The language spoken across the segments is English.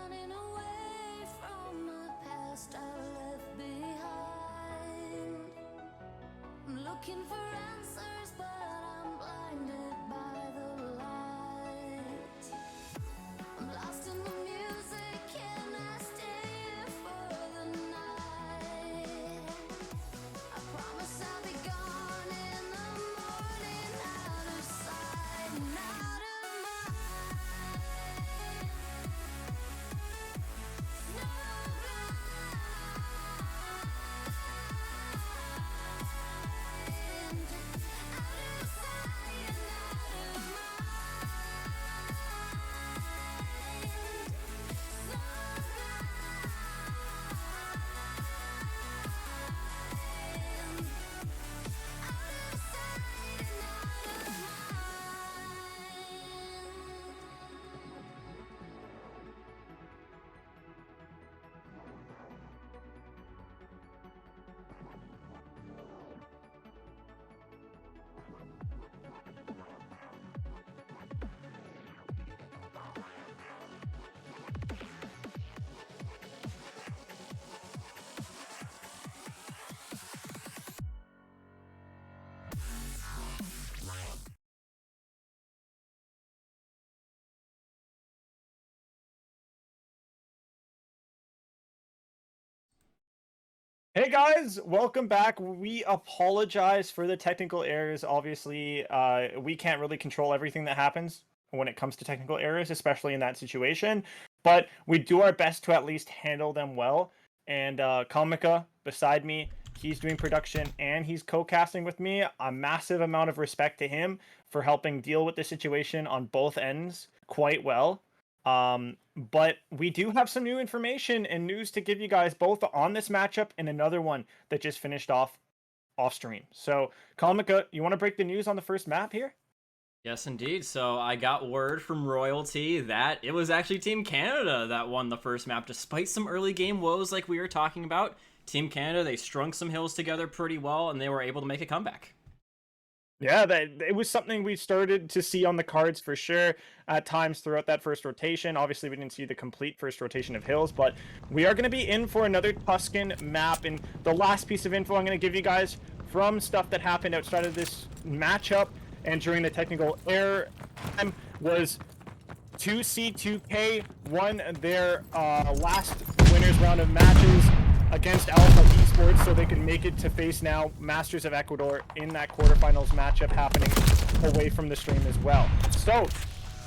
running away from the past I left behind. I'm looking for answers, but I'm blinded by the light. I'm lost in the music, can I stay here for the night? I promise I'll be gone in the morning, out of sight and out of mind. No blind, out of sight and out of Hey guys, welcome back. We apologize for the technical errors. Obviously, we can't really control everything that happens when it comes to technical errors, especially in that situation. But we do our best to at least handle them well. And Kamika, beside me, he's doing production and he's co-casting with me. A massive amount of respect to him for helping deal with the situation on both ends quite well. But we do have some new information and news to give you guys both on this matchup and another one that just finished off stream. So, Kalmika, you want to break the news on the first map here? Yes, indeed. So I got word from Royalty that it was actually Team Canada that won the first map, despite some early game woes like we were talking about. Team Canada, they strung some hills together pretty well, and they were able to make a comeback. Yeah, it was something we started to see on the cards for sure at times throughout that first rotation. Obviously, we didn't see the complete first rotation of hills, but we are going to be in for another Tuscan map. And the last piece of info I'm going to give you guys from stuff that happened outside of this matchup and during the technical error time was 2C2K won their last winners round of matches against Alpha Esports, so they can make it to face now Masters of Ecuador in that quarterfinals matchup happening away from the stream as well. So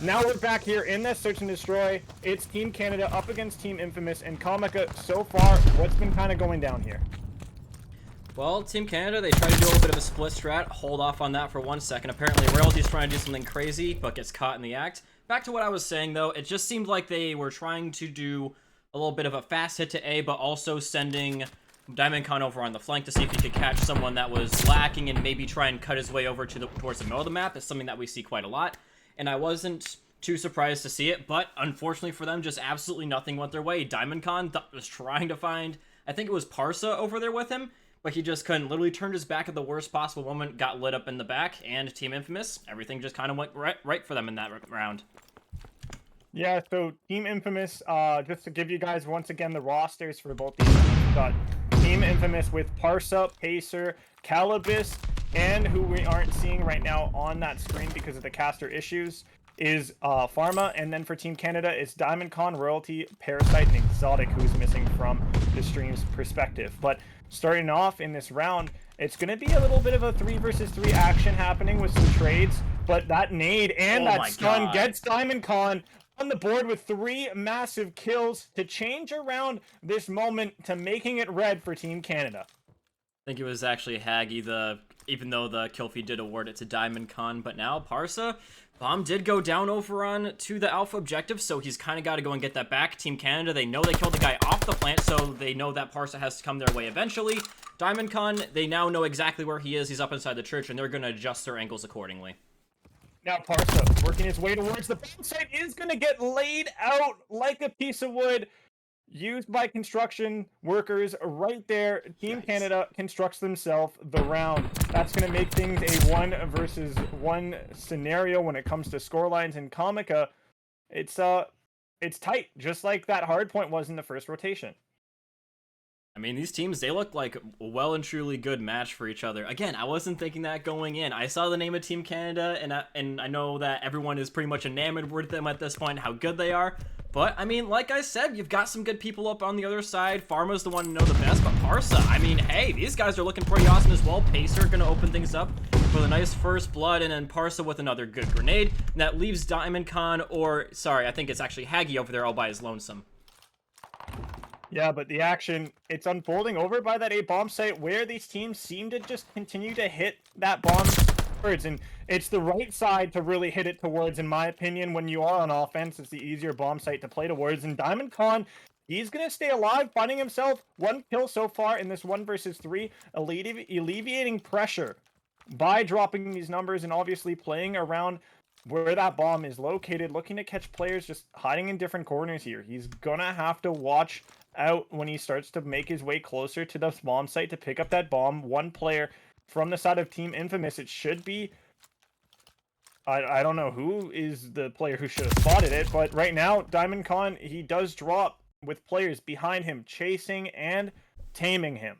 now we're back here in this Search and Destroy. It's Team Canada up against Team Infamous, and Kamika, so far, what's been kind of going down here? Well, Team Canada, they tried to do a little bit of a split strat. Hold off on that for 1 second. Apparently, Royalty's trying to do something crazy, but gets caught in the act. Back to what I was saying, though, it just seemed like they were trying to do a little bit of a fast hit to A, but also sending Diamond Con over on the flank to see if he could catch someone that was lacking and maybe try and cut his way over towards the middle of the map. It's something that we see quite a lot, and I wasn't too surprised to see it, but unfortunately for them, just absolutely nothing went their way. Diamond Con was trying to find, I think it was Parsa over there with him, but he just couldn't. Literally turned his back at the worst possible moment, got lit up in the back, and Team Infamous, everything just kind of went right for them in that round. Yeah, so Team Infamous, just to give you guys once again the rosters for both these teams, we've got Team Infamous with Parsa, Pacer, Calibus, and who we aren't seeing right now on that screen because of the caster issues is Pharma, and then for Team Canada it's Diamond Con, Royalty, Parasite, and Exotic, who's missing from the stream's perspective. But starting off in this round, it's going to be a little bit of a 3 versus 3 action happening with some trades, but that nade and that stun gets Diamond Con on the board with 3 massive kills to change around this moment to making it red for Team Canada. I think it was actually Haggy, even though the kill feed did award it to Diamond Con, but now Parsa, Bomb did go down over on to the Alpha objective, so he's kind of got to go and get that back. Team Canada, they know they killed the guy off the plant, so they know that Parsa has to come their way eventually. Diamond Con, they now know exactly where he is. He's up inside the church, and they're going to adjust their angles accordingly. Now Parsa working his way towards the bomb site is going to get laid out like a piece of wood used by construction workers right there. Team Canada constructs themselves the round. That's going to make things a 1 versus 1 scenario when it comes to scorelines. And Kamika, it's it's tight, just like that hard point was in the first rotation. I mean, these teams, they look like a well and truly good match for each other. Again, I wasn't thinking that going in. I saw the name of Team Canada, and I know that everyone is pretty much enamored with them at this point, how good they are. But, I mean, like I said, you've got some good people up on the other side. Pharma's the one to know the best, but Parsa, I mean, hey, these guys are looking pretty awesome as well. Pacer going to open things up with a nice first blood, and then Parsa with another good grenade. And that leaves Diamond Con, or, sorry, I think it's actually Haggy over there all by his lonesome. Yeah, but the action, it's unfolding over by that A bomb site where these teams seem to just continue to hit that bomb towards, and it's the right side to really hit it towards, in my opinion. When you are on offense, it's the easier bomb site to play towards, and Diamond Con, he's going to stay alive, finding himself 1 kill so far in this 1 versus 3, alleviating pressure by dropping these numbers and obviously playing around where that bomb is located, looking to catch players just hiding in different corners here. He's gonna have to watch out when he starts to make his way closer to the bomb site to pick up that bomb. One player from the side of Team Infamous, it should be, I don't know who is the player who should have spotted it, but right now, Diamond Con, he does drop with players behind him, chasing and taming him.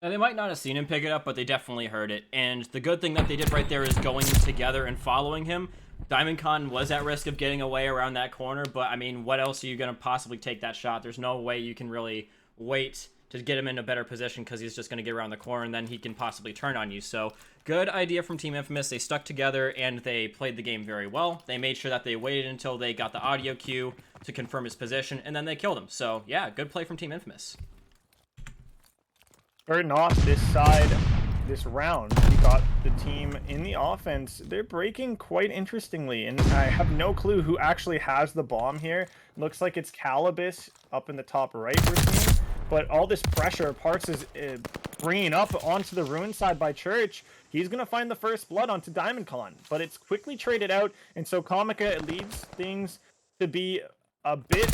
Now, they might not have seen him pick it up, but they definitely heard it. And the good thing that they did right there is going together and following him. Diamond Con was at risk of getting away around that corner, but I mean, what else are you going to possibly take that shot? There's no way you can really wait to get him in a better position because he's just going to get around the corner and then he can possibly turn on you. So, good idea from Team Infamous. They stuck together and they played the game very well. They made sure that they waited until they got the audio cue to confirm his position, and then they killed him. So, yeah, good play from Team Infamous. Starting off this side, this round, we got the team in the offense. They're breaking quite interestingly, and I have no clue who actually has the bomb here. Looks like it's Calibus up in the top right we're seeing, but all this pressure, Parts is bringing up onto the ruin side by Church. He's going to find the first blood onto Diamond Con, but it's quickly traded out, and so Comica leads things to be a bit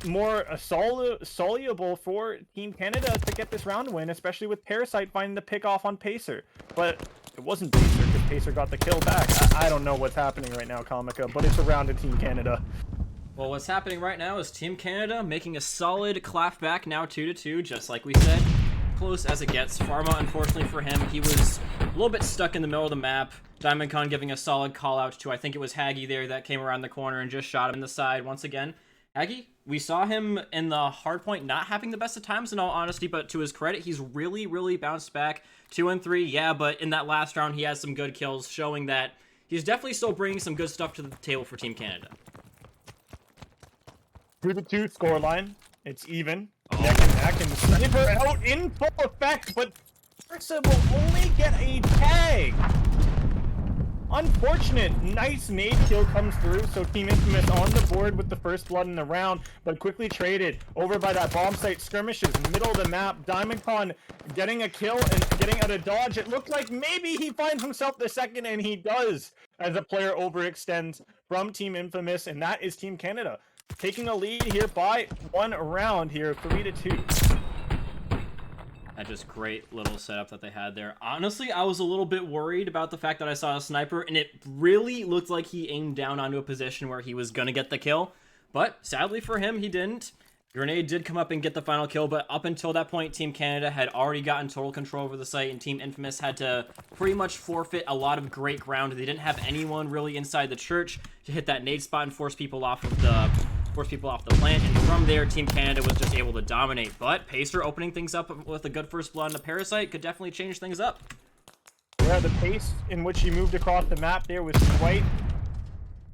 more soluble for Team Canada to get this round win, especially with Parasite finding the pick off on Pacer. But it wasn't Pacer, because Pacer got the kill back. I don't know what's happening right now, Comica, but it's a round to Team Canada. Well, what's happening right now is Team Canada making a solid clap back, now 2-2, just like we said. Close as it gets. Pharma, unfortunately for him, he was a little bit stuck in the middle of the map. Diamond Con giving a solid call out to, I think it was Haggy there, that came around the corner and just shot him in the side once again. Haggy, we saw him in the hardpoint not having the best of times, in all honesty, but to his credit, he's really bounced back. 2-3, yeah, but in that last round, he has some good kills, showing that he's definitely still bringing some good stuff to the table for Team Canada. 2-2 scoreline. It's even. Neck and neck, and Sniper out in full effect, but Ursa will only get a tag. Unfortunate. Nice nade kill comes through, so Team Infamous on the board with the first blood in the round, but quickly traded over by that bomb site. Skirmishes in the middle of the map. Diamond Con getting a kill and getting out of dodge. It looked like maybe he finds himself the second, and he does, as a player overextends from Team Infamous, and that is Team Canada taking a lead here by 1 round here, 3-2. That just great little setup that they had there. Honestly, I was a little bit worried about the fact that I saw a sniper, and it really looked like he aimed down onto a position where he was going to get the kill. But sadly for him, he didn't. Grenade did come up and get the final kill, but up until that point, Team Canada had already gotten total control over the site, and Team Infamous had to pretty much forfeit a lot of great ground. They didn't have anyone really inside the church to hit that nade spot and force people off of the plant, and from there, Team Canada was just able to dominate. But Pacer opening things up with a good first blood on the Parasite could definitely change things up. Yeah, the pace in which he moved across the map there was quite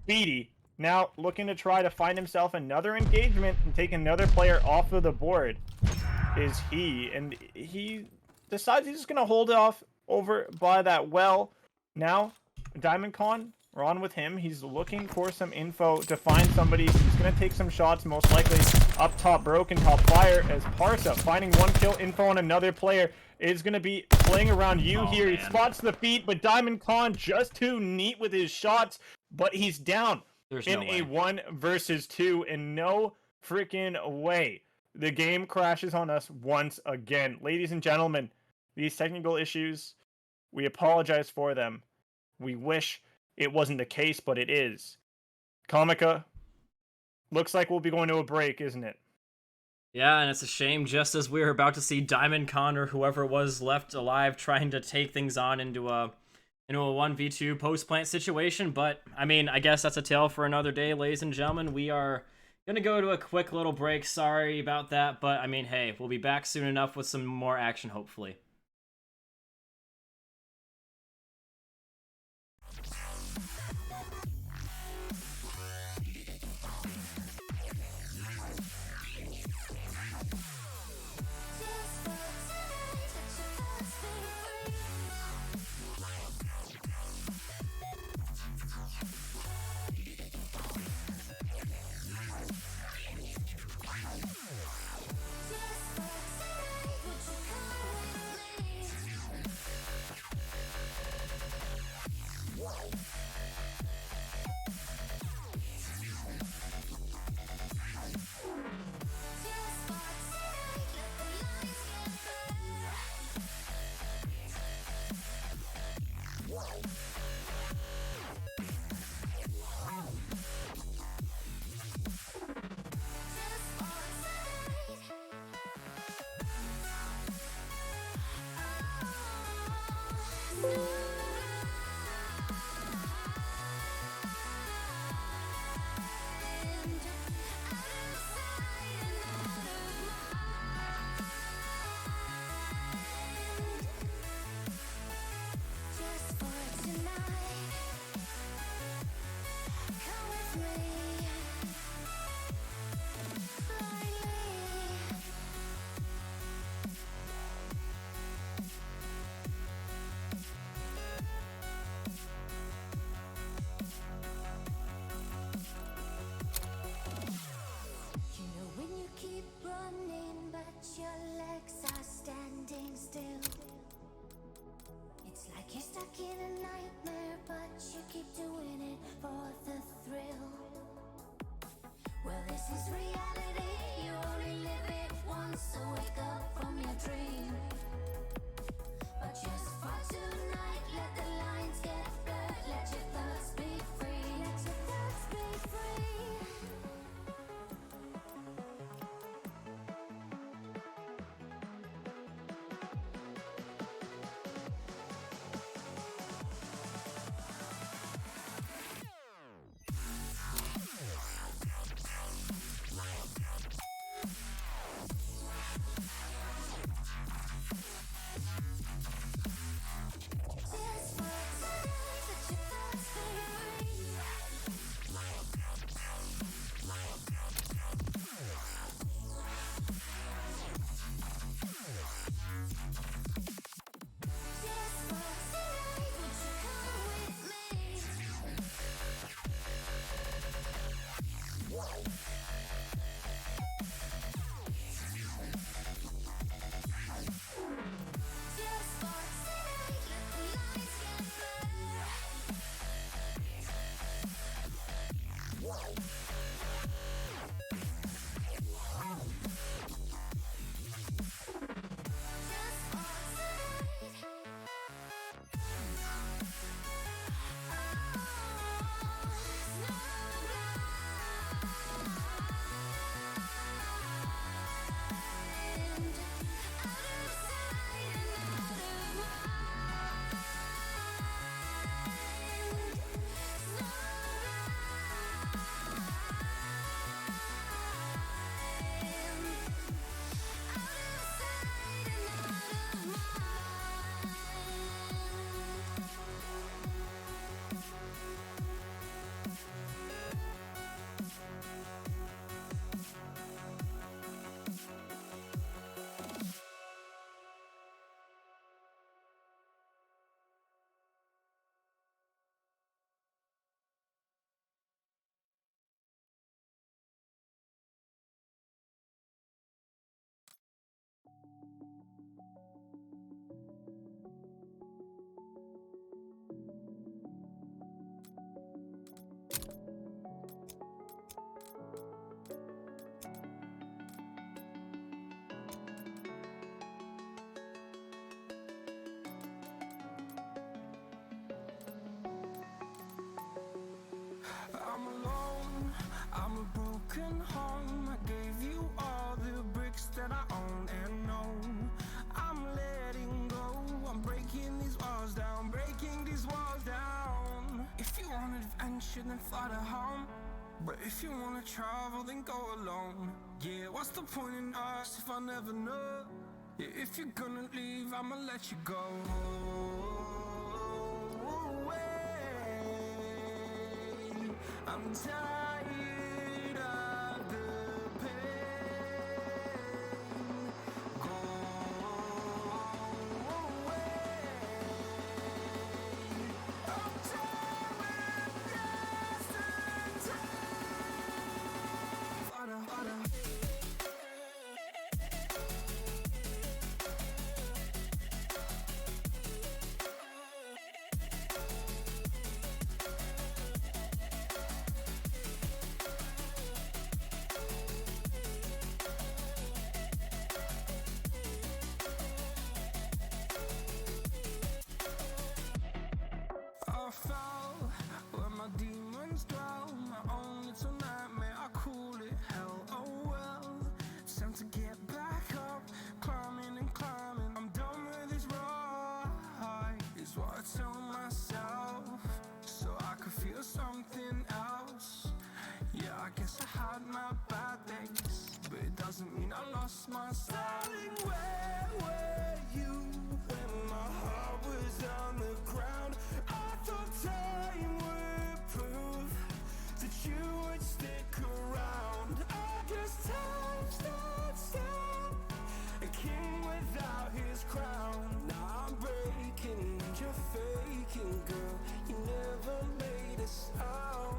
speedy. Now, looking to try to find himself another engagement and take another player off of the board is he. And he decides he's just going to hold off over by that well. Now, Diamond Con, we're on with him. He's looking for some info to find somebody. He's going to take some shots, most likely up top, broken top fire, as Parsa finding 1 kill info on another player is going to be playing around you here. Man. He spots the feet, but Diamond Con just too neat with his shots, but he's down. There's in a 1 versus 2, and no freaking way. The game crashes on us once again. Ladies and gentlemen, these technical issues, we apologize for them. We wish it wasn't the case, but it is. Comica, looks like we'll be going to a break, isn't it? Yeah, and it's a shame, just as we were about to see Diamond Con or whoever was left alive trying to take things on into a 1v2 post-plant situation. But, I mean, I guess that's a tale for another day, ladies and gentlemen. We are going to go to a quick little break. Sorry about that, but, I mean, hey, we'll be back soon enough with some more action, hopefully. broken home. I gave you all the bricks that I own and know. I'm letting go. I'm breaking these walls down, breaking these walls down. If you want adventure, then fly to home. But if you wanna travel, then go alone. Yeah, what's the point in us if I never know? Yeah, if you're gonna leave, I'ma let you go. I'm tired of the pain. Go away. I'm tired with yesterday. Flutter, flutter. I fell where my demons dwell. My own little nightmare, I call it hell. Oh well, it's time to get back up. Climbing and climbing, I'm done with this ride, is what I tell myself, so I could feel something else. Yeah, I guess I had my bad days, but it doesn't mean I lost my style. Darling, where were you when my heart was on the ground? I thought time would prove that you would stick around. I guess time stood still, a king without his crown. Now I'm breaking and you're faking, girl. You never made a sound.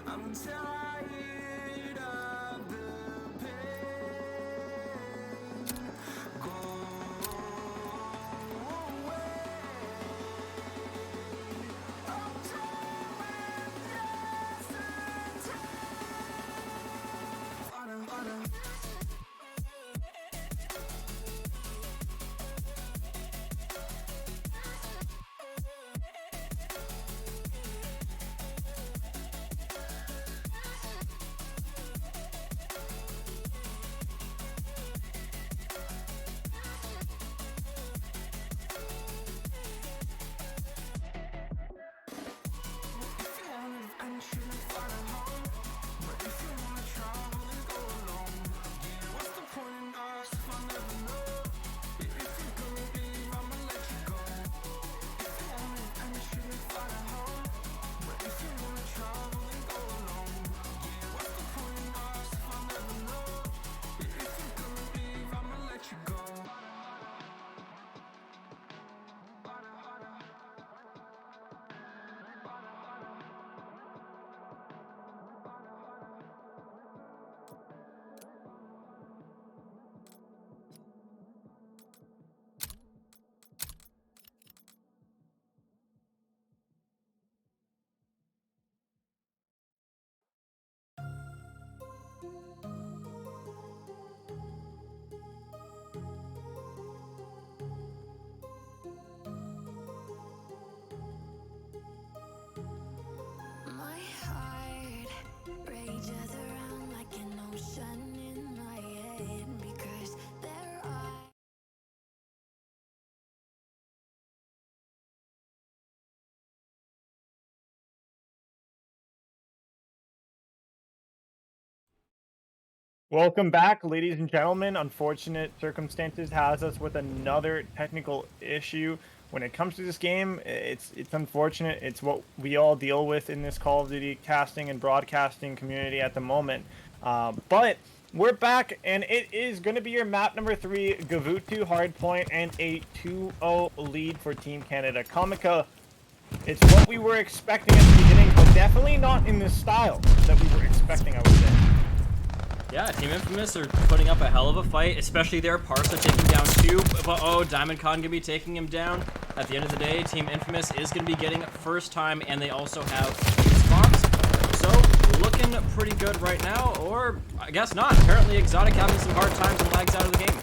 I'm tired of the pain. Go away. I'm tired with yesterday. Flutter, flutter. My heart rages around like an ocean in my head because there are. Welcome back, ladies and gentlemen. Unfortunate circumstances has us with another technical issue. When it comes to this game, it's unfortunate. It's what we all deal with in this Call of Duty casting and broadcasting community at the moment. But we're back, and it is going to be your map number 3, Gavutu Hardpoint, and a 2-0 lead for Team Canada. Comica, it's what we were expecting at the beginning, but definitely not in the style that we were expecting, I would say. Yeah, Team Infamous are putting up a hell of a fight, especially their Parks are taking down 2. But oh, Diamond Con gonna be taking him down. At the end of the day, Team Infamous is gonna be getting first time, and they also have spots. So looking pretty good right now, or I guess not. Apparently, Exotic having some hard times and lags out of the game.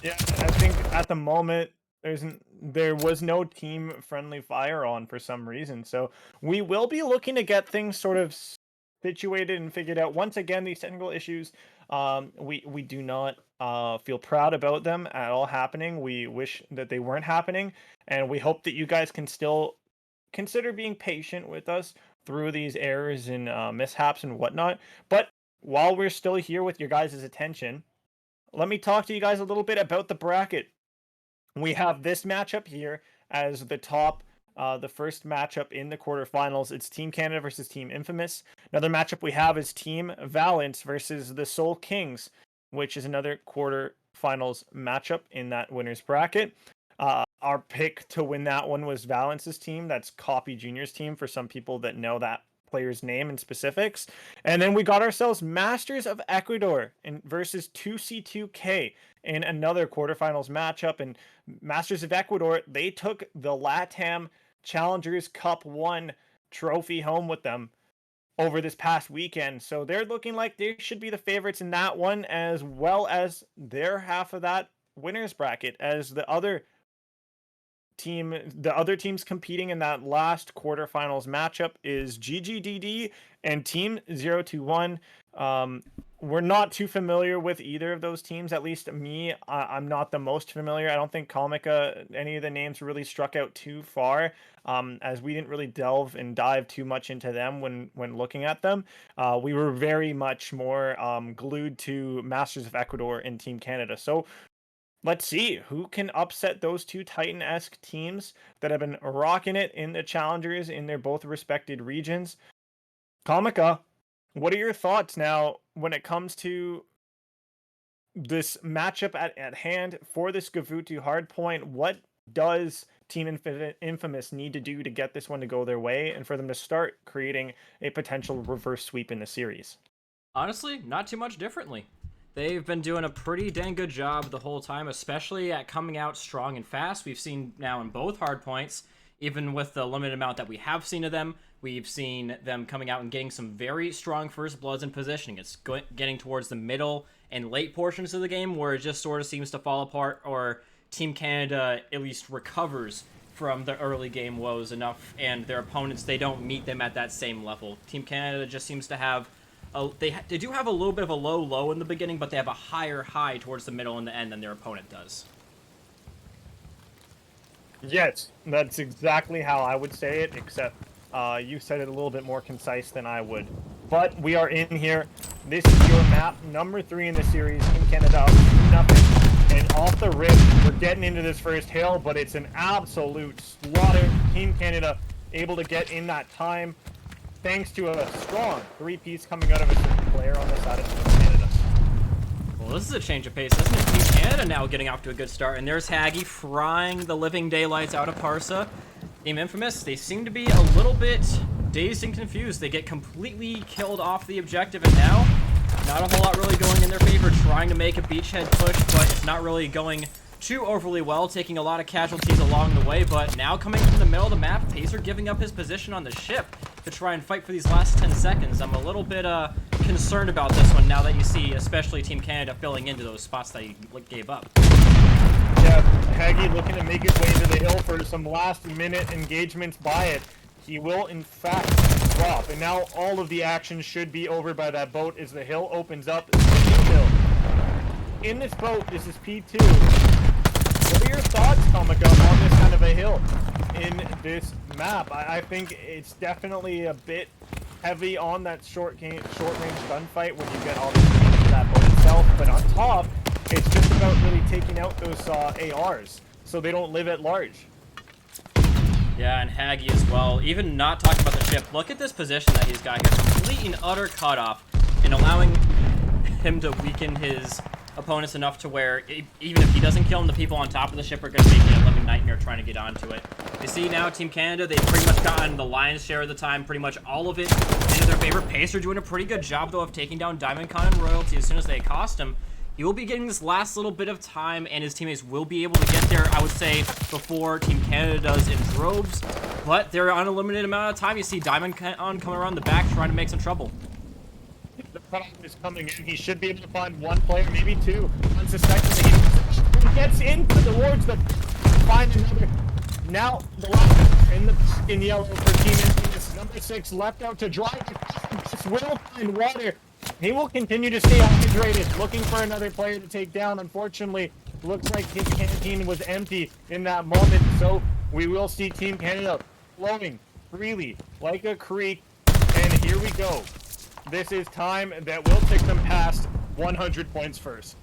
Yeah, I think at the moment, there was no team friendly fire on for some reason. So we will be looking to get things sort of situated and figured out. Once again, these technical issues, we do not feel proud about them at all happening. We wish that they weren't happening, and we hope that you guys can still consider being patient with us through these errors and mishaps and whatnot. But while we're still here with your guys' attention, let me talk to you guys a little bit about the bracket. We have this matchup here as the top, the first matchup in the quarterfinals. It's Team Canada versus Team Infamous. Another matchup we have is Team Valence versus the Seoul Kings, which is another quarterfinals matchup in that winner's bracket. Our pick to win that one was Valence's team. That's Copy Junior's team for some people that know that player's name and specifics. And then we got ourselves Masters of Ecuador versus 2C2K in another quarterfinals matchup. And Masters of Ecuador, they took the LATAM Challengers Cup 1 trophy home with them over this past weekend. So they're looking like they should be the favorites in that one, as well as their half of that winner's bracket, as the other teams competing in that last quarterfinals matchup is GGDD and Team 021. We're not too familiar with either of those teams, at least me. I'm not the most familiar. I don't think Comica, any of the names really struck out too far, as we didn't really delve and dive too much into them when looking at them. We were very much more glued to Masters of Ecuador and Team Canada. So let's see who can upset those two Titan-esque teams that have been rocking it in the Challengers in their both respected regions. Comica, what are your thoughts now when it comes to this matchup at hand for this Gavutu hardpoint? What does Team Infamous need to do to get this one to go their way and for them to start creating a potential reverse sweep in the series? Honestly, not too much differently. They've been doing a pretty dang good job the whole time, especially at coming out strong and fast. We've seen now in both hardpoints, even with the limited amount that we have seen of them, we've seen them coming out and getting some very strong first bloods in positioning. It's getting towards the middle and late portions of the game where it just sort of seems to fall apart, or Team Canada at least recovers from the early game woes enough, and their opponents, they don't meet them at that same level. Team Canada just seems to have they do have a little bit of a low in the beginning, but they have a higher high towards the middle and the end than their opponent does. Yes, that's exactly how I would say it, except you said it a little bit more concise than I would. But we are in here. This is your map, number 3 in the series. Team Canada up 2-0. And off the rip, we're getting into this first hill, but it's an absolute slaughter. Team Canada able to get in that time, thanks to a strong 3-piece coming out of a certain player on the side of Team Canada. Well, this is a change of pace, isn't it? Team Canada now getting off to a good start, and there's Haggy frying the living daylights out of Parsa. Team Infamous, they seem to be a little bit dazed and confused. They get completely killed off the objective, and now not a whole lot really going in their favor, trying to make a beachhead push, but it's not really going too overly well, taking a lot of casualties along the way. But now coming from the middle of the map, Pacer giving up his position on the ship to try and fight for these last 10 seconds. I'm a little bit concerned about this one now that you see especially Team Canada filling into those spots that he gave up. Yeah, Haggy looking to make his way to the hill for some last-minute engagements by it. He will, in fact, drop. And now all of the action should be over by that boat as the hill opens up. Hill. In this boat, this is P2. What are your thoughts, Comica, on this kind of a hill in this map? I think it's definitely a bit heavy on that short-range gunfight when you get all the into that boat itself. But on top, it's just about really taking out those ARs so they don't live at large. Yeah, and Haggy as well. Even not talking about the ship, look at this position that he's got here. Complete and utter cutoff, and allowing him to weaken his opponents enough to where even if he doesn't kill him, the people on top of the ship are going to make it a living nightmare trying to get onto it. You see now Team Canada, they've pretty much gotten the lion's share of the time, pretty much all of it into their favor. Pacer doing a pretty good job, though, of taking down Diamond Con and Royalty as soon as they accost him. He will be getting this last little bit of time, and his teammates will be able to get there, I would say, before Team Canada does in droves. But they're on a limited amount of time. You see Diamond Con coming around the back trying to make some trouble. The cutoff is coming in. He should be able to find one player, maybe two. Unsuspectingly, he gets in towards the find another. Now the last in yellow for Team Infamous. Number 6 left out to drive. This will find water. He will continue to stay hydrated, looking for another player to take down. Unfortunately, looks like his canteen was empty in that moment, so we will see Team Canada flowing freely like a creek. And here we go. This is time that will take them past 100 points first.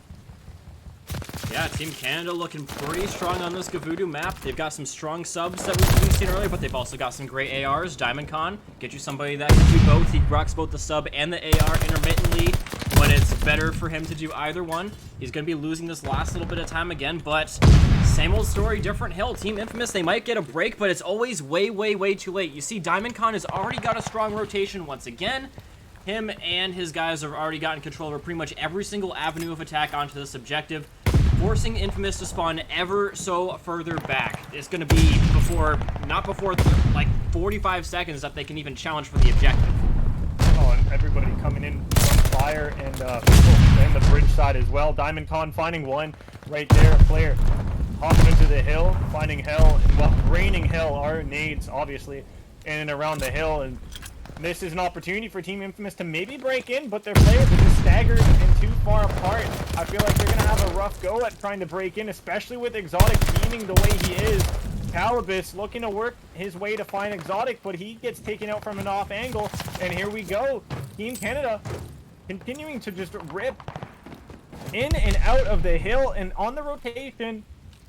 Yeah, Team Canada looking pretty strong on this Gavudu map. They've got some strong subs that we've seen earlier, but they've also got some great ARs. Diamond Con, get you somebody that can do both. He rocks both the sub and the AR intermittently when it's better for him to do either one. He's going to be losing this last little bit of time again, but same old story, different hill. Team Infamous, they might get a break, but it's always way, way, way too late. You see, Diamond Con has already got a strong rotation once again. Him and his guys have already gotten control over pretty much every single avenue of attack onto this objective, forcing Infamous to spawn ever so further back. It's going to be not before like 45 seconds that they can even challenge for the objective. Oh, and everybody coming in from fire and the bridge side as well. Diamond Con finding one right there. A player hopping into the hill, finding hell, and well, raining hell are nades, obviously, in and around the hill. And this is an opportunity for Team Infamous to maybe break in, but their players are just staggered and too far apart. I feel like they're going to have a rough go at trying to break in, especially with Exotic beaming the way he is. Calibus looking to work his way to find Exotic, but he gets taken out from an off angle. And here we go. Team Canada continuing to just rip in and out of the hill, and on the rotation,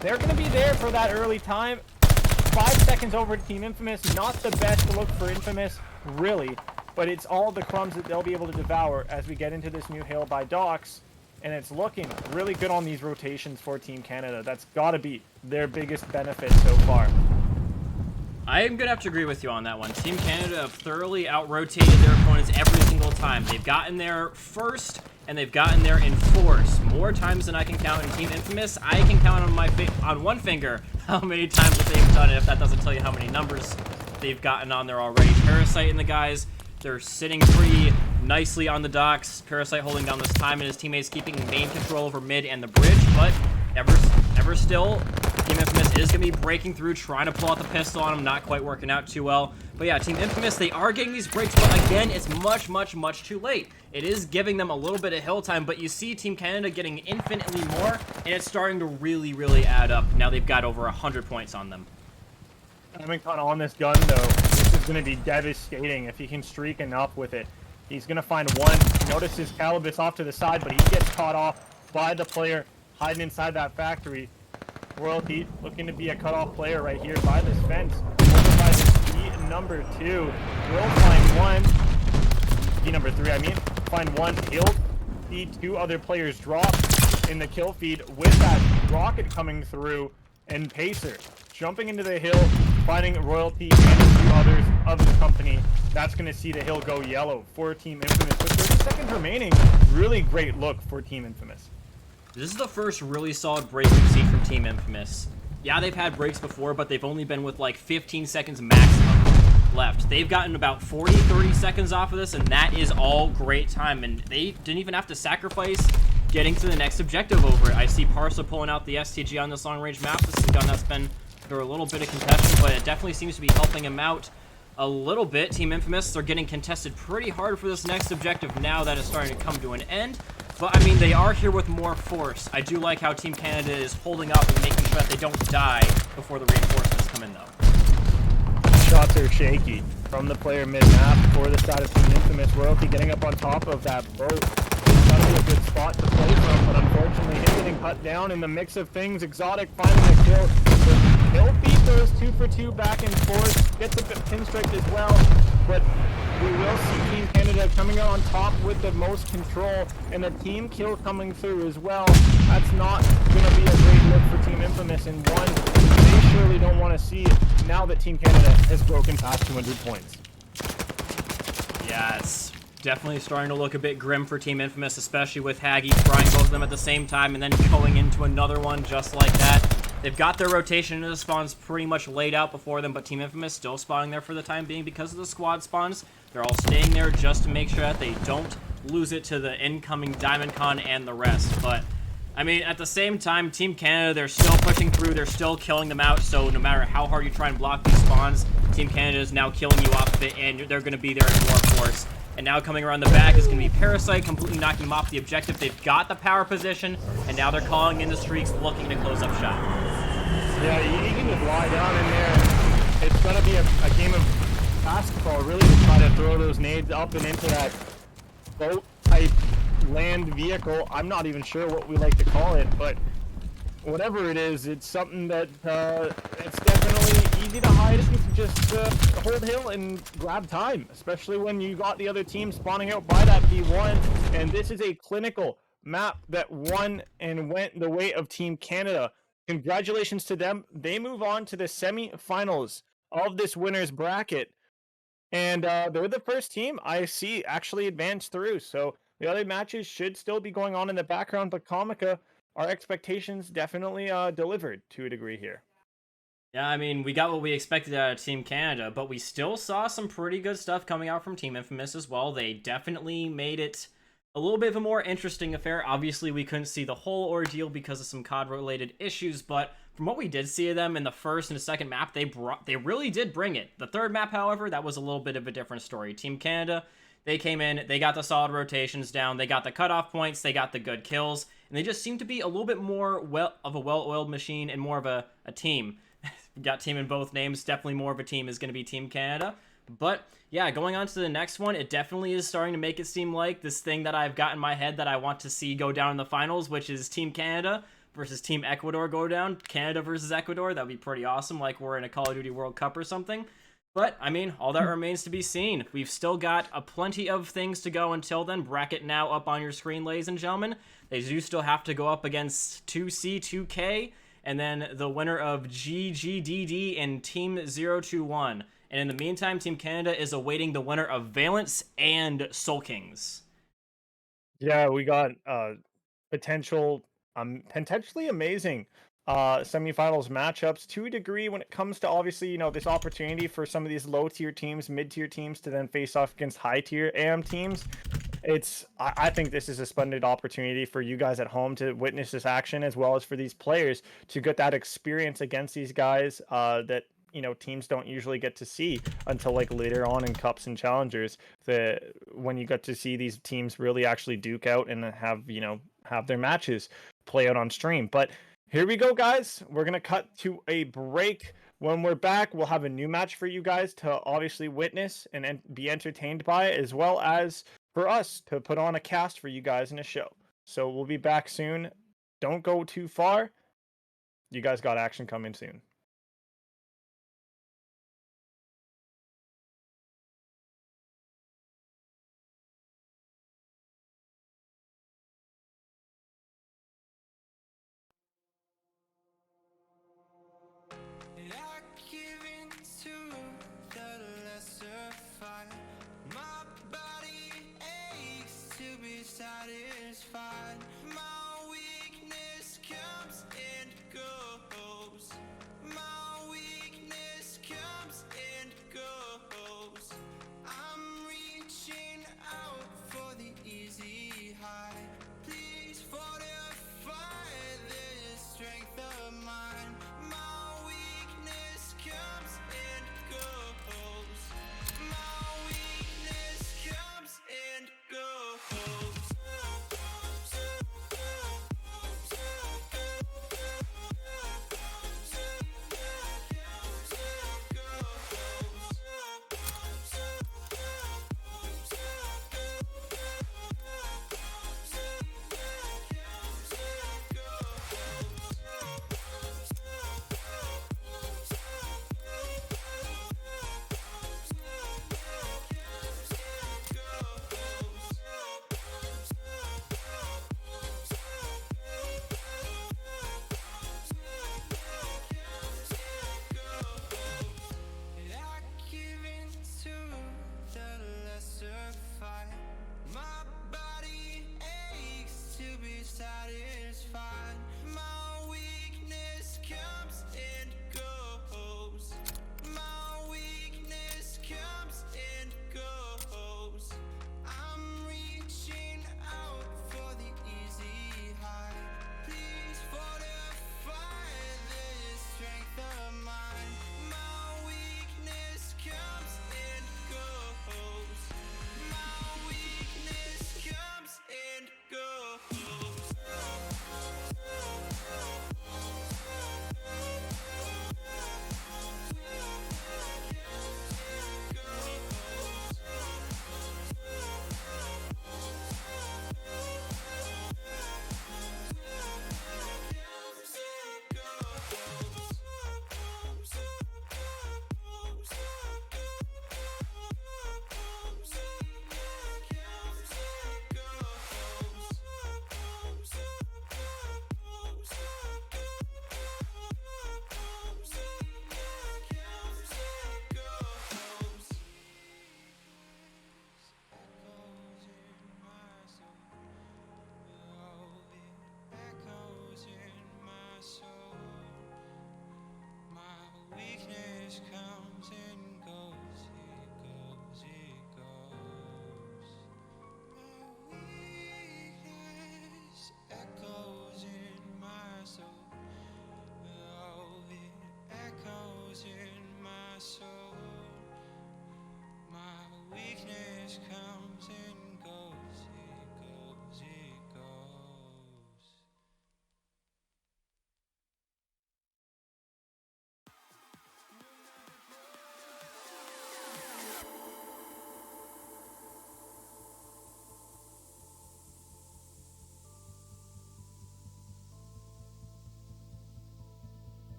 they're going to be there for that early time. 5 seconds over to Team Infamous. Not the best to look for Infamous, really, but it's all the crumbs that they'll be able to devour as we get into this new hill by Docks, and it's looking really good on these rotations for Team Canada. That's got to be their biggest benefit so far. I am going to have to agree with you on that one. Team Canada have thoroughly out-rotated their opponents every single time. They've gotten there first, and they've gotten there in force. More times than I can count in Team Infamous. I can count on one finger how many times that they've done it, if that doesn't tell you how many numbers they've gotten on there already. Parasite and the guys, they're sitting pretty nicely on the docks. Parasite holding down this time, and his teammates keeping main control over mid and the bridge, but ever still, Team Infamous is going to be breaking through, trying to pull out the pistol on him, not quite working out too well. But yeah, Team Infamous, they are getting these breaks, but again, it's much, much, much too late. It is giving them a little bit of hill time, but you see Team Canada getting infinitely more, and it's starting to really, really add up. Now they've got over 100 points on them. Diamond Con on this gun, though, this is going to be devastating if he can streak enough with it. He's going to find one. Notices Calibus off to the side, but he gets caught off by the player hiding inside that factory. Royalty looking to be a cutoff player right here by this fence. Over by this key number 2. Will find one. Key number 3, I mean. Find one. He'll see 2 other players drop in the kill feed with that rocket coming through. And Pacer jumping into the hill, finding Royalty and a few others of the company. That's going to see the hill go yellow for Team Infamous. With 30 seconds remaining, really great look for Team Infamous. This is the first really solid break we've seen from Team Infamous. Yeah, they've had breaks before, but they've only been with like 15 seconds maximum left. They've gotten about 40, 30 seconds off of this, and that is all great time. And they didn't even have to sacrifice getting to the next objective over it. I see Parsa pulling out the STG on this long-range map. This is a gun that's been through a little bit of contention, but it definitely seems to be helping him out a little bit. Team Infamous, they're getting contested pretty hard for this next objective now that it's starting to come to an end. But, I mean, they are here with more force. I do like how Team Canada is holding up and making sure that they don't die before the reinforcements come in, though. Shots are shaky from the player mid-map for the side of Team Infamous. Royalty getting up on top of that boat. It's got to be a good spot to play from, but unfortunately, him getting cut down in the mix of things. Exotic finding a kill. He'll beat those 2 for 2 back and forth. Gets a bit pinstriped as well, but we will see Team Canada coming out on top with the most control, and a team kill coming through as well. That's not going to be a great look for Team Infamous, and one they surely don't want to see now that Team Canada has broken past 200 points. Yeah, it's definitely starting to look a bit grim for Team Infamous, especially with Haggy trying both of them at the same time and then going into another one just like that. They've got their rotation into the spawns pretty much laid out before them, but Team Infamous still spawning there for the time being because of the squad spawns. They're all staying there just to make sure that they don't lose it to the incoming Diamond Con and the rest. But I mean, at the same time, Team Canada, they're still pushing through, they're still killing them out, so no matter how hard you try and block these spawns, Team Canada is now killing you off of it, and they're going to be there in more force. And now coming around the back is going to be Parasite, completely knocking them off the objective. They've got the power position, and now they're calling in the streaks, looking to close up shop. Yeah, you can just lie down in there. It's going to be a game of basketball, really, to try to throw those nades up and into that boat-type land vehicle. I'm not even sure what we like to call it, but whatever it is, it's something that it's definitely easy to hide if you can just hold hill and grab time, especially when you got the other team spawning out by that P1. And this is a clinical map that won and went the way of Team Canada. Congratulations to them. They move on to the semi-finals of this winner's bracket. And they're the first team I see actually advance through. So the other matches should still be going on in the background, but Comica, our expectations definitely delivered to a degree here. Yeah, I mean, we got what we expected out of Team Canada, but we still saw some pretty good stuff coming out from Team Infamous as well. They definitely made it a little bit of a more interesting affair. Obviously, we couldn't see the whole ordeal because of some COD-related issues, but from what we did see of them in the first and the second map, they really did bring it. The third map, however, that was a little bit of a different story. Team Canada, they came in, they got the solid rotations down, they got the cutoff points, they got the good kills, and they just seem to be a little bit more of a well-oiled machine and more of a team. We got team in both names, definitely more of a team is going to be Team Canada. But yeah, going on to the next one, it definitely is starting to make it seem like this thing that I've got in my head that I want to see go down in the finals, which is Team Canada versus Team Ecuador go down. Canada versus Ecuador, that would be pretty awesome, like we're in a Call of Duty World Cup or something. But, I mean, all that remains to be seen. We've still got a plenty of things to go until then. Bracket now up on your screen, ladies and gentlemen. They do still have to go up against 2C, 2K, and then the winner of GGDD and Team 021. And in the meantime, Team Canada is awaiting the winner of Valence and Soul Kings. Yeah, we got potentially amazing semifinals matchups to a degree when it comes to, obviously, you know, this opportunity for some of these low tier teams, mid tier teams to then face off against high tier AM teams. I think this is a splendid opportunity for you guys at home to witness this action, as well as for these players to get that experience against these guys that, you know, teams don't usually get to see until like later on in cups and challengers, when you get to see these teams really actually duke out and have their matches play out on stream. But here we go, guys. We're gonna cut to a break. When we're back, we'll have a new match for you guys to obviously witness and be entertained by, as well as for us to put on a cast for you guys in a show. So we'll be back soon. Don't go too far. You guys got action coming soon. I give in to the lesser fight. My body aches to be satisfied. My weakness comes and goes. My weakness comes and goes. I'm reaching out for the easy high. Please fortify this strength of mine. My weakness comes and goes. My weakness comes and goes.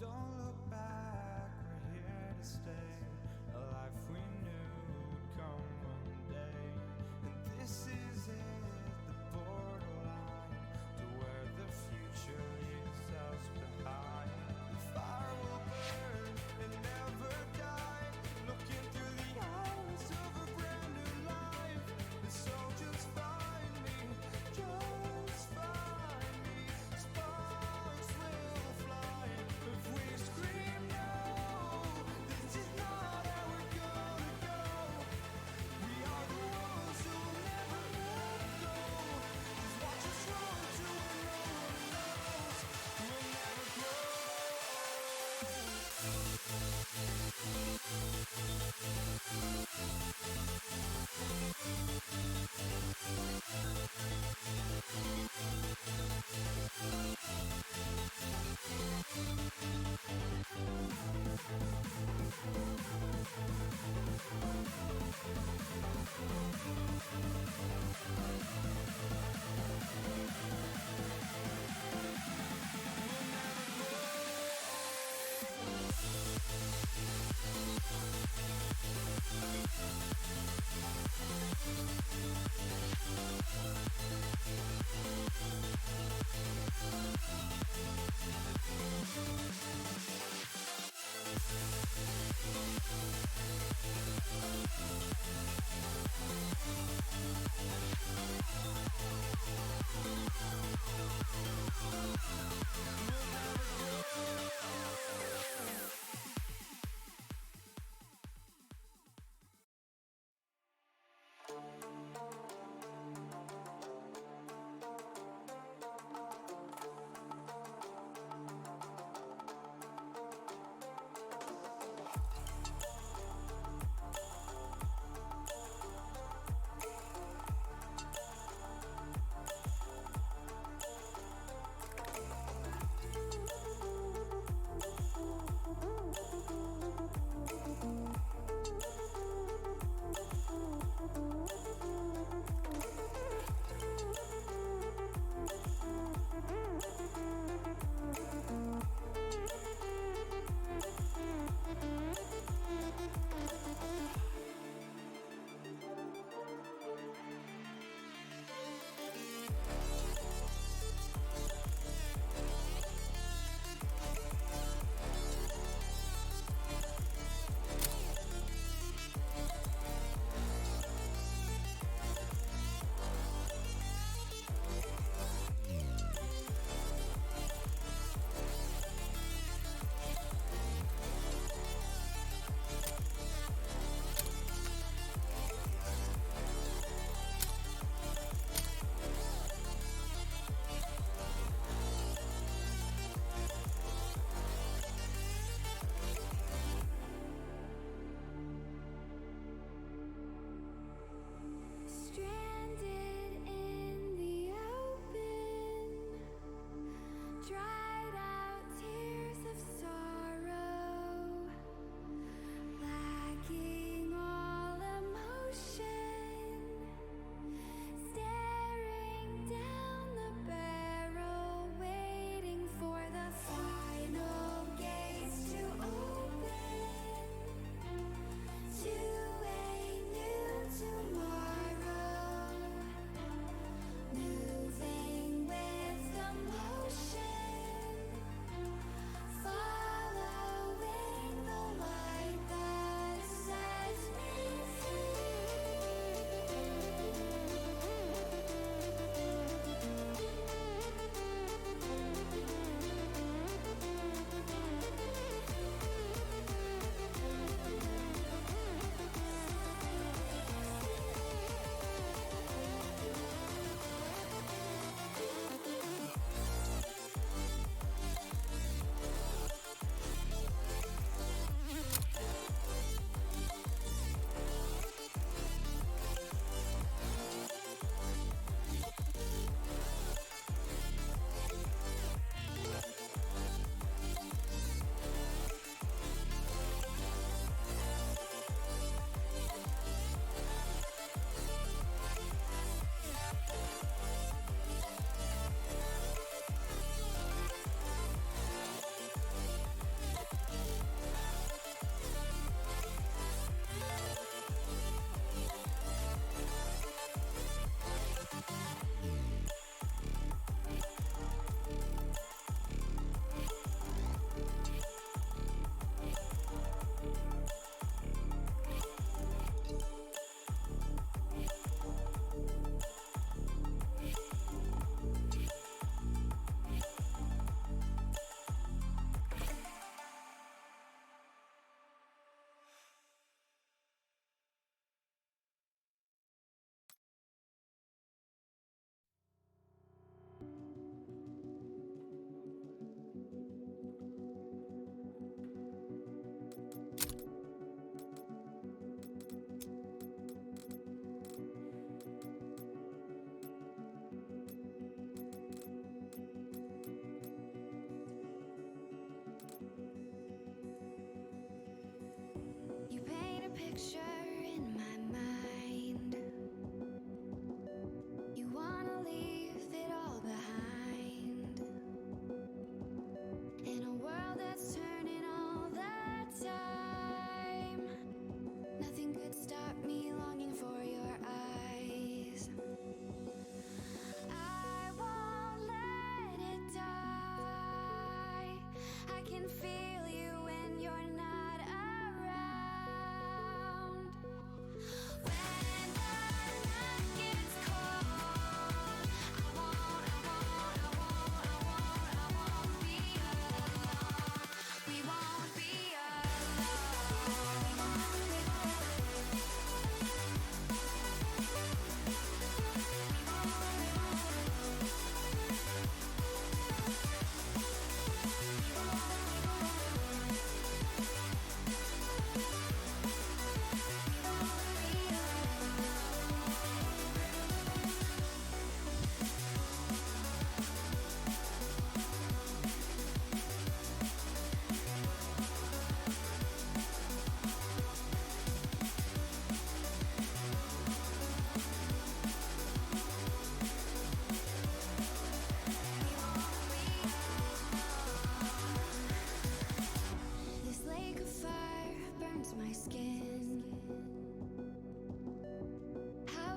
Don't look back, we're here to stay. A life we knew would come one day. And this is it, the borderline to where the future leaves us behind. The fire will burn and never die. Looking through the eyes of a brand new life. And so just find me, just find me. Sparks will fly if we scream no. This is not how we're gonna go. We are the ones who will never let go. Just watch us run to where no one knows. We'll never grow.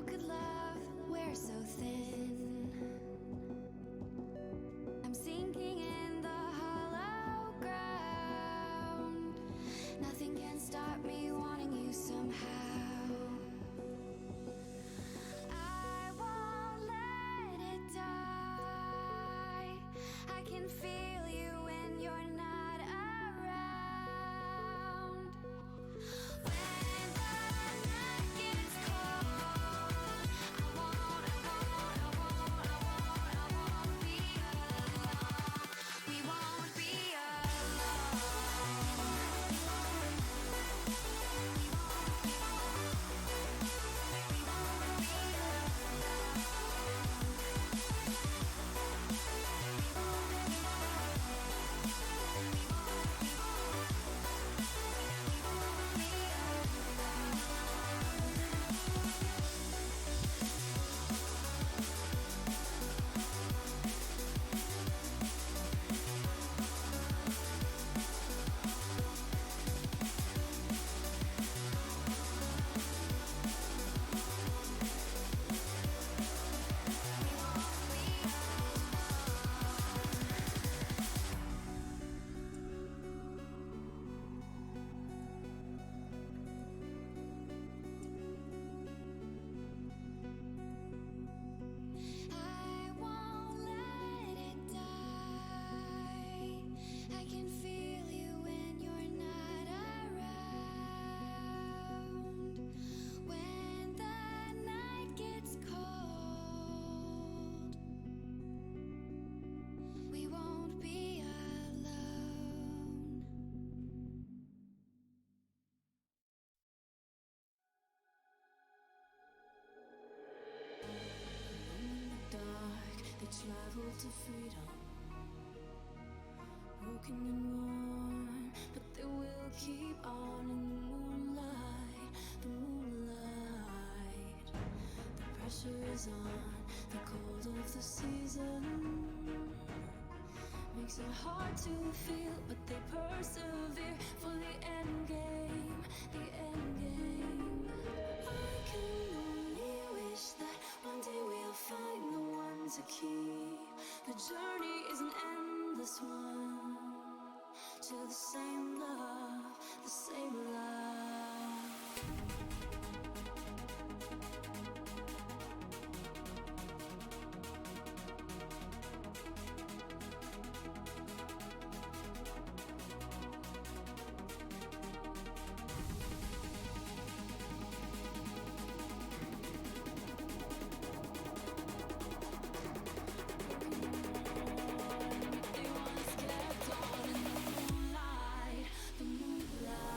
could love wear so thin? I'm sinking in the hollow ground. Nothing can stop me wanting you somehow. I won't let it die. I can feel you when you're not around. When the night gets cold, I won't be alone. We won't be I won't let it die. I can feel you when you're not around. When the night gets cold, we won't be alone. In the dark, they travel to freedom. Broken and worn, but they will keep on in the moonlight, the moonlight. The pressure is on, the cold of the season makes it hard to feel, but they persevere for the end game, the end game. I can only wish that one day we'll find the one to keep. The journey is an endless one to the same love, the same love. They once kept on in the moonlight, the moonlight.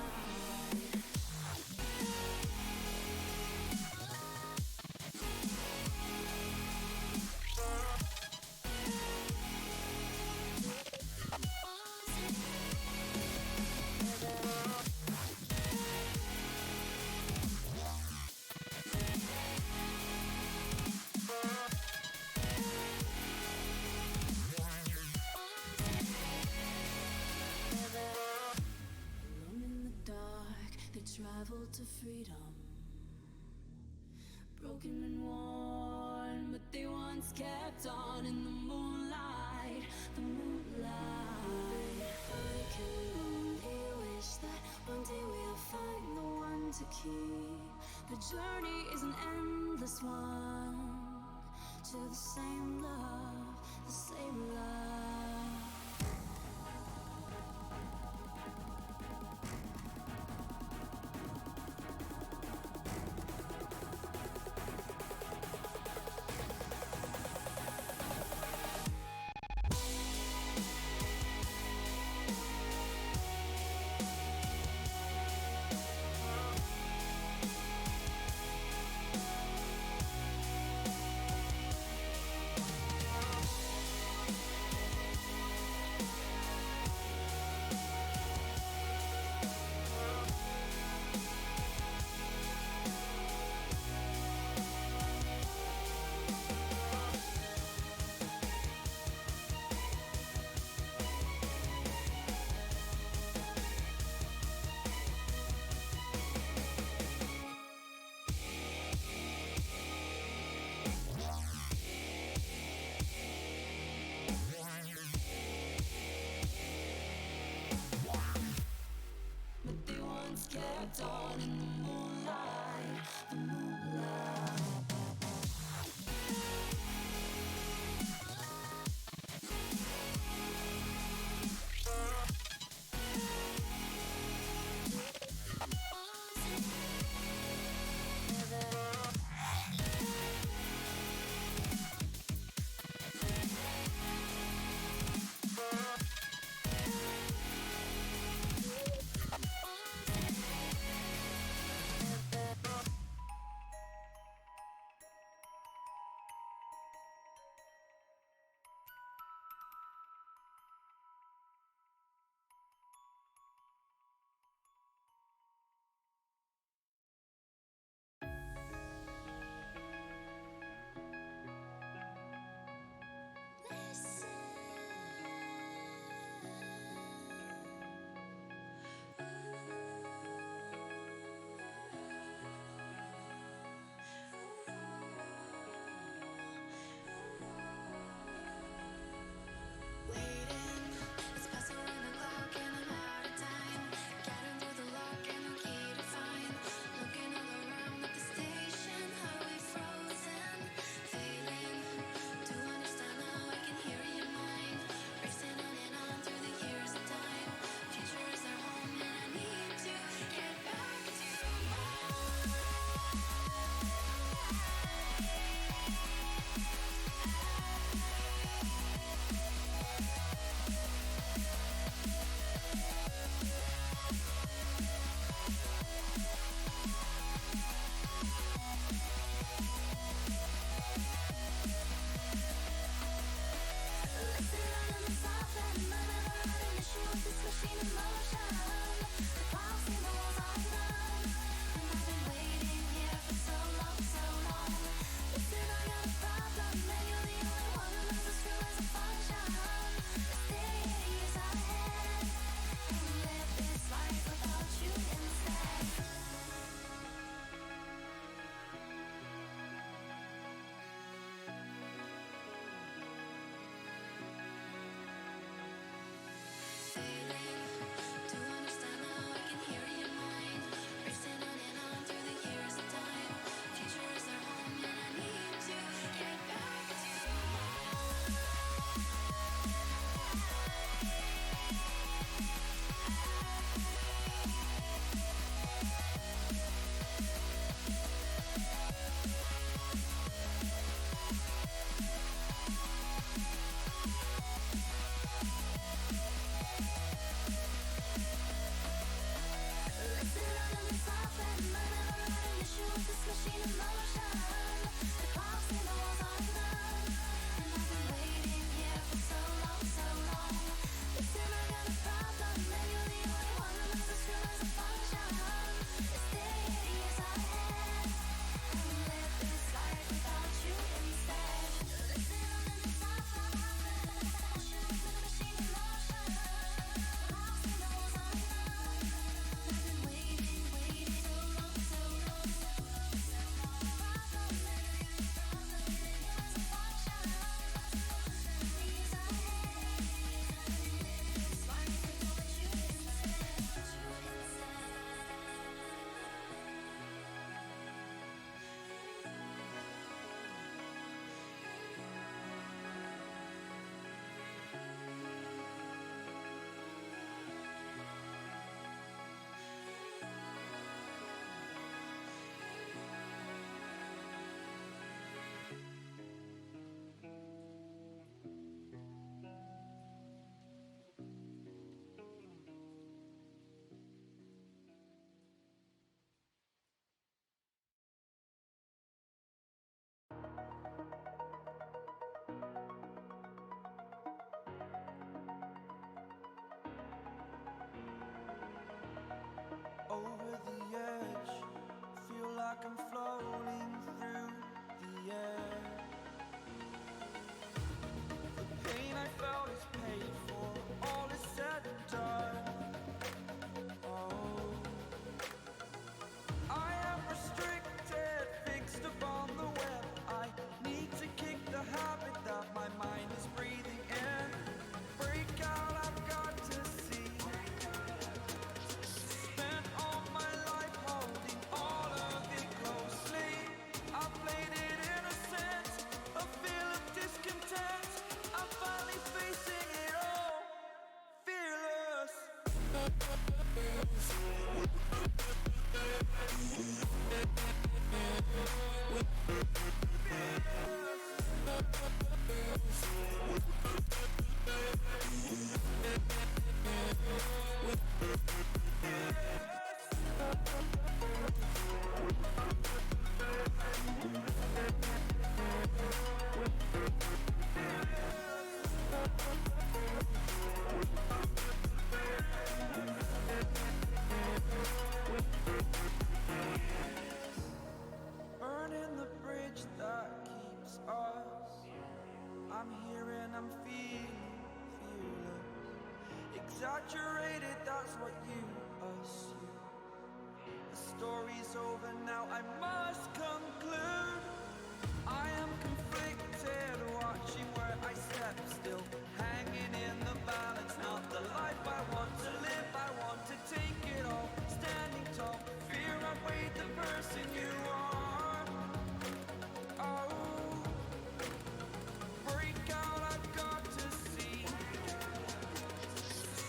Alone in the dark, they travel to freedom. Broken and worn, but they once kept on in the moonlight, the moonlight. I can only wish that one day we'll find the one to keep. The journey is an endless one to the same love, the same love. kept on in the moonlight, the moonlight. exaggerated, that's what you assume. The story's over now, I must conclude. I am conflicted, watching where I step still, hanging in the balance, not the life I want to live. I want to take it all, standing tall, fear outweighed the person you are. Oh, break out, I've got to see.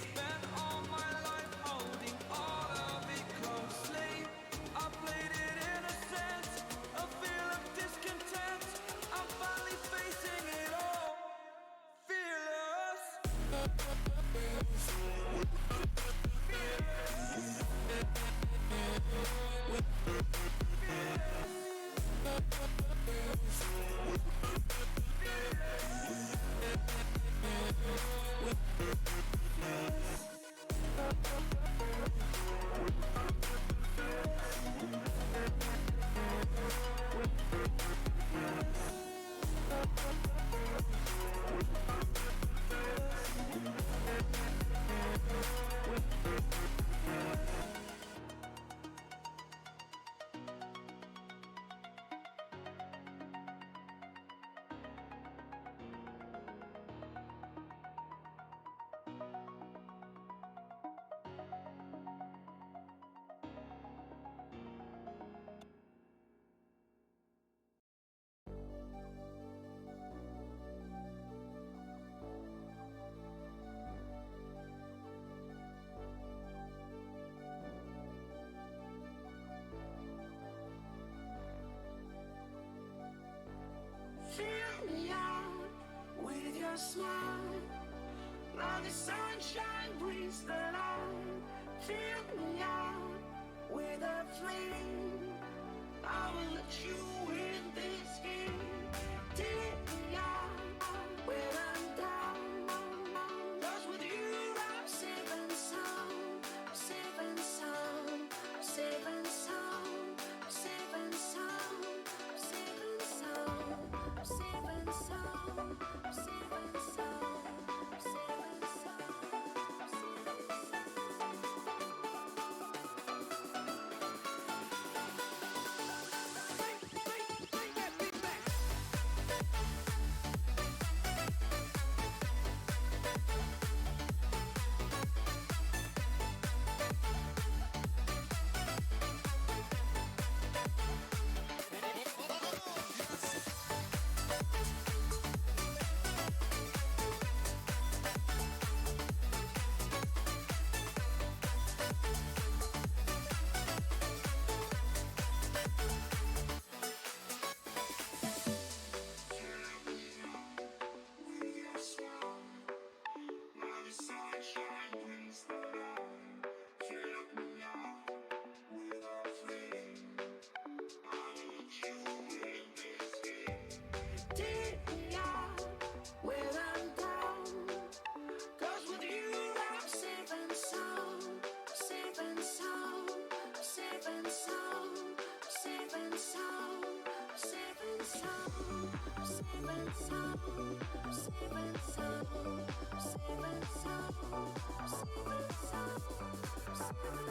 Spent all my life holding all of it closely. I played it innocent, a feel of discontent. I'm finally facing it all, fearless. Fill me out with your smile. Now the sunshine brings the light. Fill me out with a flame. I will let you in this game. Take me out when I'm down. 'Cause with you I'm safe and sound. I'm safe and sound. I'm safe and sound. I'm safe and sound. I'm safe and sound. I'm safe and sound. I'm safe and sound. I'm safe and sound. I'm safe and take me out when I'm down. 'Cause with you I'm safe and sound. I'm safe and sound. I'm safe and sound. I'm safe and sound. I'm safe and sound. I'm safe and sound. I'm safe and sound. I'm safe and sound. I'm safe and sound. I'm safe and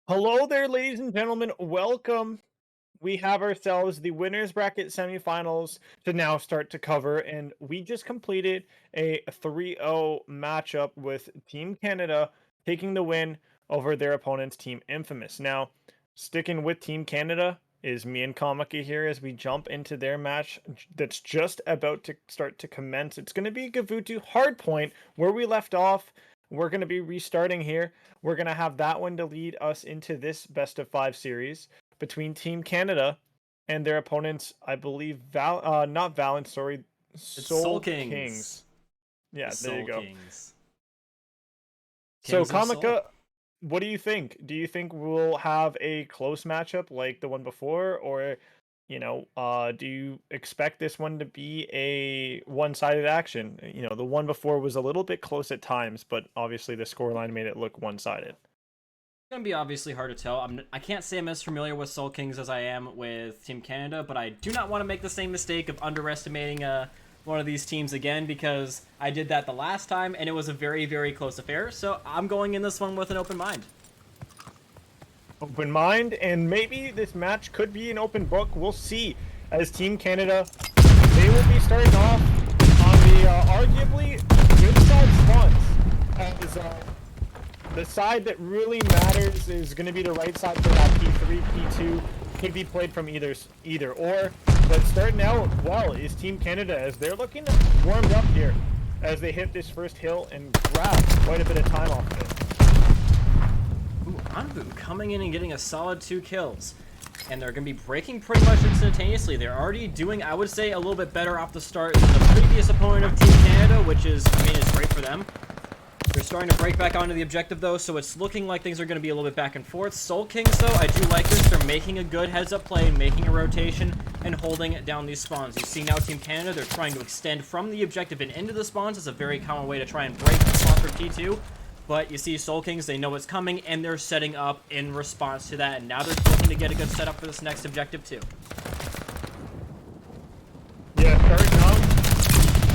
Hello there, ladies and gentlemen. Welcome. We have ourselves the winners bracket semifinals to now start to cover, and we just completed a 3-0 matchup with Team Canada taking the win over their opponent's Team Infamous. Now, sticking with Team Canada is me and Kamika here as we jump into their match that's just about to start to commence. It's going to be Gavutu Hardpoint where we left off. We're going to be restarting here. We're going to have that one to lead us into this best of 5 series between Team Canada and their opponents, I believe, not Valent, sorry, It's Soul Kings. Kings. Yeah, The there you Soul go. Kings. So, Kings of Soul. Kamika, what do you think? Do you think we'll have a close matchup like the one before, or, do you expect this one to be a one-sided action? The one before was a little bit close at times, but obviously the scoreline made it look one-sided. It's gonna be obviously hard to tell. I can't say I'm as familiar with Soul Kings as I am with Team Canada, but I do not want to make the same mistake of underestimating one of these teams again, because I did that the last time and it was a very, very close affair. So I'm going in this one with an open mind. Open mind, and maybe this match could be an open book. We'll see. As Team Canada, they will be starting off on the arguably good side spawns. As the side that really matters is going to be the right side for that P3, P2. Could be played from either or. But starting out well is Team Canada, as they're looking warmed up here as they hit this first hill and grab quite a bit of time off of it. Ooh, Anbu coming in and getting a solid 2 kills. And they're going to be breaking pretty much instantaneously. They're already doing, I would say, a little bit better off the start than the previous opponent of Team Canada, which is, it's great for them. They're starting to break back onto the objective, though, so it's looking like things are going to be a little bit back and forth. Soul Kings, though, I do like this. They're making a good heads-up play, making a rotation, and holding down these spawns. You see now Team Canada, they're trying to extend from the objective and into the spawns. It's a very common way to try and break the spawn for T2. But you see Soul Kings, they know what's coming, and they're setting up in response to that. And now they're looking to get a good setup for this next objective, too. Yeah, starting out,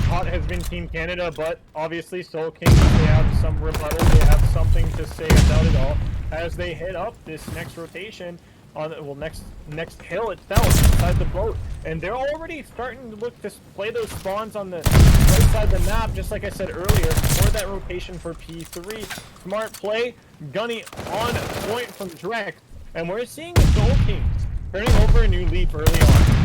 hot has been Team Canada, but obviously Soul Kings, they have some rebuttal, they have something to say about it all as they hit up this next rotation on next hill itself inside the boat, and they're already starting to look to play those spawns on the right side of the map, just like I said earlier, for that rotation for P3. Smart play, Gunny on point from Drek, and we're seeing the Soul Kings turning over a new leaf early on.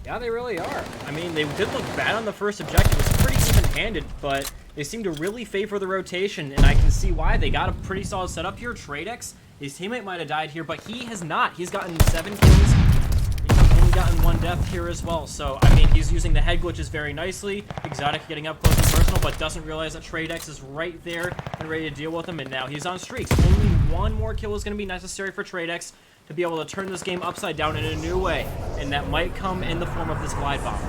Yeah, they really are. They did look bad on the first objective. It was pretty even-handed, but they seem to really favor the rotation, and I can see why. They got a pretty solid setup here. Tradex, his teammate might have died here, but he has not. He's gotten 7 kills. He's only gotten 1 death here as well. So, he's using the head glitches very nicely. Exotic getting up close and personal, but doesn't realize that Tradex is right there and ready to deal with him, and now he's on streaks. Only 1 more kill is going to be necessary for Tradex to be able to turn this game upside down in a new way, and that might come in the form of this glide bomb.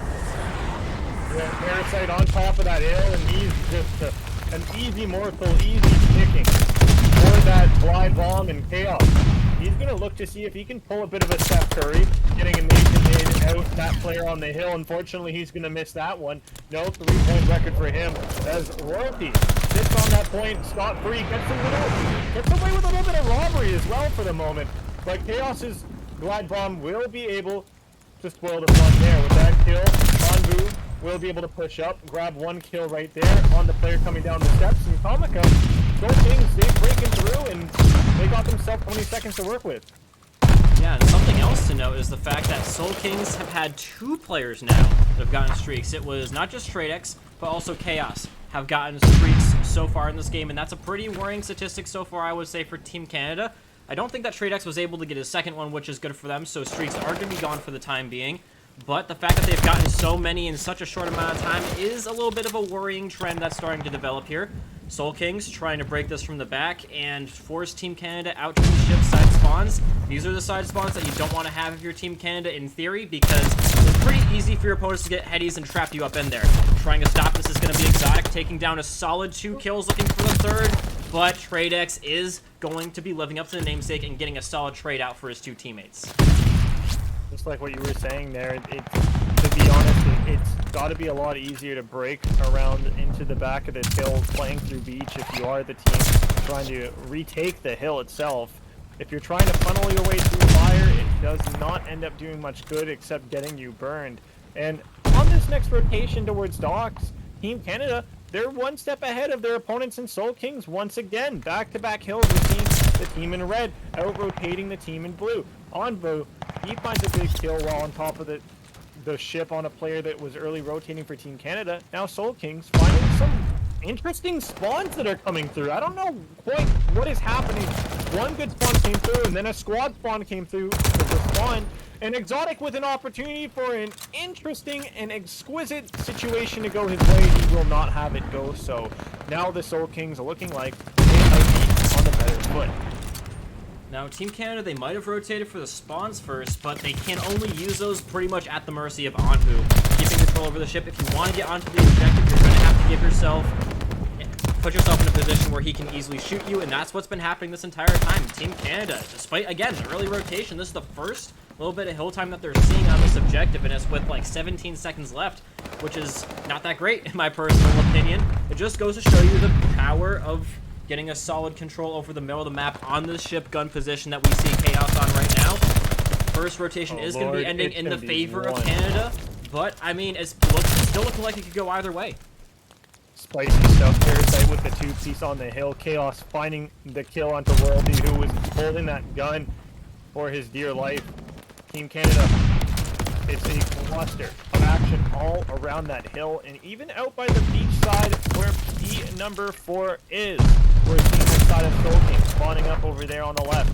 Yeah, Parasite on top of that hill, and he's just an easy morsel, easy picking for that glide bomb and chaos. He's going to look to see if he can pull a bit of a Steph Curry, getting a nade out that player on the hill. Unfortunately, he's going to miss that one. No 3-point record for him, as Royalty sits on that point, scot-free, gets away with a little bit of robbery as well for the moment. But Chaos's glide bomb will be able to spoil the fun there. With that kill, Anbu will be able to push up, grab 1 kill right there on the player coming down the steps. And Kamika, Soul Kings, they're breaking through, and they got themselves 20 seconds to work with. Yeah, and something else to note is the fact that Soul Kings have had 2 players now that have gotten streaks. It was not just Tradex, but also Chaos have gotten streaks so far in this game, and that's a pretty worrying statistic so far, I would say, for Team Canada. I don't think that Tradex was able to get his second one, which is good for them, so streaks are going to be gone for the time being. But the fact that they've gotten so many in such a short amount of time is a little bit of a worrying trend that's starting to develop here. Soul Kings trying to break this from the back and force Team Canada out to the ship side spawns. These are the side spawns that you don't want to have if you're Team Canada in theory, because it's pretty easy for your opponents to get headies and trap you up in there. Trying to stop this is going to be Exotic, taking down a solid 2 kills, looking for the third. But Tradex is going to be living up to the namesake and getting a solid trade out for his 2 teammates. Just like what you were saying there, to be honest, it's got to be a lot easier to break around into the back of this hill, playing through beach if you are the team trying to retake the hill itself. If you're trying to funnel your way through fire, it does not end up doing much good except getting you burned. And on this next rotation towards docks, Team Canada, they're one step ahead of their opponents in Soul Kings once again. Back-to-back hills, we're seeing the team in red out-rotating the team in blue. Onbu, he finds a big kill while on top of the ship on a player that was early rotating for Team Canada. Now Soul Kings finding some interesting spawns that are coming through. I don't know quite what is happening. One good spawn came through, and then a squad spawn came through to the spawn. And Exotic with an opportunity for an interesting and exquisite situation to go his way. He will not have it go, so now the Soul Kings are looking like they might be on the better foot. Now, Team Canada, they might have rotated for the spawns first, but they can only use those pretty much at the mercy of Anbu. Keeping control over the ship, if you want to get onto the objective, you're going to have to put yourself in a position where he can easily shoot you, and that's what's been happening this entire time. Team Canada, despite, again, the early rotation, this is the first little bit of hill time that they're seeing on this objective, and it's with like 17 seconds left, which is not that great in my personal opinion. It just goes to show you the power of getting a solid control over the middle of the map on this ship gun position that we see Chaos on right now. First rotation is going to be ending in the favor of Canada, but I mean, it's still looking like it could go either way. Spicy stuff. Parasite with the two-piece on the hill. Chaos finding the kill onto Royalty, who was holding that gun for his dear life. Team Canada, it's a cluster of action all around that hill, and even out by the beach side where P number 4 is. We're seeing the side of Soul King spawning up over there on the left.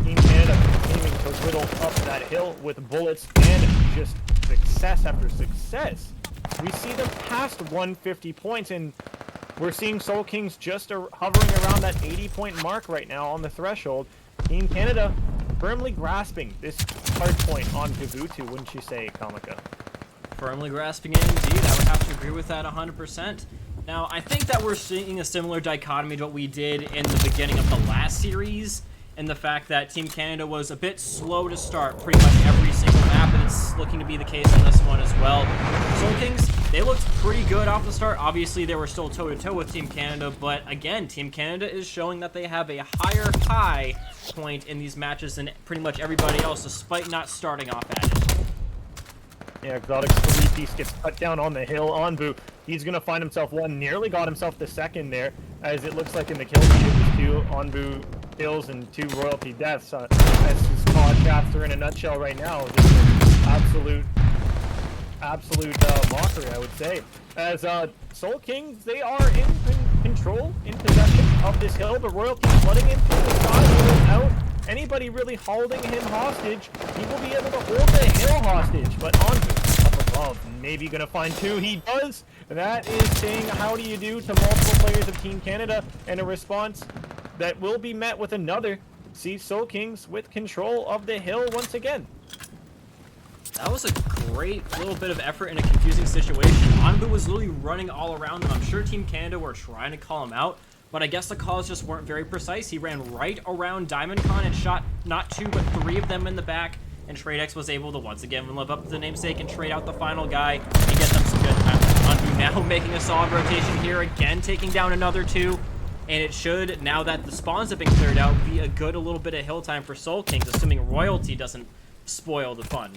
Team Canada continuing to riddle up that hill with bullets and just success after success. We see them past 150 points, and we're seeing Soul Kings just hovering around that 80-point mark right now on the threshold. Team Canada firmly grasping this hard point on Gavutu, wouldn't you say, Kamika? Firmly grasping it indeed. I would have to agree with that 100%. Now, I think that we're seeing a similar dichotomy to what we did in the beginning of the last series, and the fact that Team Canada was a bit slow to start pretty much every single map, and it's looking to be the case on this one as well. Soul Kings, they looked pretty good off the start. Obviously, they were still toe-to-toe with Team Canada, but again, Team Canada is showing that they have a higher high point in these matches than pretty much everybody else, despite not starting off at it. Yeah, Exotic's three-piece gets cut down on the hill. Onbu, he's going to find himself one. Nearly got himself the second there, as it looks like in the kill feed it was 2 Onbu kills and 2 Royalty deaths. As his podcasts are in a nutshell right now. Just an absolute mockery, I would say. As Soul Kings, they are in control, in possession of this hill, but Royalty flooding into the side without anybody really holding him hostage. He will be able to hold the hill hostage, but Onbu up above, maybe gonna find 2. He does. That is saying how do you do to multiple players of Team Canada, and a response that will be met with another. See Soul Kings with control of the hill once again. That was a great little bit of effort in a confusing situation. Onbu was literally running all around them. I'm sure Team Canada were trying to call him out, but I guess the calls just weren't very precise. He ran right around DiamondCon and shot not 2 but 3 of them in the back, and TradeX was able to once again live up to the namesake and trade out the final guy and get them some good time. Onbu now making a solid rotation here, again taking down another 2. And it should, now that the spawns have been cleared out, be a good little bit of hill time for Soul Kings, assuming Royalty doesn't spoil the fun.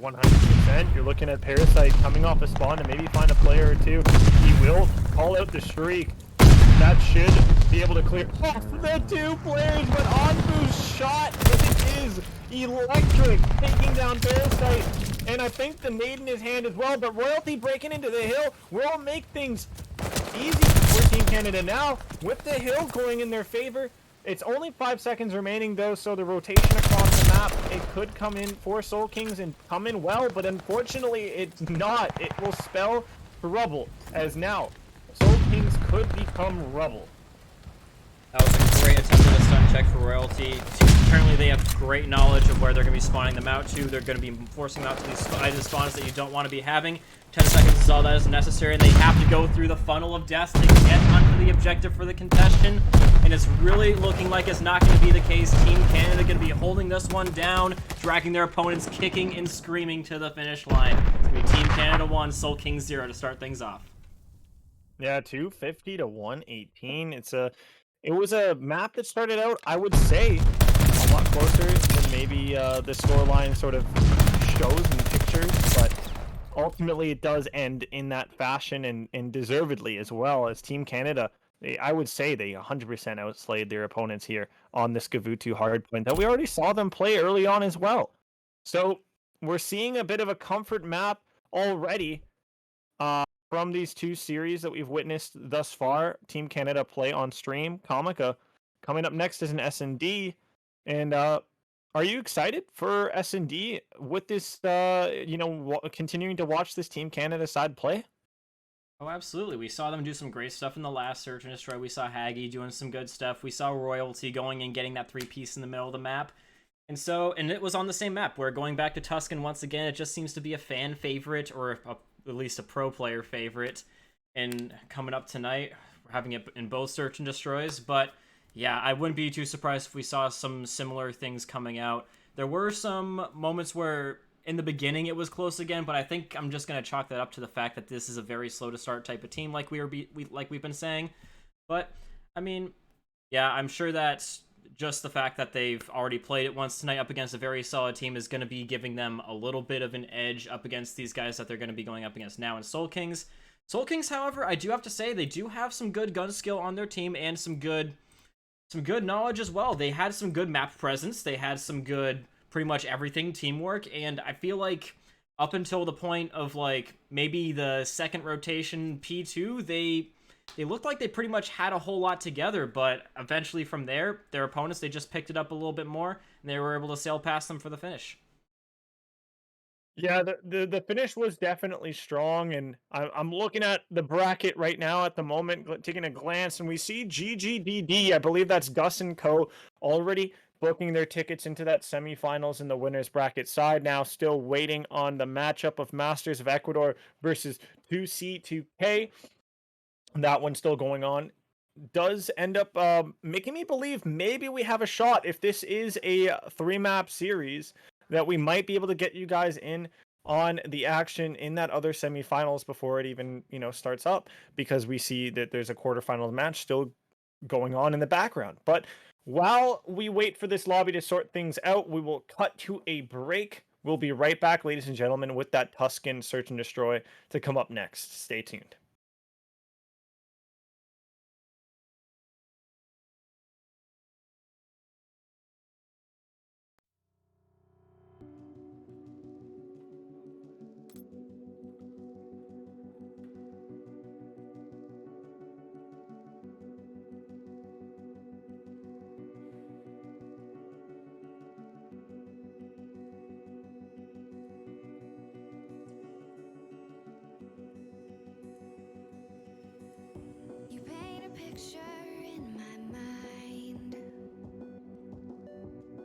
100%. You're looking at Parasite coming off a spawn to maybe find a player or 2. He will call out the streak. That should be able to clear off the 2 players, but Onbu's shot, it is electric, taking down Parasite. And I think the nade in his hand as well, but Royalty breaking into the hill will make things easy for Team Canada now, with the hill going in their favor. It's only 5 seconds remaining though, so the rotation across the map, it could come in for Soul Kings and come in well, but unfortunately it's not. It will spell rubble, as now Soul Kings could become rubble. That was a great attempt at a stun check for Royalty. Apparently they have great knowledge of where they're going to be spawning them out to. They're going to be forcing them out to these spawns that you don't want to be having. 10 seconds is all that is necessary, and they have to go through the funnel of death to get onto the objective for the contestation. And it's really looking like it's not going to be the case. Team Canada going to be holding this one down, dragging their opponents kicking and screaming to the finish line. It's going to be Team Canada 1, Soul King 0 to start things off. Yeah, 250 to 118. It's a It was a map that started out, I would say, a lot closer than maybe the scoreline sort of shows and pictures, but ultimately it does end in that fashion and deservedly as well as Team Canada. I would say they 100% outslayed their opponents here on this Gavutu hardpoint that we already saw them play early on as well. So we're seeing a bit of a comfort map already from these two series that we've witnessed thus far. Team Canada play on stream. Comica coming up next is an S&D. And are you excited for S&D with this, continuing to watch this Team Canada side play? Oh, absolutely. We saw them do some great stuff in the last Search and Destroy. We saw Haggy doing some good stuff. We saw Royalty going and getting that 3-piece in the middle of the map. And it was on the same map. We're going back to Tuscan once again. It just seems to be a fan favorite, or at least a pro player favorite. And coming up tonight, we're having it in both Search and Destroys. But yeah, I wouldn't be too surprised if we saw some similar things coming out. There were some moments where in the beginning it was close again, but I think I'm just going to chalk that up to the fact that this is a very slow to start type of team, like we've been saying. But I mean, yeah, I'm sure that just the fact that they've already played it once tonight up against a very solid team is going to be giving them a little bit of an edge up against these guys that they're going to be going up against now in Soul Kings. Soul Kings, however, I do have to say they do have some good gun skill on their team and some good knowledge as well. They had some good map presence. They had some good pretty much everything teamwork, and I feel like up until the point of like maybe the second rotation P2, they looked like they pretty much had a whole lot together, but eventually from there, their opponents, they just picked it up a little bit more, and they were able to sail past them for the finish. Yeah, the finish was definitely strong, and I'm looking at the bracket right now at the moment, taking a glance, and we see GGDD, I believe that's Gus and Co. already booking their tickets into that semifinals in the winners bracket side. Now still waiting on the matchup of Masters of Ecuador versus 2C2K. That one's still going on. Does end up making me believe maybe we have a shot if this is a 3-map series that we might be able to get you guys in on the action in that other semifinals before it even, starts up, because we see that there's a quarterfinals match still going on in the background. But while we wait for this lobby to sort things out, we will cut to a break. We'll be right back, ladies and gentlemen, with that Tuscan Search and Destroy to come up next. Stay tuned. You paint a picture in my mind.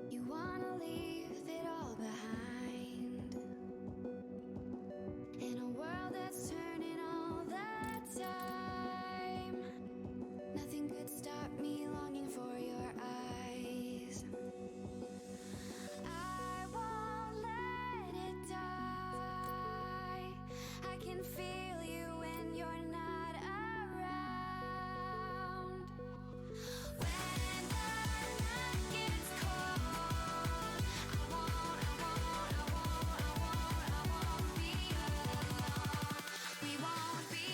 You wanna leave it all behind. In a world that's turning all the time, nothing could stop me longing for your eyes. I won't let it die. I can feel you when you're not around. When the night gets cold, I won't be alone. We won't be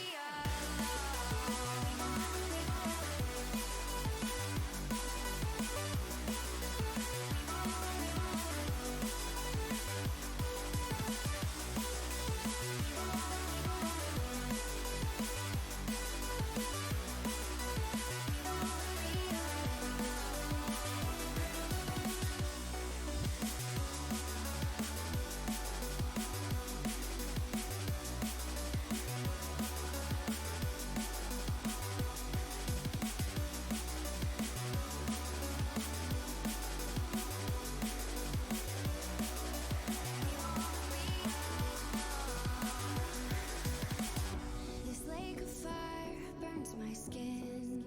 This lake of fire burns my skin.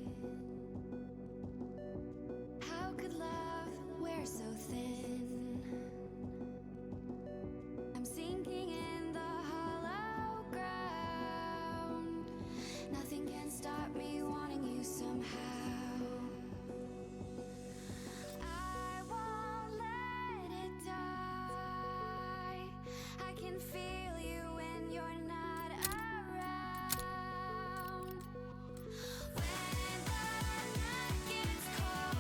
How could love wear so thin? I'm sinking in the hollow ground. Nothing can stop me wanting you somehow. can feel you when you're not around. When the night gets cold,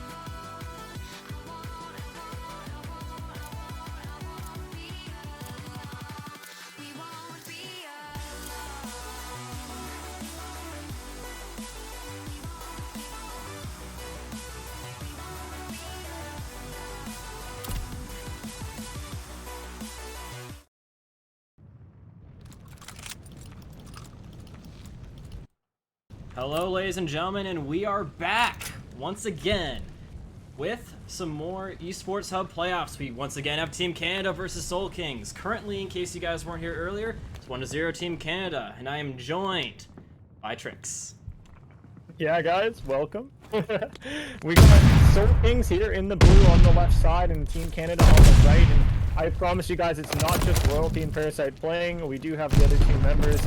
I won't be alone. We won't be Hello, ladies and gentlemen, and we are back once again with some more Esports Hub playoffs. We once again have Team Canada versus Soul Kings. Currently, in case you guys weren't here earlier, it's 1-0 Team Canada, and I am joined by Trix. Yeah, guys, welcome. We got Soul Kings here in the blue on the left side and Team Canada on the right. And I promise you guys, it's not just Royalty and Parasite playing. We do have the other two members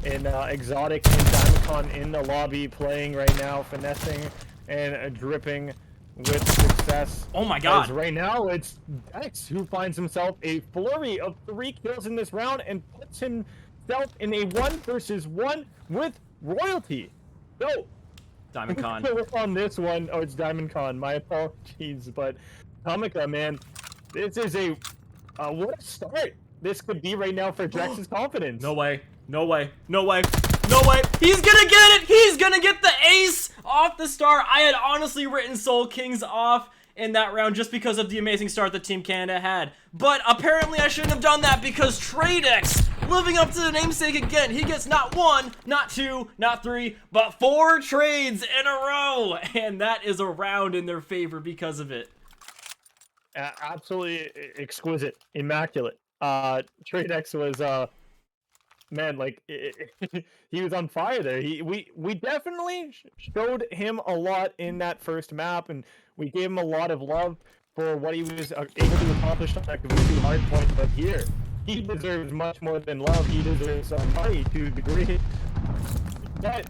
and Exotic and Diamondcon in the lobby playing right now, finessing and dripping with success. Oh my god. As right now, it's Dex who finds himself a flurry of 3 kills in this round and puts himself in a 1-versus-1 with Royalty. So, Diamondcon. on this one, oh, it's Diamondcon. My apologies, but Kamika, man, this is a what a start this could be right now for Drex's confidence. No way. No way. No way. No way. He's gonna get it. He's gonna get the ace off the start. I had honestly written Soul Kings off in that round just because of the amazing start that Team Canada had. But apparently I shouldn't have done that because Tradex, living up to the namesake again, he gets not 1, not 2, not 3, but 4 trades in a row. And that is a round in their favor because of it. Absolutely exquisite, immaculate. Tradex was man, like he was on fire there. We definitely showed him a lot in that first map, and we gave him a lot of love for what he was able to accomplish on that Kavuki hard point. But here, he deserves much more than love. He deserves money to a degree. But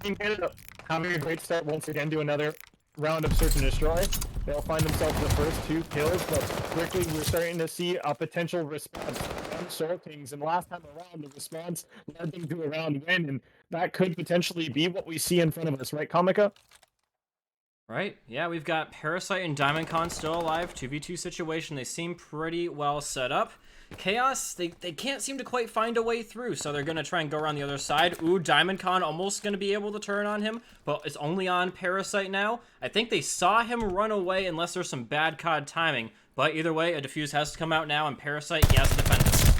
Team Canada having a great start once again to another round of Search and Destroy. They'll find themselves the first 2 kills, but quickly we're starting to see a potential response from Soul Kings. And last time around, the response led them to a round win, and that could potentially be what we see in front of us, right, Kamika? Right, yeah, we've got Parasite and Diamondcon still alive, 2v2 situation. They seem pretty well set up. Chaos, they can't seem to quite find a way through, so they're going to try and go around the other side. Ooh, Diamondcon almost going to be able to turn on him, but it's only on Parasite now. I think they saw him run away unless there's some bad COD timing, but either way, a defuse has to come out now, and Parasite, he has to defend this.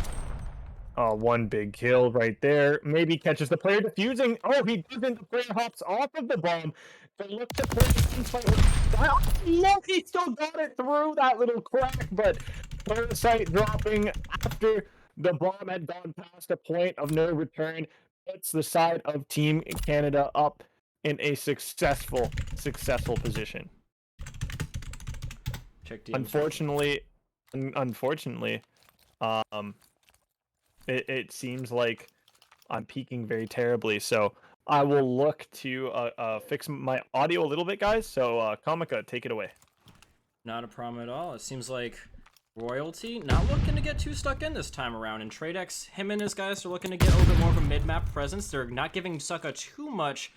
Oh, one big kill right there. Maybe catches the player defusing. Oh, he doesn't. The player hops off of the bomb. They look to play. Look, he still got it through that little crack, but Parasite dropping after the bomb had gone past a point of no return puts the side of Team Canada up in a successful position. Check the Unfortunately, it seems like I'm peaking very terribly, so I will look to fix my audio a little bit, guys. So, Kamika, take it away. Not a problem at all. It seems like Royalty not looking to get too stuck in this time around, and Tradex, him and his guys are looking to get a little bit more of a mid-map presence. They're not giving Sucka too much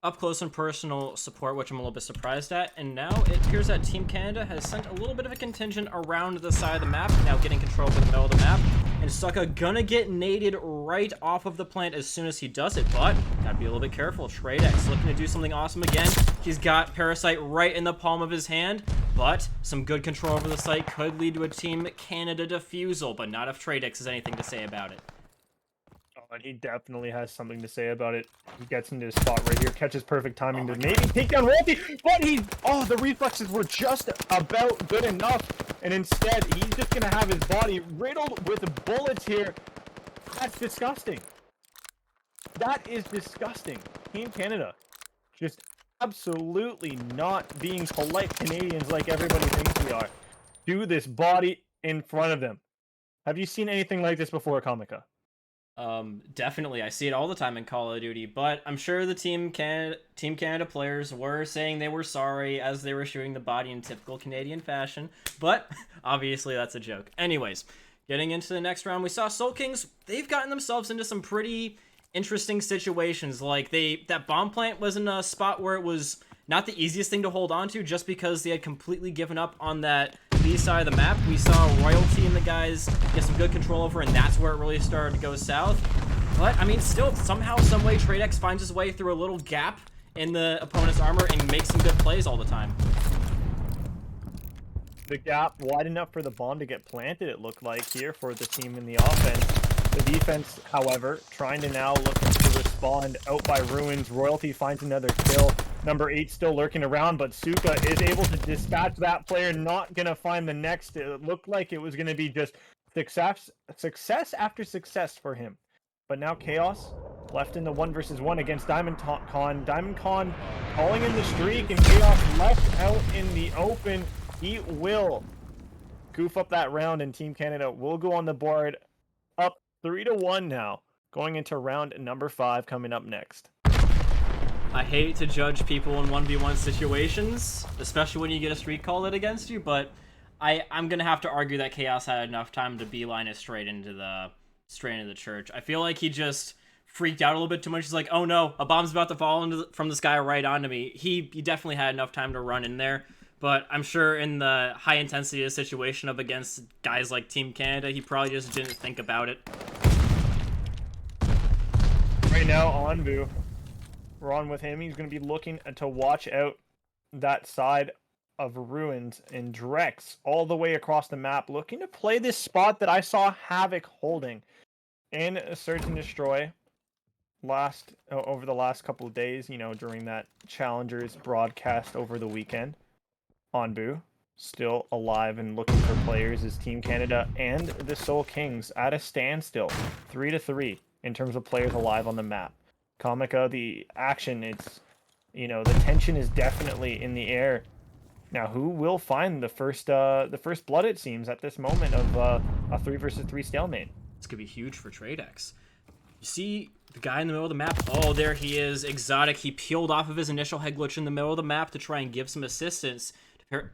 up close and personal support, which I'm a little bit surprised at. And now it appears that Team Canada has sent a little bit of a contingent around the side of the map, now getting control of the middle of the map. And Sucka gonna get naded right off of the plant as soon as he does it, but gotta be a little bit careful. Tradex looking to do something awesome again. He's got Parasite right in the palm of his hand, but some good control over the site could lead to a Team Canada defusal, but not if Tradex has anything to say about it. And he definitely has something to say about it. He gets into his spot right here, catches perfect timing to maybe take down Royalty, but the reflexes were just about good enough, and instead he's just gonna have his body riddled with bullets here. That's disgusting. That is disgusting. Team Canada just absolutely not being polite Canadians like everybody thinks we are. Do this body in front of them. Have you seen anything like this before, Kamika? Definitely. I see it all the time in Call of Duty, but I'm sure the Team Canada players were saying they were sorry as they were shooting the body in typical Canadian fashion, but obviously that's a joke. Anyways, Getting into the next round, we saw Soul Kings. They've gotten themselves into some pretty interesting situations. Like that bomb plant was in a spot where it was not the easiest thing to hold on to, just because they had completely given up on that B side of the map. We saw Royalty and the guys get some good control over, and that's where it really started to go south. But I mean, still, somehow, some way, TradeX finds his way through a little gap in the opponent's armor and makes some good plays all the time. The gap wide enough for the bomb to get planted, it looked like, here for the team in the offense. The defense, however, trying to now look to respond out by Ruins. Royalty finds another kill. Number 8 still lurking around, but Suka is able to dispatch that player, not going to find the next. It looked like it was going to be just success after success for him. But now Chaos left in the 1 versus 1 against Diamond Con. Diamond Con calling in the streak, and Chaos left out in the open. He will goof up that round, and Team Canada will go on the board up 3-1 now, going into round number 5 coming up next. I hate to judge people in 1v1 situations, especially when you get a streak called against you, but I'm going to have to argue that Chaos had enough time to beeline it straight into the church. I feel like he just freaked out a little bit too much. He's like, oh no, a bomb's about to fall from the sky right onto me. He definitely had enough time to run in there. But I'm sure in the high intensity of the situation up against guys like Team Canada, he probably just didn't think about it. Right now, Anbu, we're on with him. He's going to be looking to watch out that side of Ruins, and Drex all the way across the map, looking to play this spot that I saw Havoc holding in Search and Destroy over the last couple of days, you know, during that Challengers broadcast over the weekend. Anbu still alive and looking for players as Team Canada and the Soul Kings at a standstill, 3-3 in terms of players alive on the map. Comica, the action, it's, you know, the tension is definitely in the air. Now, who will find the first blood, it seems, at this moment of a 3 versus 3 stalemate? This could be huge for TradeX. You see the guy in the middle of the map? Oh, there he is, Exotic. He peeled off of his initial head glitch in the middle of the map to try and give some assistance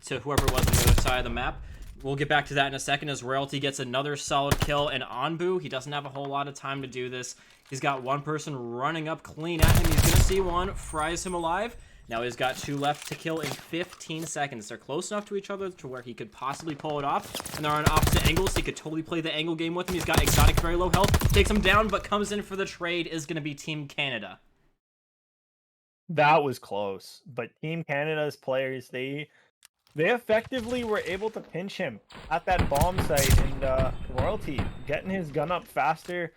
to whoever was on the other side of the map. We'll get back to that in a second as Royalty gets another solid kill, and Anbu, he doesn't have a whole lot of time to do this. He's got one person running up clean at him. He's going to see one, fries him alive. Now he's got 2 left to kill in 15 seconds. They're close enough to each other to where he could possibly pull it off, and they're on opposite angles, so he could totally play the angle game with him. He's got Exotic, very low health, takes him down, but comes in for the trade is going to be Team Canada. That was close, but Team Canada's players, they effectively were able to pinch him at that bomb site, and Royalty getting his gun up faster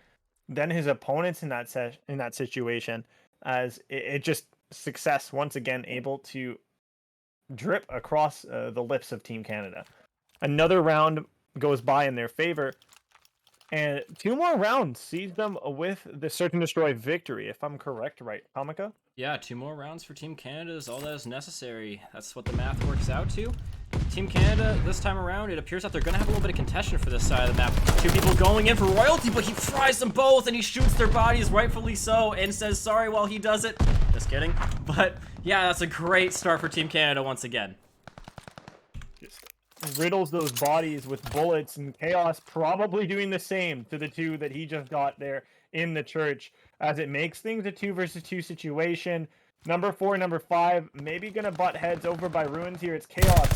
than his opponents in that situation, as it just success once again able to drip across the lips of Team Canada. Another round goes by in their favor, and 2 more rounds sees them with the Search and Destroy victory, if I'm correct, right, Comica? Yeah, 2 more rounds for Team Canada is all that is necessary. That's what the math works out to. Team Canada, this time around, it appears that they're going to have a little bit of contention for this side of the map. 2 people going in for Royalty, but he fries them both, and he shoots their bodies, rightfully so, and says sorry while he does it. Just kidding. But, yeah, that's a great start for Team Canada once again. Just riddles those bodies with bullets, and Chaos probably doing the same to the 2 that he just got there in the church, as it makes things a 2 versus 2 situation. Number 4, number 5, maybe gonna butt heads over by Ruins here. It's Chaos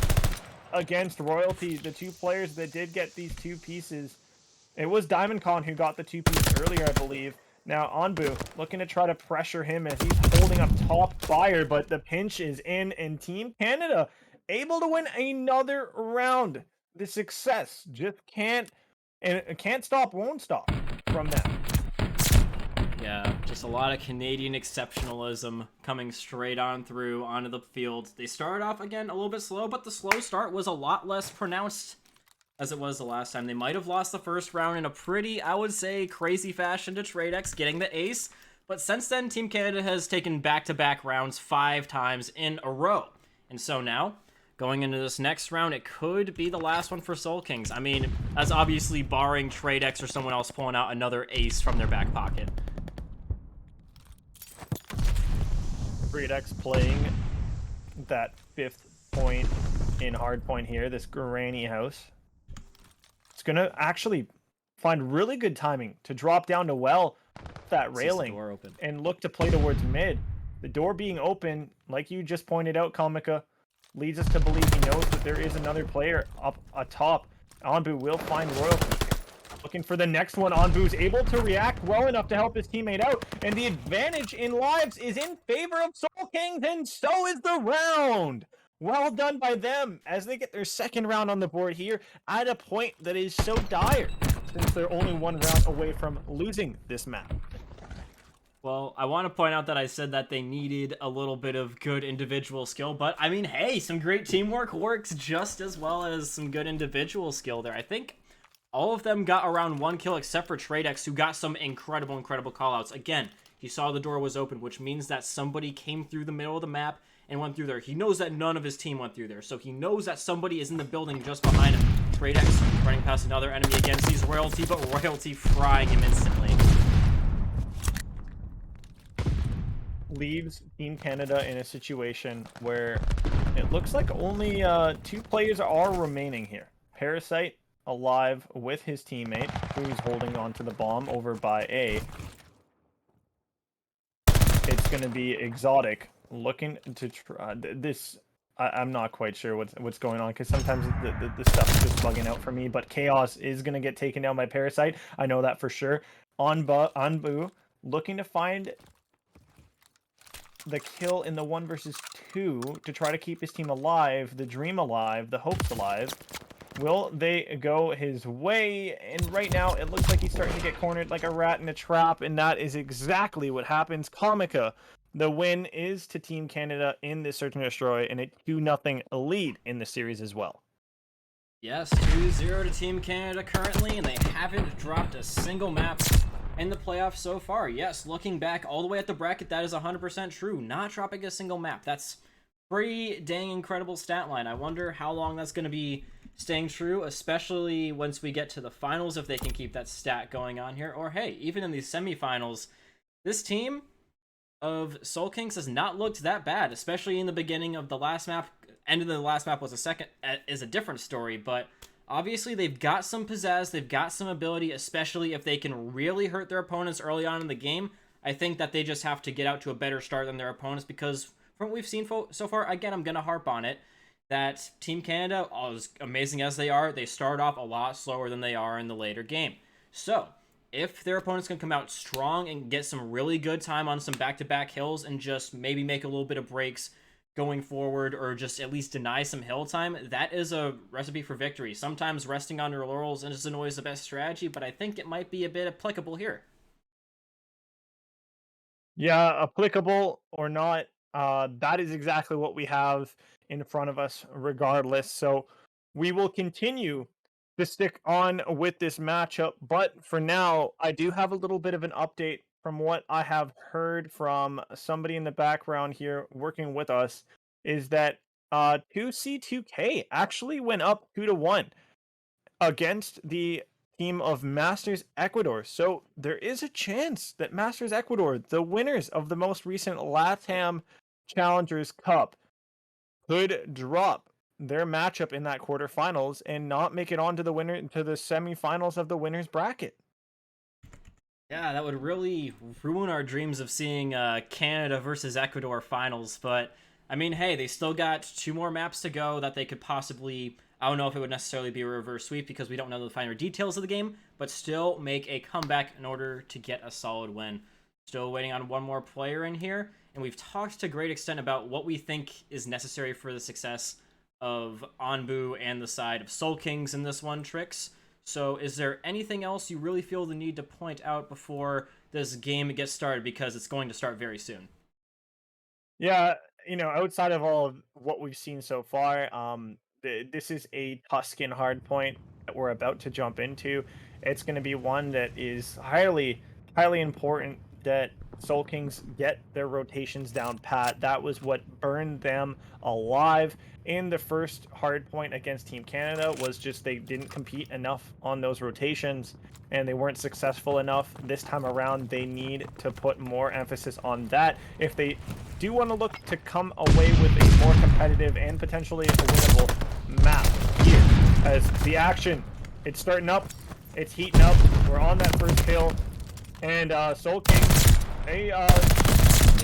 against Royalty, the 2 players that did get these 2 pieces. It was Diamond Con who got the 2 pieces earlier, I believe. Now Anbu looking to try to pressure him as he's holding up top fire, but the pinch is in, and Team Canada able to win another round. The success just can't stop, won't stop from them. Yeah, just a lot of Canadian exceptionalism coming straight on through onto the field. They started off again a little bit slow, but the slow start was a lot less pronounced as it was the last time. They might have lost the first round in a pretty, I would say, crazy fashion to TradeX, getting the ace. But since then, Team Canada has taken back-to-back rounds 5 times in a row. And so now, going into this next round, it could be the last one for Soul Kings. I mean, that's obviously barring TradeX or someone else pulling out another ace from their back pocket. TradeX playing that 5th point in hardpoint here, this granny house. It's going to actually find really good timing to drop down to well that Sees the railing door open. and look to play towards mid. The door being open, like you just pointed out, Kamika, leads us to believe he knows that there is another player up atop. Anbu will find royalty. Looking for the next one. Anbu's able to react well enough to help his teammate out, and the advantage in lives is in favor of Soul Kings, and so is the round. Well done by them as they get their second round on the board here at a point that is so dire, since they're only one round away from losing this map. Well, I want to point out that I said that they needed a little bit of good individual skill, but I mean, hey, some great teamwork works just as well as some good individual skill there. I think all of them got around 1 kill except for Tradex, who got some incredible callouts. Again, he saw the door was open, which means that somebody came through the middle of the map and went through there. He knows that none of his team went through there, so he knows that somebody is in the building just behind him. Tradex running past another enemy again, sees Royalty, but Royalty frying him instantly. Leaves Team Canada in a situation where it looks like only 2 players are remaining here. Parasite alive with his teammate, who's holding onto the bomb over by A. It's going to be Exotic looking to try this. I'm not quite sure what's going on, because sometimes the stuff's just bugging out for me, but Chaos is going to get taken down by Parasite. I know that for sure. Anbu looking to find the kill in the 1 versus 2 to try to keep his team alive, the dream alive, the hopes alive. Will they go his way? And right now, it looks like he's starting to get cornered like a rat in a trap, and that is exactly what happens. Kamika, the win is to Team Canada in this Search and Destroy, and a 2-0 lead in the series as well. Yes, 2-0 to Team Canada currently, and they haven't dropped a single map in the playoffs so far. Yes, looking back all the way at the bracket, that is 100% true. Not dropping a single map. That's pretty dang incredible stat line. I wonder how long that's going to be staying true, especially once we get to the finals, if they can keep that stat going on here. Or hey, even in these semifinals, this team of Soul Kings has not looked that bad, especially in the beginning of the last map. End of the last map was a different story, but obviously they've got some pizzazz, they've got some ability, especially if they can really hurt their opponents early on in the game. I think that they just have to get out to a better start than their opponents, because from what we've seen so far, again, I'm going to harp on it, that Team Canada, as amazing as they are, they start off a lot slower than they are in the later game. So, if their opponents can come out strong and get some really good time on some back-to-back hills and just maybe make a little bit of breaks going forward, or just at least deny some hill time, that is a recipe for victory. Sometimes resting on your laurels isn't always the best strategy, but I think it might be a bit applicable here. Yeah, applicable or not, that is exactly what we have in front of us regardless. So we will continue to stick on with this matchup. But for now, I do have a little bit of an update from what I have heard from somebody in the background here working with us, is that 2C2K actually went up 2-1 against the team of Masters Ecuador. So there is a chance that Masters Ecuador, the winners of the most recent LATAM Challengers Cup, could drop their matchup in that quarterfinals and not make it on to the semifinals of the winners bracket. Yeah, that would really ruin our dreams of seeing Canada versus Ecuador finals. But, I mean, hey, they still got 2 more maps to go that they could possibly, I don't know if it would necessarily be a reverse sweep because we don't know the finer details of the game, but still make a comeback in order to get a solid win. Still waiting on 1 more player in here, and we've talked to great extent about what we think is necessary for the success of Anbu and the side of Soul Kings in this one, Trix. So is there anything else you really feel the need to point out before this game gets started, because it's going to start very soon? Yeah, outside of all of what we've seen so far, this is a Tuscan hardpoint that we're about to jump into. It's going to be one that is highly important that Soul Kings get their rotations down pat. That was what burned them alive in the first hardpoint against Team Canada, was just they didn't compete enough on those rotations and they weren't successful enough. This time around, they need to put more emphasis on that if they do want to look to come away with a more competitive and potentially a winnable map here, as the action It's starting up. It's heating up. We're on that first kill. And Soul Kings, they,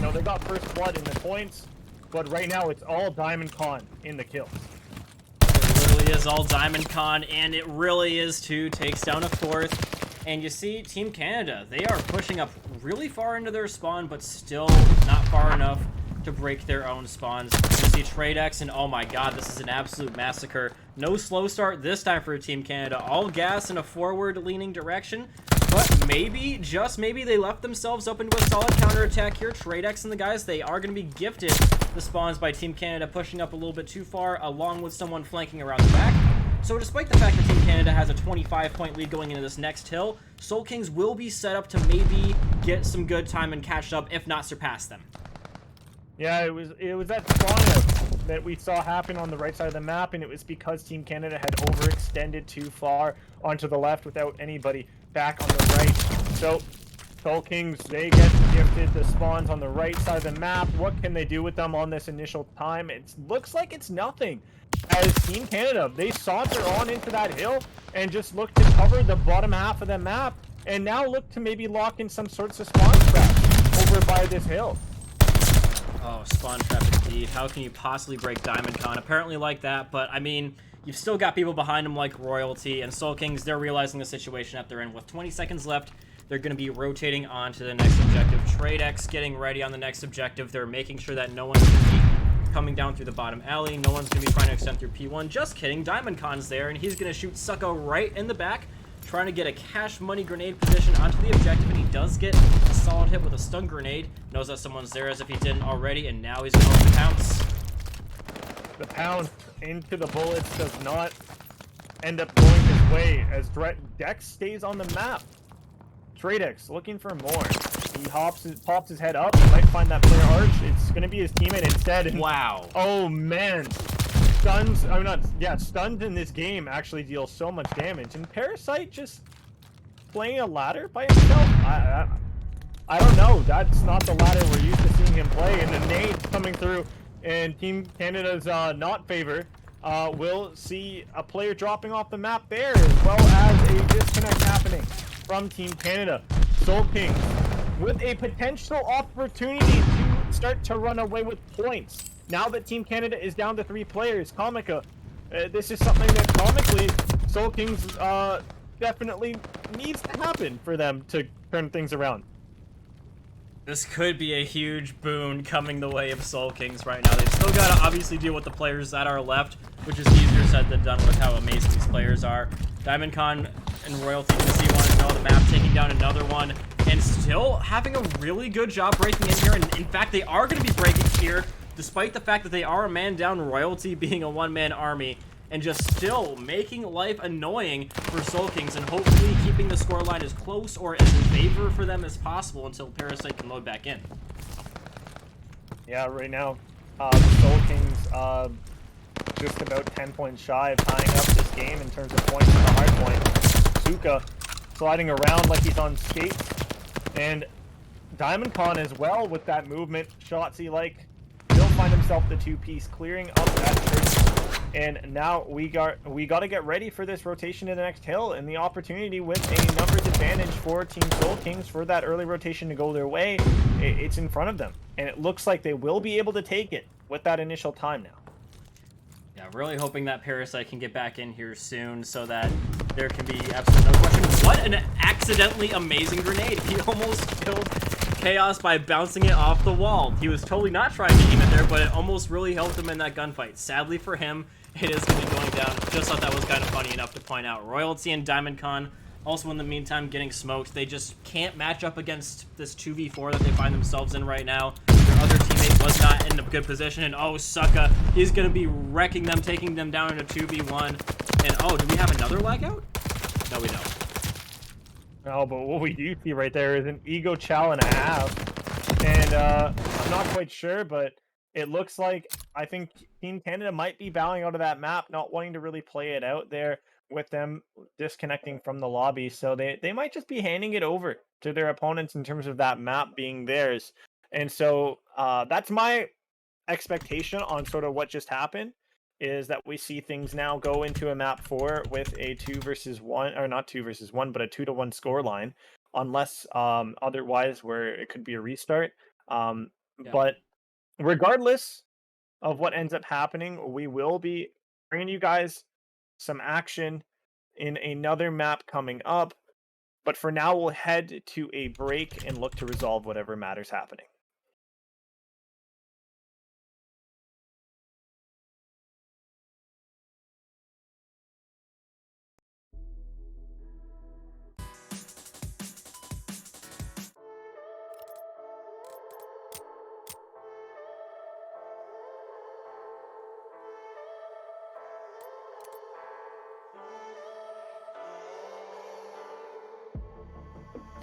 they got first blood in the points. But right now, it's all Diamond Con in the kills. It literally is all Diamond Con, and it really is too. Takes down a fourth. And you see, Team Canada, they are pushing up really far into their spawn, but still not far enough to break their own spawns. You see Tradex, and oh my god, this is an absolute massacre. No slow start this time for Team Canada. All gas in a forward-leaning direction. But maybe, just maybe, they left themselves open to a solid counterattack here. Tradex and the guys, they are going to be gifted the spawns by Team Canada pushing up a little bit too far, along with someone flanking around the back. So despite the fact that Team Canada has a 25-point lead going into this next hill, Soul Kings will be set up to maybe get some good time and catch up, if not surpass them. Yeah, it was that spawn that we saw happen on the right side of the map, and it was because Team Canada had overextended too far onto the left without anybody back on the right. So Soul Kings, they get gifted the spawns on the right side of the map. What can they do with them on this initial time? It looks like it's nothing. As Team Canada, they saunter on into that hill and just look to cover the bottom half of the map, and now look to maybe lock in some sorts of spawn traps over by this hill. Oh, spawn trap indeed. How can you possibly break Diamond Con? Apparently like that, but I mean, you've still got people behind them like Royalty and Soul Kings. They're realizing the situation that they're in. With 20 seconds left, they're going to be rotating on to the next objective. Tradex getting ready on the next objective. They're making sure that no one's going to be coming down through the bottom alley. No one's going to be trying to extend through P1. Just kidding. Diamond Con's there, and he's going to shoot Sucko right in the back, trying to get a cash money grenade position onto the objective, and he does get a solid hit with a stun grenade. Knows that someone's there as if he didn't already, and now he's going to pounce. The pound into the bullets does not end up going his way as Dex stays on the map. Tradex looking for more. He pops his head up. He might find that player arch. It's going to be his teammate instead. And, wow. Oh man. Stuns in this game actually deal so much damage. And Parasite just playing a ladder by himself? I don't know. That's not the ladder we're used to seeing him play. And the nade coming through in Team Canada's not favor. We'll see a player dropping off the map there, as well as a disconnect happening from Team Canada. Soul Kings with a potential opportunity to start to run away with points. Now that Team Canada is down to 3 players, Comica, this is something that comically Soul Kings definitely needs to happen for them to turn things around. This could be a huge boon coming the way of Soul Kings right now. They've still got to obviously deal with the players that are left, which is easier said than done with how amazing these players are. Diamond Con and Royalty can see one and know the map, taking down another one, and still having a really good job breaking in here. And in fact, they are going to be breaking here, despite the fact that they are a man down, Royalty being a one-man army, and just still making life annoying for Soul Kings and hopefully keeping the scoreline as close or as in favor for them as possible until Parasite can load back in. Yeah, right now, the Soul Kings just about 10 points shy of tying up this game in terms of points at the high point. Suka sliding around like he's on skates, and Diamond Con as well with that movement. Shotzi like he'll find himself the 2-piece clearing up that church. And now we got to get ready for this rotation to the next hill, and the opportunity with a numbers advantage for Team Soul Kings for that early rotation to go their way. It's in front of them, and it looks like they will be able to take it with that initial time now. Yeah, really hoping that Parasite can get back in here soon so that there can be absolutely no question. What an accidentally amazing grenade. He almost killed Chaos by bouncing it off the wall. He was totally not trying to aim it there, but it almost really helped him in that gunfight. Sadly for him, it is going to be going down. Just thought that was kind of funny enough to point out. Royalty and Diamond Con also in the meantime getting smoked. They just can't match up against this 2v4 that they find themselves in right now. Their other teammate was not in a good position, and oh, Sucka, he's going to be wrecking them, taking them down in a 2v1. And oh, do we have another lag out? No, we don't. No, but what we do see right there is an ego chow and a half. And I'm not quite sure, but it looks like I think Team Canada might be bowing out of that map, not wanting to really play it out there with them disconnecting from the lobby. So they might just be handing it over to their opponents in terms of that map being theirs. And so that's my expectation on sort of what just happened. is that we see things now go into a map 4 with a 2 versus 1, or not 2 versus 1, but a 2-1 score line, unless otherwise where it could be a restart. Yeah. But regardless of what ends up happening, we will be bringing you guys some action in another map coming up. But for now, we'll head to a break and look to resolve whatever matters happening.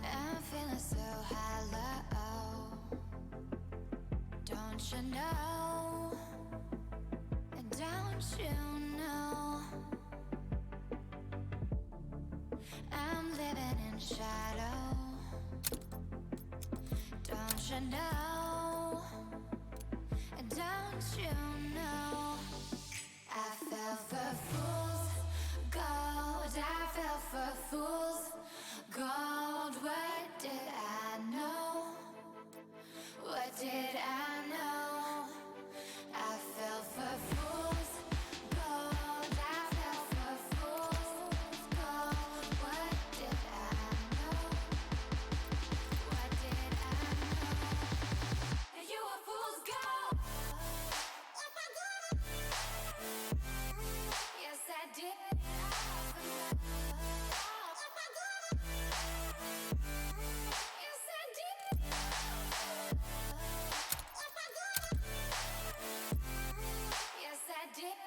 I'm feeling so hollow. Don't you know? Don't you know? I'm living in shadow. Don't you know? Don't you know? I fell for fools gold. I fell for fools gold. What did I know? What did I know? I fell for fools gold. I fell for fools gold. What did I know? What did I know? You were fool's gold. Yes, I did. Yes, I did. Yes, I did.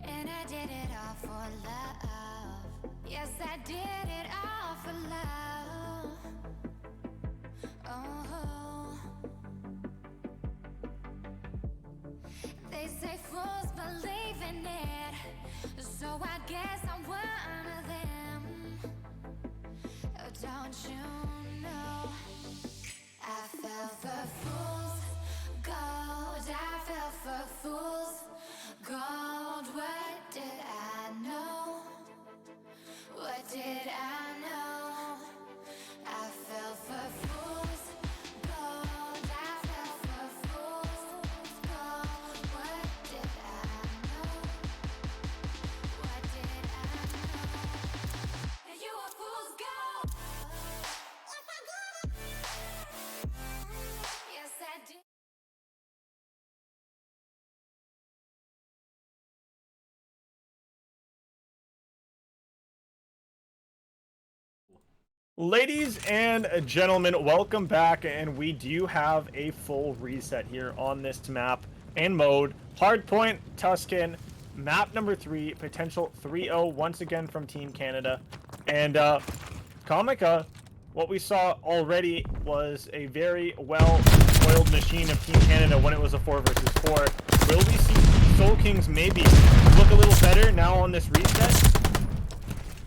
And I did it all for love. Yes, I did it all for love. Oh, they say fools believe in it, so I guess I'm one of them. Oh, don't you know? I fell for fools gold. I fell for fools gold. What did I know? What did I know? I fell for fools gold. I fell for fools gold. What did I know? What did I know? You were fool's gold. Yes, I did. Ladies and gentlemen, welcome back, and we do have a full reset here on this map and mode. Hardpoint, Tuscan, map number 3, potential 3-0 once again from Team Canada. And Comica, what we saw already was a very well-oiled machine of Team Canada when it was a 4 versus 4. Will we see Soul Kings maybe look a little better now on this reset?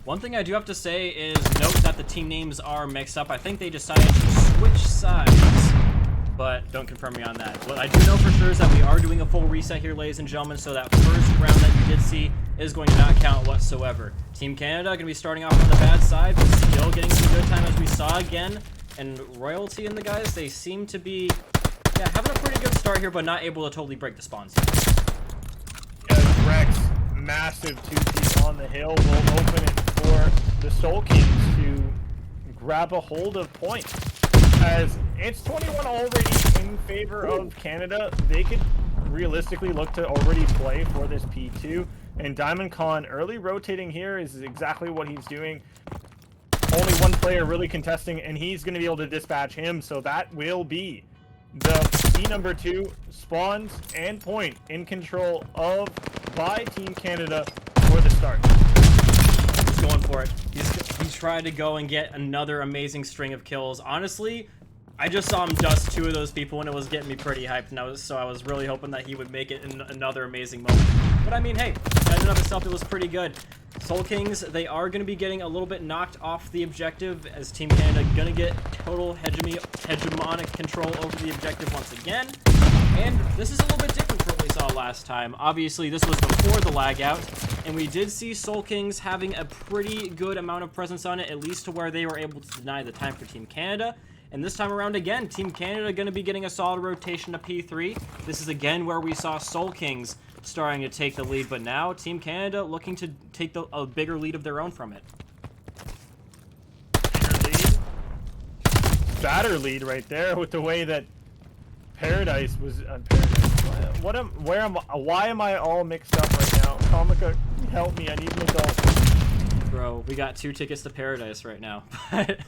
One thing I do have to say is note that the team names are mixed up. I think they decided to switch sides, but don't confirm me on that. What I do know for sure is that we are doing a full reset here, ladies and gentlemen, so that first round that you did see is going to not count whatsoever. Team Canada going to be starting off on the bad side, but still getting some good time as we saw again. And Royalty and the guys, they seem to be having a pretty good start here, but not able to totally break the spawns. Yeah, Rex, massive 2-piece on the hill will open it for the Soul Kings to grab a hold of point. As it's 21 already in favor of Canada, they could realistically look to already play for this P2. And Diamond Con early rotating here is exactly what he's doing. Only one player really contesting, and he's going to be able to dispatch him, so that will be the P number 2 spawns and point in control of by Team Canada for the start. He's going for it. He's trying to go and get another amazing string of kills. Honestly, I just saw him dust 2 of those people and it was getting me pretty hyped, and I was really hoping that he would make it in another amazing moment. But I mean, hey, in and of itself, it was pretty good. Soul Kings, they are going to be getting a little bit knocked off the objective as Team Canada going to get total hegemonic control over the objective once again. And this is a little bit different from what we saw last time. Obviously, this was before the lag out, and we did see Soul Kings having a pretty good amount of presence on it, at least to where they were able to deny the time for Team Canada. And this time around again, Team Canada going to be getting a solid rotation to P3. This is again where we saw Soul Kings starting to take the lead, but now Team Canada looking to take a bigger lead of their own from it. Batter lead right there with the way that Paradise was Paradise. Why am I all mixed up right now? Comica, help me, I need an adult. Bro, we got 2 tickets to Paradise right now. But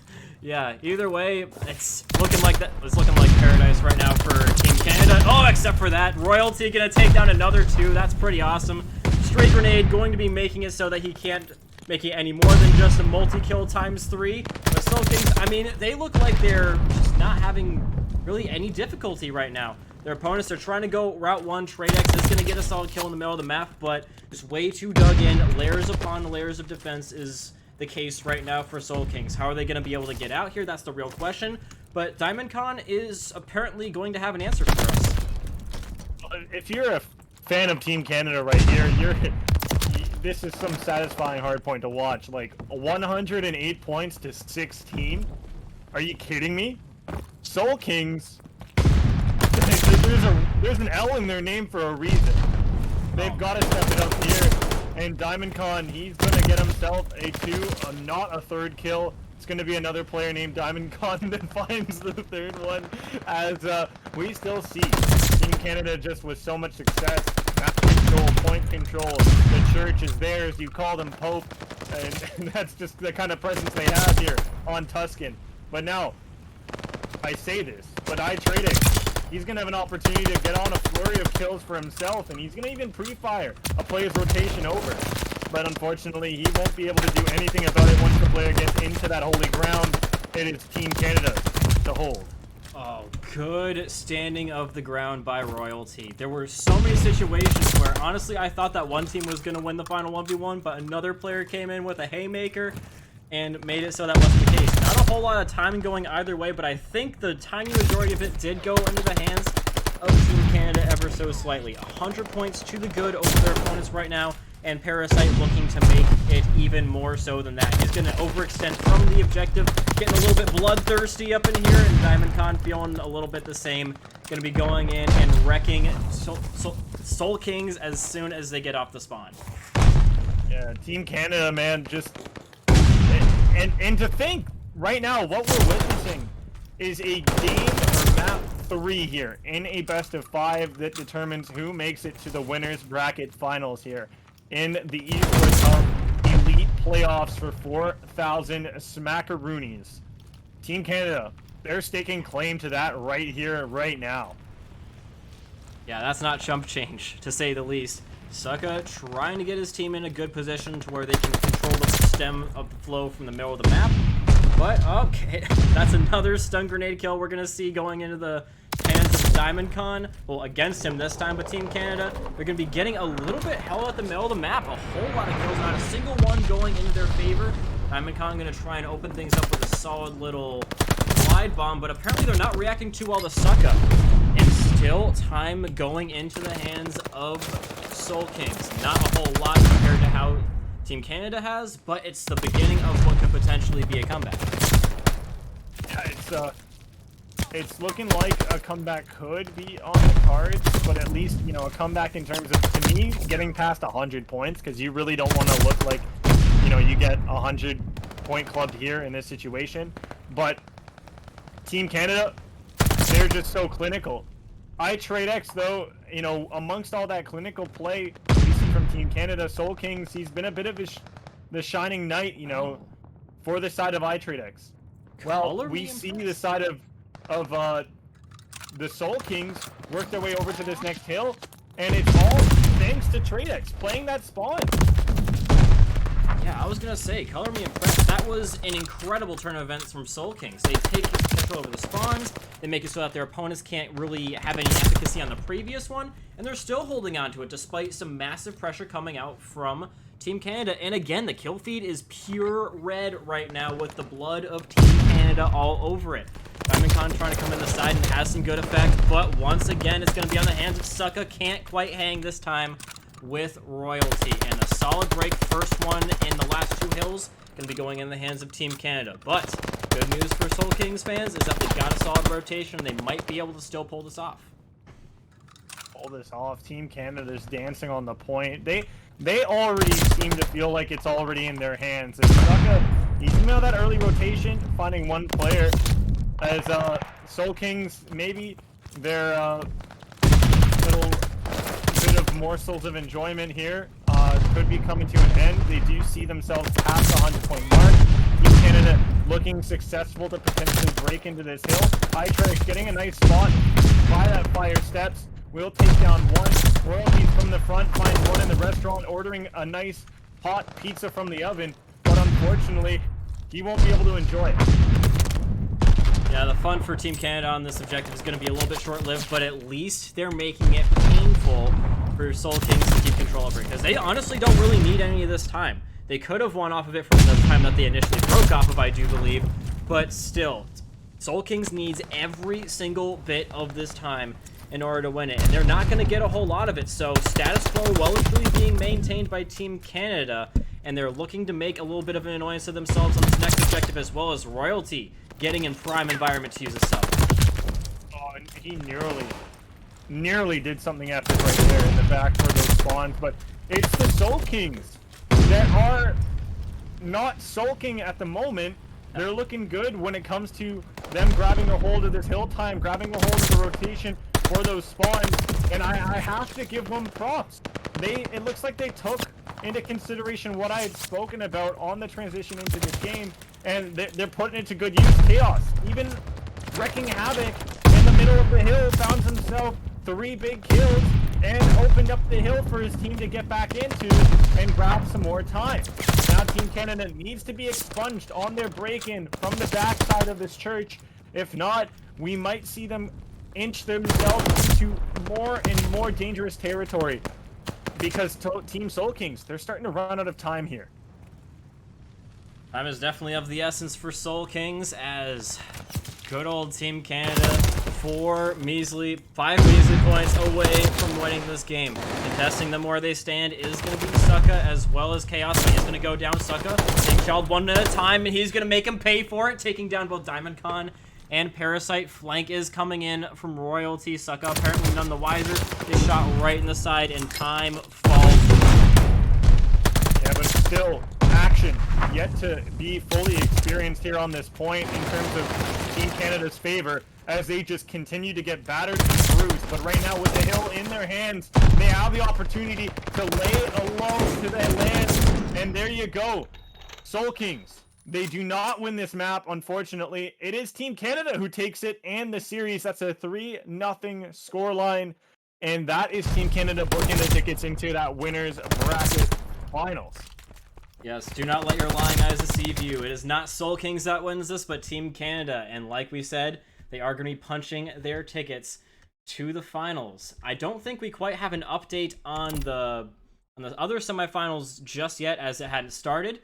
yeah, either way, it's looking like Paradise right now for Team Canada. Oh, except for that, Royalty gonna take down another 2. That's pretty awesome. Stray Grenade going to be making it so that he can't make it any more than just a multi-kill times 3. But Soul Kings, I mean, they look like they're just not having really any difficulty right now. Their opponents are trying to go route 1. Tradex is going to get a solid kill in the middle of the map, but just way too dug in. Layers upon layers of defense is the case right now for Soul Kings. How are they going to be able to get out here? That's the real question. But DiamondCon is apparently going to have an answer for us. If you're a fan of Team Canada right here, this is some satisfying hard point to watch. Like 108 points to 16. Are you kidding me? Soul Kings. There's an L in their name for a reason. They've got to step it up here. And DiamondCon, he's going to get himself a 2, not a 3rd kill. It's going to be another player named DiamondCon that finds the 3rd one. As we still see Team Canada just with so much success. Map control, point control, the church is theirs. You call them Pope. And that's just the kind of presence they have here on Tuscan. But now, I say this, but iTradex, he's going to have an opportunity to get on a flurry of kills for himself, and he's going to even pre-fire a player's rotation over. But unfortunately, he won't be able to do anything about it once the player gets into that holy ground. It is Team Canada to hold. Oh, good standing of the ground by Royalty. There were so many situations where, honestly, I thought that one team was going to win the final 1v1, but another player came in with a haymaker and made it so that wasn't the case. Not a whole lot of timing going either way, but I think the tiny majority of it did go into the hands of Team Canada ever so slightly. 100 points to the good over their opponents right now, and Parasite looking to make it even more so than that. He's going to overextend from the objective, getting a little bit bloodthirsty up in here, and DiamondCon feeling a little bit the same. Going to be going in and wrecking Soul Kings as soon as they get off the spawn. Yeah, Team Canada, man, just... And to think, right now, what we're witnessing is a game or map 3 here in a best of 5 that determines who makes it to the winners bracket finals here in the esports elite playoffs for 4,000 smackaroonies. Team Canada, they're staking claim to that right here, right now. Yeah, that's not chump change, to say the least. Sucka trying to get his team in a good position to where they can control the stem of the flow from the middle of the map. But, okay, that's another stun grenade kill we're going to see going into the hands of DiamondCon. Well, against him this time, but Team Canada, they're going to be getting a little bit held at the middle of the map. A whole lot of kills, not a single one going into their favor. DiamondCon going to try and open things up with a solid little glide bomb, but apparently they're not reacting too well to Sucka. And still time going into the hands of Soul Kings. Not a whole lot compared to how Team Canada has, but it's the beginning of what could potentially be a comeback. Yeah, it's looking like a comeback could be on the cards, but at least, you know, a comeback in terms of, to me, getting past 100 points, because you really don't want to look like, you know, you get 100 point club here in this situation. But Team Canada, they're just so clinical. iTradex, though, you know, amongst all that clinical play we see from Team Canada, Soul Kings, he's been a bit of the shining knight, you know, for the side of iTradex. Well, we see the side of the Soul Kings work their way over to this next hill, and it's all thanks to Tradex playing that spawn. Yeah, I was gonna say, color me impressed. That was an incredible turn of events from Soul Kings. They take control over the spawns, they make it so that their opponents can't really have any efficacy on the previous one, and they're still holding on to it despite some massive pressure coming out from Team Canada. And again, the kill feed is pure red right now with the blood of Team Canada all over it. Diamondcon trying to come in the side and has some good effect, but once again, it's going to be on the hands of Sucka. Can't quite hang this time with Royalty. And a solid break, first one in the last 2 hills, going to be going in the hands of Team Canada. But good news for Soul Kings fans is that they've got a solid rotation, and they might be able to still pull this off. Pull this off. Team Canada's dancing on the point. They already seem to feel like it's already in their hands. And Sucka, he's now that early rotation, finding one player. As Soul Kings, maybe their little bit of morsels of enjoyment here could be coming to an end. They do see themselves past the 100-point mark. Team Canada looking successful to potentially break into this hill. iTrish getting a nice spot by that fire steps. Will take down one. Royalties from the front, find one in the restaurant, ordering a nice hot pizza from the oven. But unfortunately, he won't be able to enjoy it. Yeah, the fun for Team Canada on this objective is going to be a little bit short-lived, but at least they're making it painful for Soul Kings to keep control over it, because they honestly don't really need any of this time. They could have won off of it from the time that they initially broke off of, I do believe, but still, Soul Kings needs every single bit of this time in order to win it, and they're not going to get a whole lot of it, so status quo well and truly being maintained by Team Canada, and they're looking to make a little bit of an annoyance to themselves on this next objective, as well as Royalty getting in prime environment to use a sub. Oh, and he nearly did something epic right there in the back for those spawns, but it's the Soul Kings that are not sulking at the moment. They're looking good when it comes to them grabbing a hold of this hill time, grabbing a hold of the rotation for those spawns, and I have to give them props. It looks like they took into consideration what I had spoken about on the transition into this game, and they're putting it to good use. Chaos, even wrecking havoc in the middle of the hill, found himself 3 big kills and opened up the hill for his team to get back into and grab some more time. Now Team Canada needs to be expunged on their break-in from the backside of this church. If not, we might see them inch themselves into more and more dangerous territory, because Team Soul Kings, they're starting to run out of time here. Time is definitely of the essence for Soul Kings, as good old Team Canada, 5 measly points away from winning this game. Contesting them where they stand is going to be Sucka, as well as Chaos. He's going to go down Sucka, take Child one at a time, and he's going to make him pay for it, taking down both Diamondcon and Parasite. Flank is coming in from Royalty. Sucka apparently none the wiser. They shot right in the side, and time falls. Yeah, but still, action yet to be fully experienced here on this point in terms of Team Canada's favor, as they just continue to get battered and bruised. But right now, with the hill in their hands, they have the opportunity to lay it alone to their land. And there you go. Soul Kings, they do not win this map, unfortunately. It is Team Canada who takes it and the series. That's a 3-0 scoreline. And that is Team Canada booking the tickets into that winner's bracket finals. Yes, do not let your lying eyes deceive you. It is not Soul Kings that wins this, but Team Canada. And like we said, they are going to be punching their tickets to the finals. I don't think we quite have an update on the other semifinals just yet, as it hadn't started,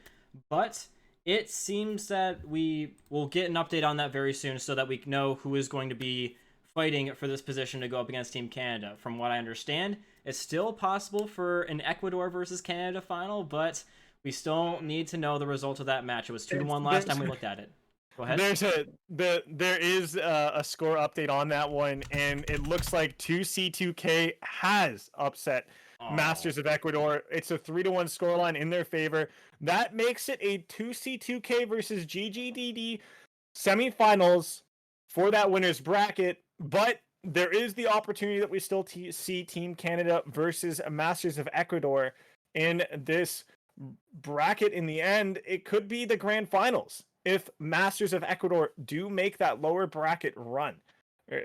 but it seems that we will get an update on that very soon, so that we know who is going to be fighting for this position to go up against Team Canada. From what I understand, it's still possible for an Ecuador versus Canada final, but we still need to know the result of that match. It was 2-1 last time we looked at it. Go ahead. There is a score update on that one, and it looks like 2C2K has upset Masters of Ecuador. It's a 3-1 scoreline in their favor. That makes it a 2C2K versus GGDD semifinals for that winner's bracket. But there is the opportunity that we still see Team Canada versus Masters of Ecuador in this bracket. In the end, it could be the grand finals if Masters of Ecuador do make that lower bracket run.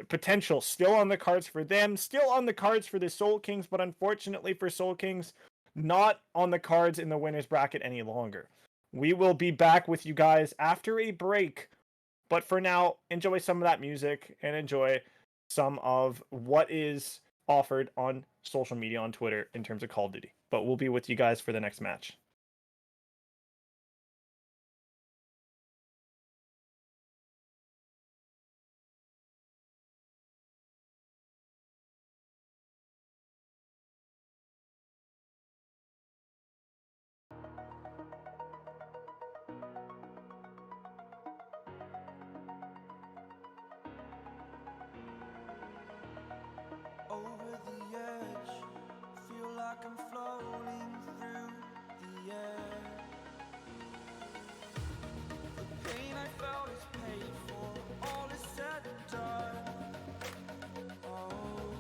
Potential still on the cards for them, still on the cards for the Soul Kings, but unfortunately for Soul Kings, not on the cards in the winners bracket any longer. We will be back with you guys after a break. But for now, enjoy some of that music and enjoy some of what is offered on social media on Twitter in terms of Call of Duty. But we'll be with you guys for the next match. Over the edge, feel like I'm floating through the air. The pain I felt is paid for, all is said and done. Oh,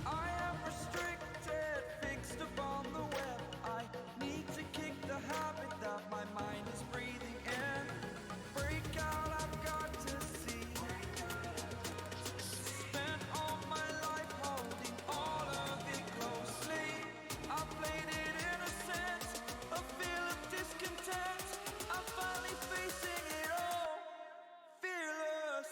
I am restricted, fixed upon the web. I need to kick the habit that my mind is breathing in. Break out, I've got to see. Spent all my life holding all of it closely. I played it innocent, a feel of discontent. I'm finally facing it all, fearless.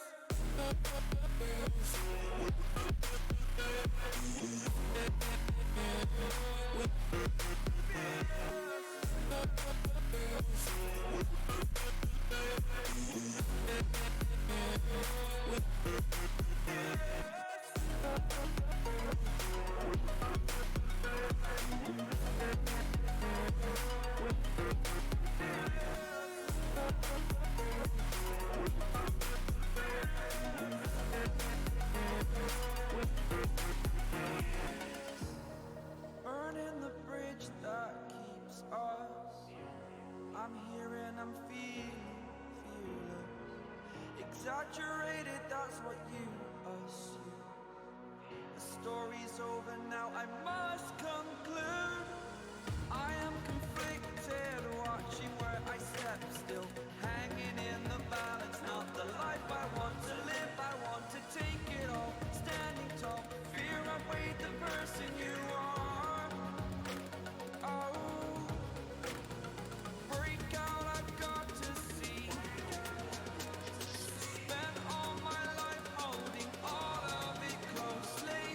Burning the bridge that keeps us. I'm here and I'm feeling fearless. Exaggerated, that's what you assume. The story's over now, I must conclude. I am conflicted, watching where I step still, hanging in the balance. Not the life I want to live, I want to take it all. Standing tall, fear outweighed the person you are. Oh, break out, I've got to see. Spent all my life holding all of it closely.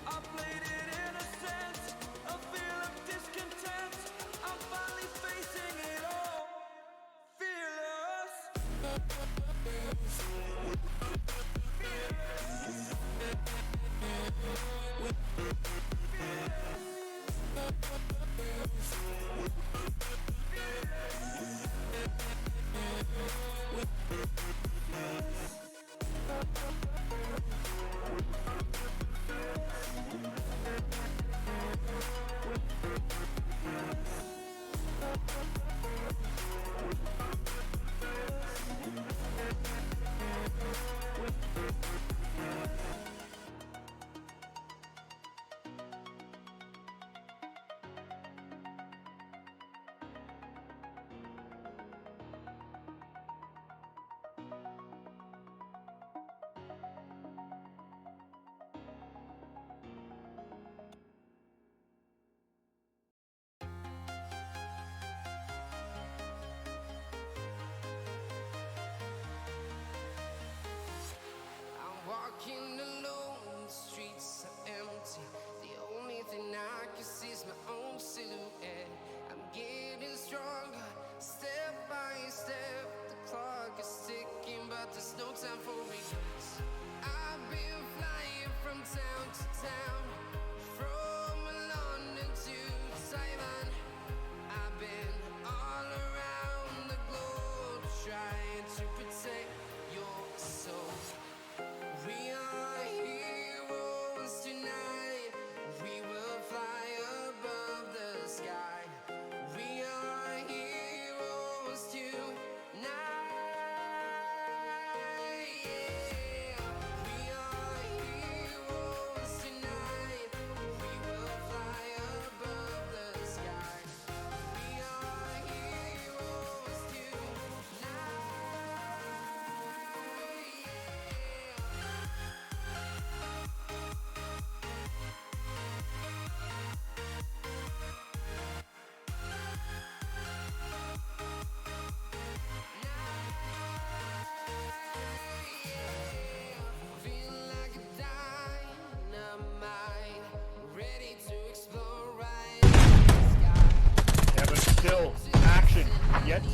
I played it innocent, a feel of discontent. I'm finally facing it all, fearless.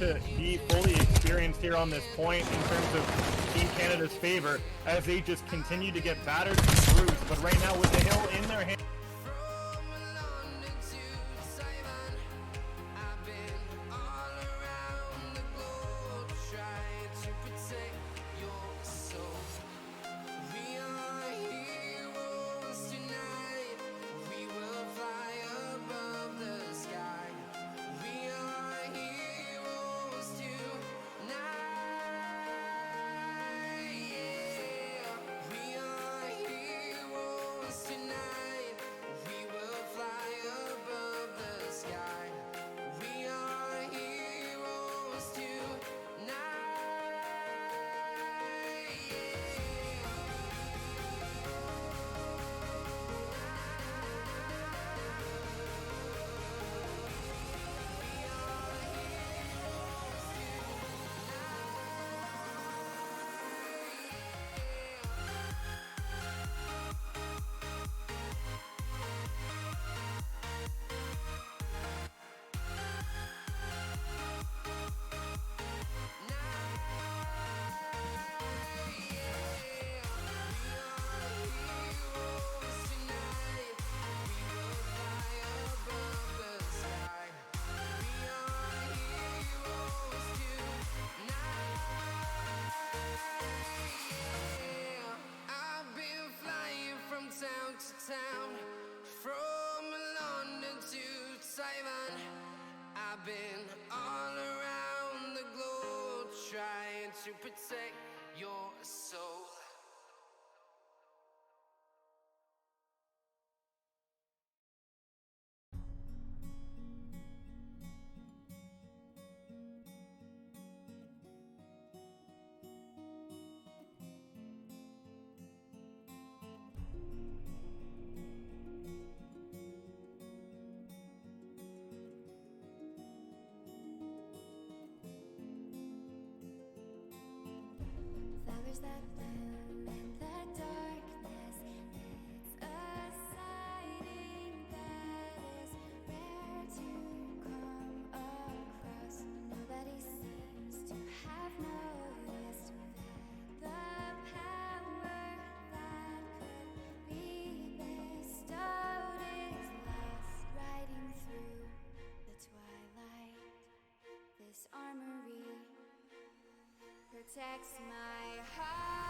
to be fully experienced here on this point in terms of Team Canada's favor, as they just continue to get battered and bruised. But right now, with the hill in their hand. town, from London to Taiwan. I've been all around the globe trying to protect your soul. Flowers that bloom in the darkness. It's a sighting that is rare to come across. Nobody seems to have noticed that the power that could be bestowed is lost, riding through the twilight. This armory protects my heart.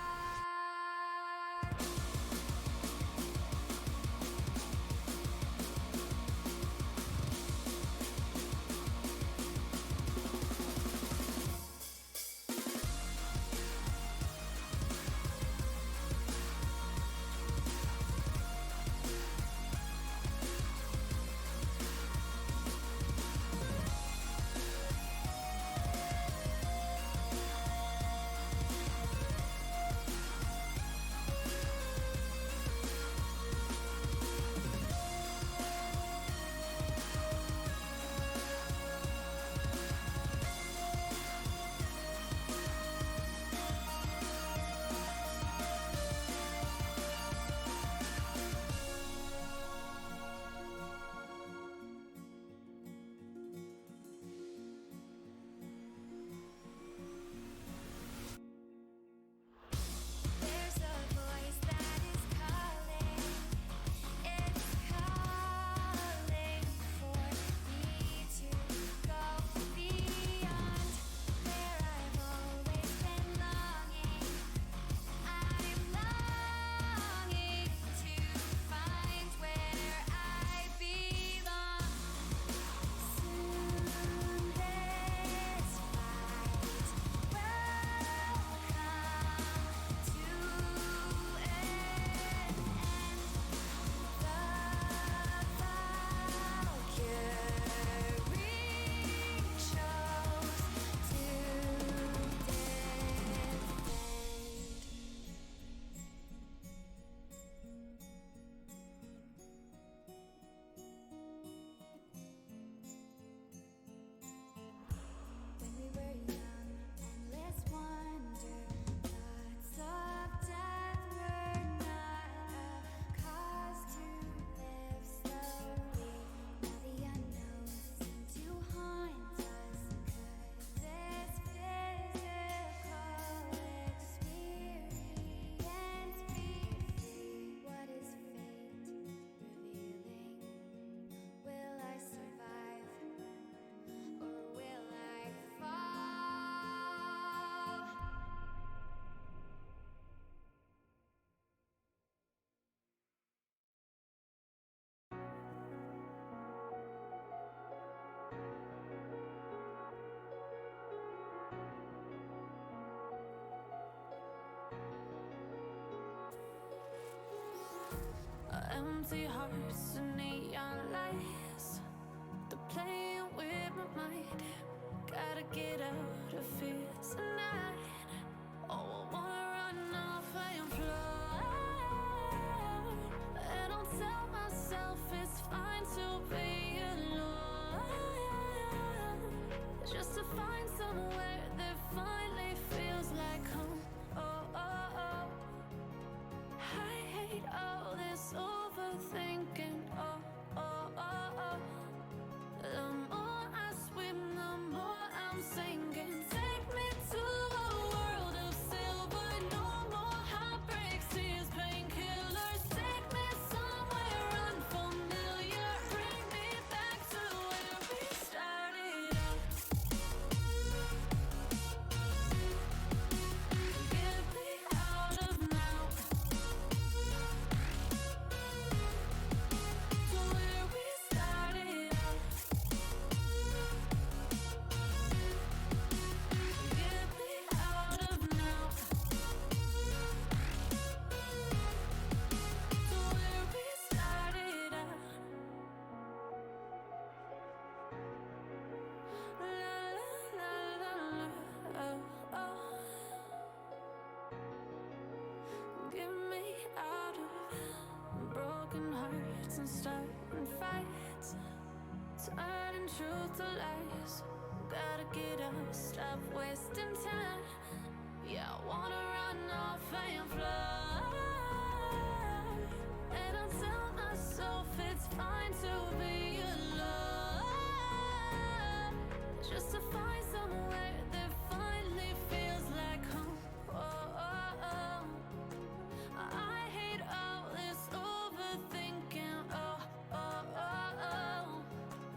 Empty hearts and neon lights. They're playing with my mind. Gotta get out of here tonight. Oh, I wanna run off and fly. And I'll tell myself it's fine to be alone. Just to find somewhere that finally feels like home. Oh, oh, oh. I hate all this overthinking. Oh, oh, oh, oh. The more I swim, the more I'm sinking. Take me to a world of silver. No more heartbreaks, tears, painkillers. Take me somewhere unfamiliar. Bring me back to where we started out. Get me out of now. To where we started out. Get me out of now. To where we started out. La la la la la. Oh, oh. Get me out of broken hearts and starting fights. Turning truth to lies. Gotta get up, stop wasting time. Yeah, I wanna run off and fly. And I'll tell myself it's fine to be alone. Just to find somewhere that finally feels like home. Oh, oh, oh. I hate all this overthinking. Oh, oh, oh, oh.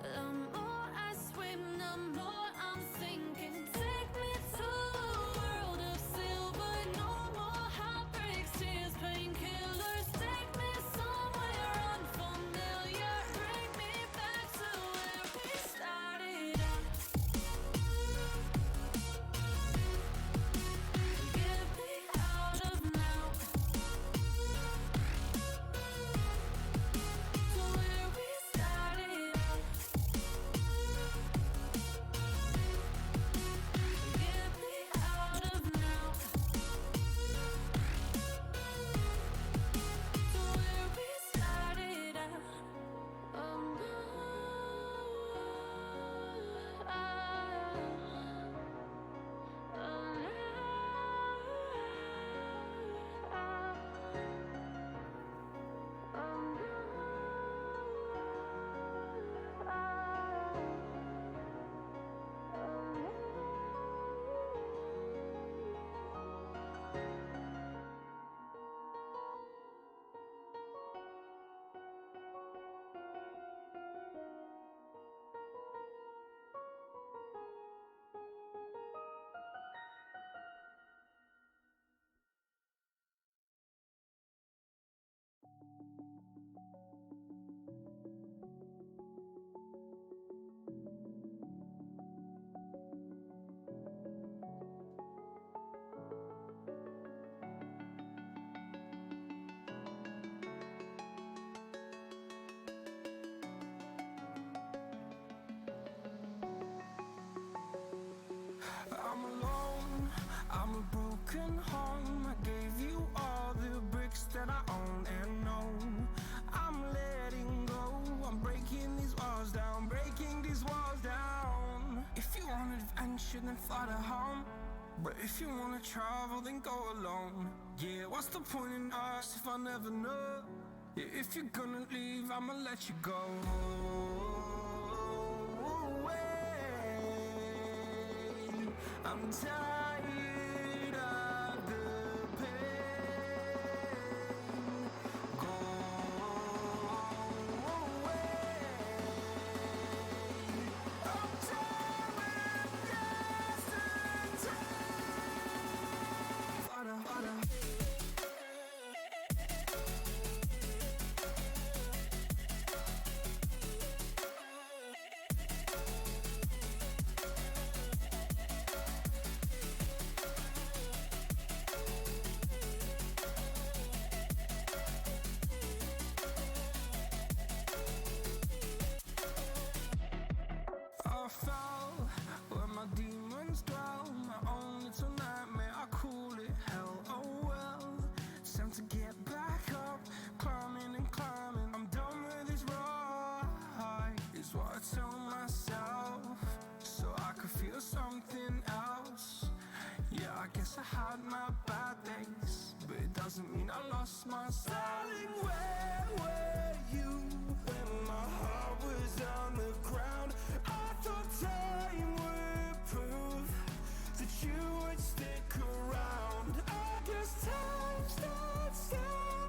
The more I swim, the more I'm sinking. Take me to a world of silver. No more heartbreaks, tears, painkillers. Take me somewhere unfamiliar. Bring me back to where we started out. Get me out of now. To where we started out. Get me out of now. To where we started out. Oh no. I'm alone, I'm a broken home. I gave you all the bricks that I own and know. I'm letting go, I'm breaking these walls down, breaking these walls down. If you want adventure, then fly to home. But if you wanna travel, then go alone. Yeah, what's the point in us if I never know? Yeah, if you're gonna leave, I'ma let you go. I'm tired of the pain. Go away. I'm tired of yesterday. had my bad days, but it doesn't mean I lost my style. Darling, where were you when my heart was on the ground? I thought time would prove that you would stick around. I guess time stood still,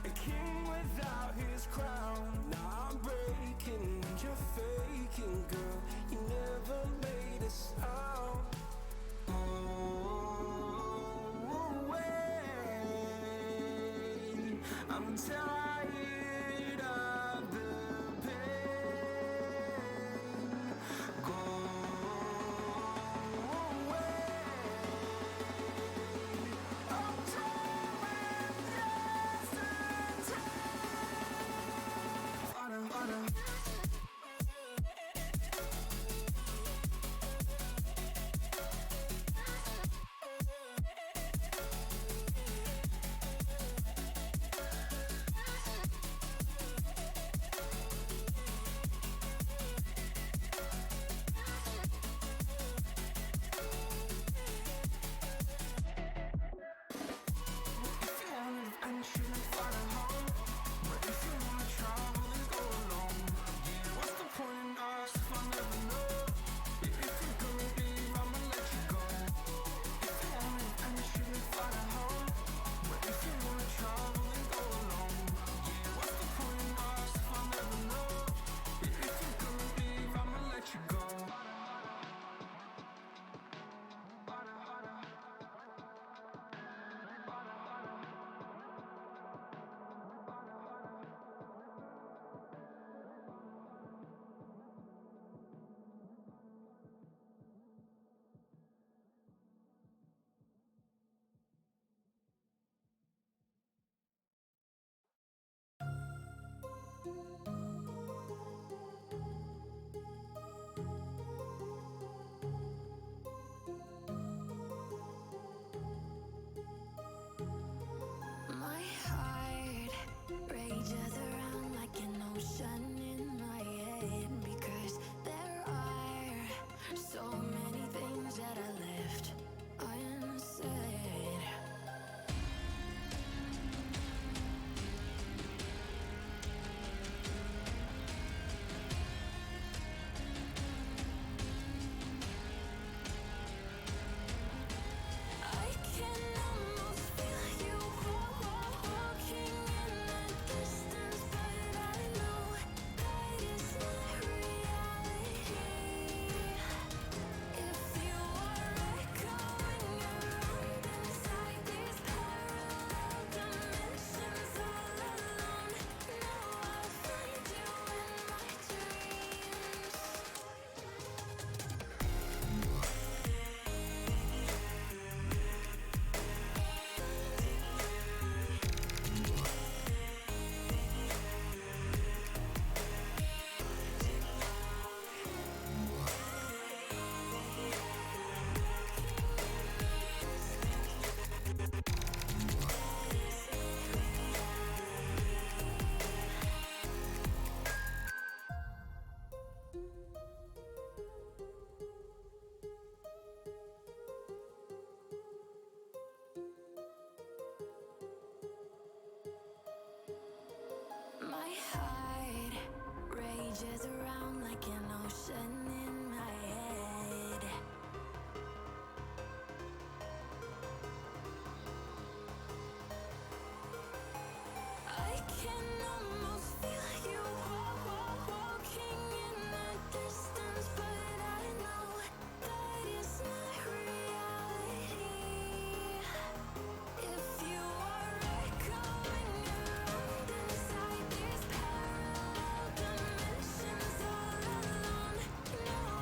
a king without his crown. Now I'm breaking and you're faking, girl. You never made us out. I'm tired of the pain. Go away. I'm done with yesterday. My heart rages around like an ocean in my head, because there are so many things that I left unsaid. I can almost feel you walking in the distance, but I know that it's not reality. If you are echoing around inside these parallel dimensions all alone, know I'll find you in my dreams. My heart rages around like an ocean in my head. I can almost feel you walking in the distance, but I know that it's not reality. If you are echoing around inside these parallel dimensions all alone, know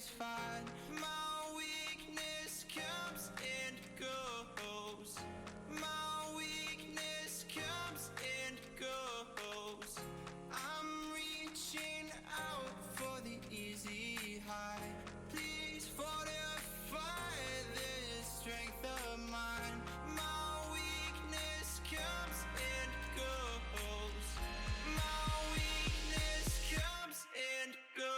satisfied. My weakness comes and goes. My weakness comes and goes. I'm reaching out for the easy high. Please fortify this strength of mine. My weakness comes and goes. My weakness comes and goes.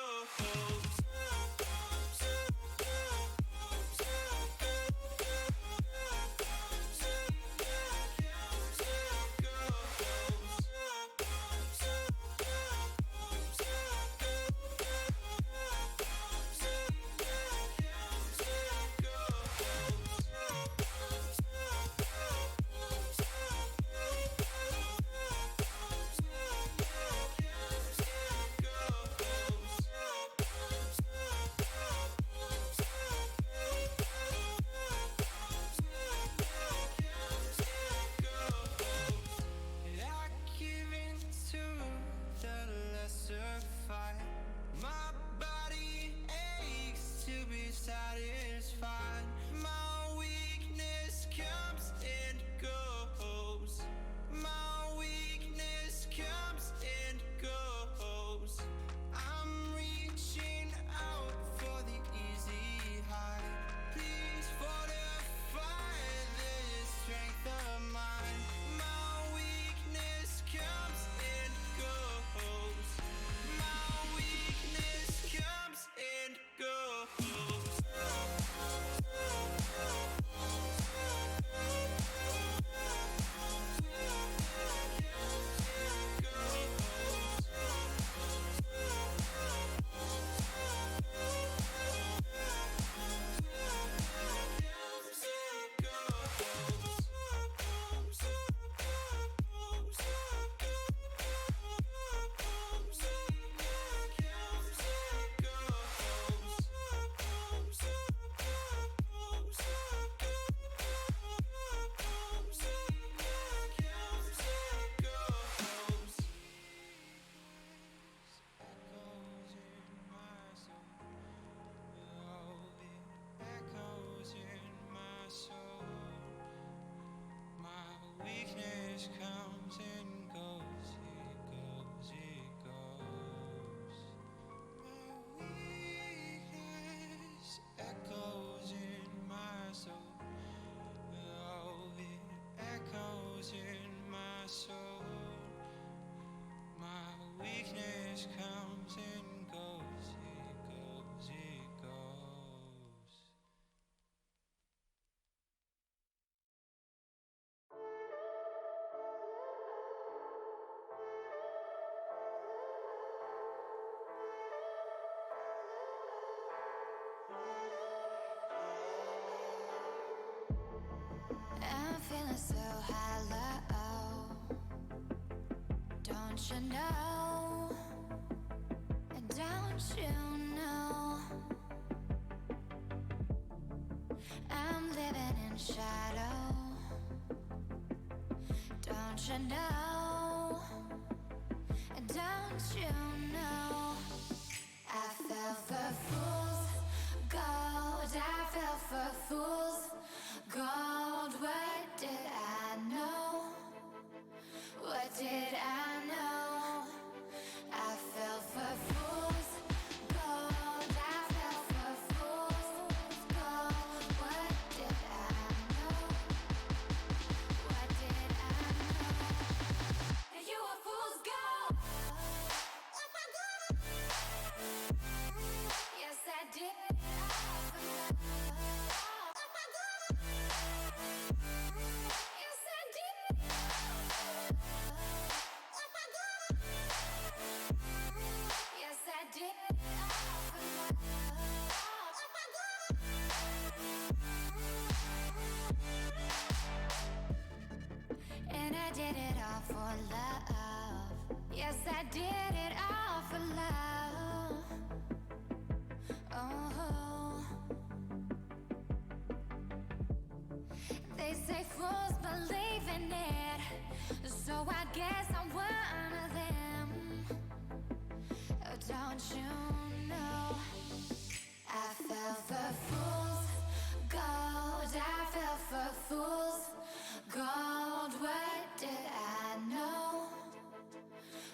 I give in to the lesser fight. My body aches to be satisfied. My weakness comes and goes. My weakness comes and goes. I'm reaching out for the easy high. Please fortify this strength of mine. My weakness comes and goes. My weakness comes and goes. Echoes in my soul. My weakness comes and goes. It goes, it goes. My weakness echoes in my soul. Oh, it echoes in my soul. My weakness comes and goes. It goes, it goes. I'm feeling so hollow. Don't you know? Don't you know? I'm living in shadow. Don't you know? Don't you know? I fell for fool's gold. I fell for fool's gold. What did I know? What did I know? I fell for fool's gold. I fell for fool's gold. What did I know? What did I know? You were fool's gold. Yes, I did. Yes, I did. Yes, I did. And I did it all for love. Yes, I did it all for love. Oh, they say fools believe in it, so I guess I'm one of them. Oh, don't you know? I fell for fools gold. I fell for fools gold. What did I know?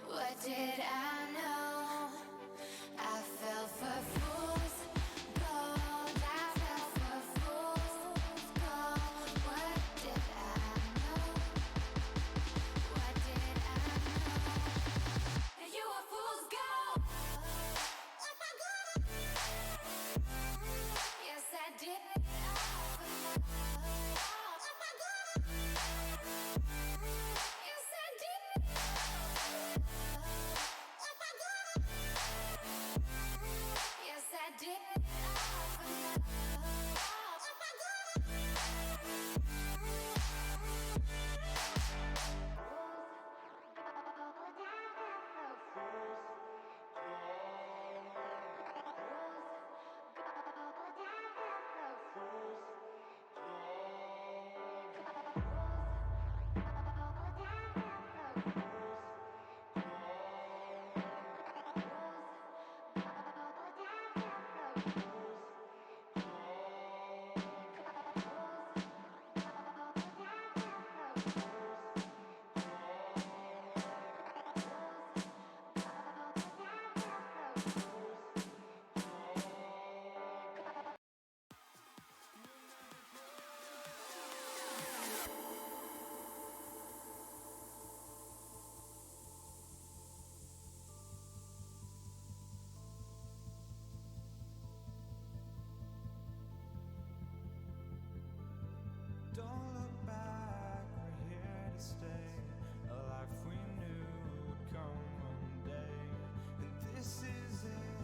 What did I know? I fell for fools gold. I fell for fools gold. What did I know? What did I know? You were fool's gold. Yes, I did. Yes, I did. Yes, I did. Don't look back, we're here to stay. A life we knew would come one day. And this is it,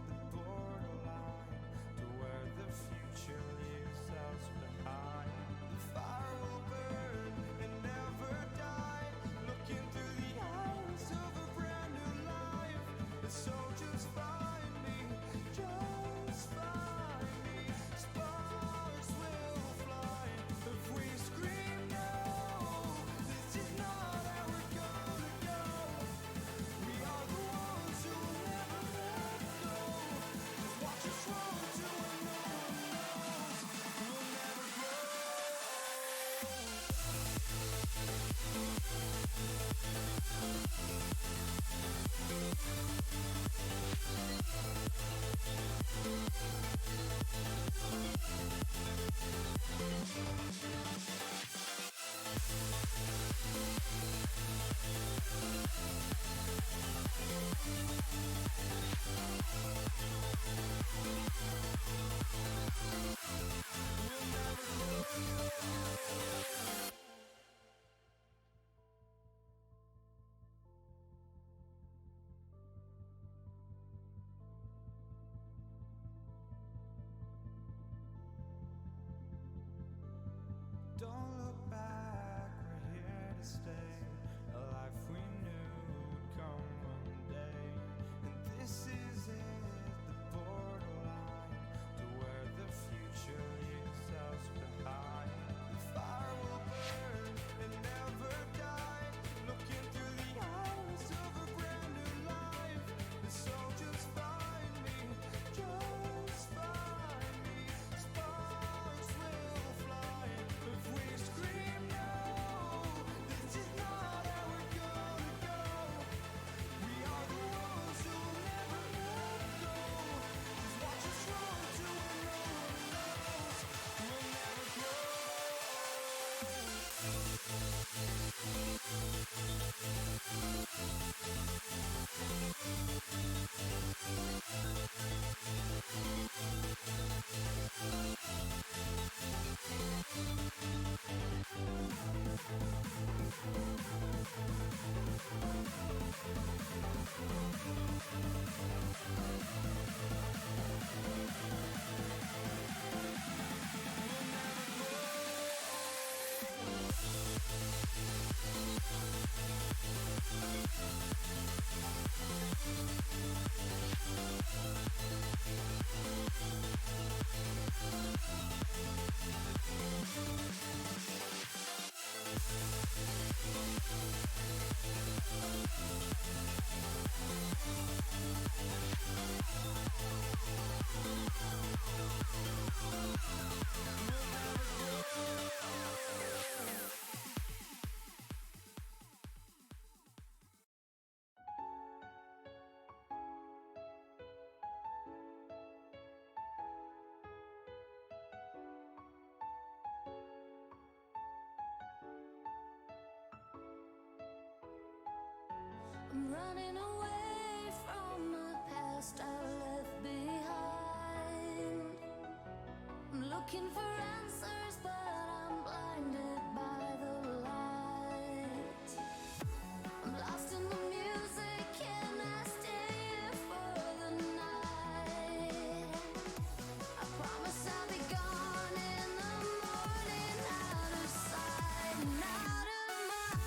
the borderline to where the future leaves us behind. The fire will burn and never die. Looking through the eyes of a brand new life. And so just find me, just find me. Sparks will fly if we scream no. This is not how we're gonna go. We are the ones who will never let go. Just watch us roll to where no one knows. We'll never grow. Don't look back, we're here to stay. A life we knew would come one day. And this is it, the borderline to where the future leaves us behind. The fire will burn and never die. Looking through the eyes of a brand new life. And so just find me, just find me. Sparks will fly if we scream no. This is not how we're gonna go. We are the ones who will never let go. Just watch us roll to where no one knows. We'll never grow. I'm running away from the past I left behind. I'm looking for answers, but I'm blinded by the light. I'm lost in the music, can I stay here for the night? I promise I'll be gone in the morning, out of sight and out of mind.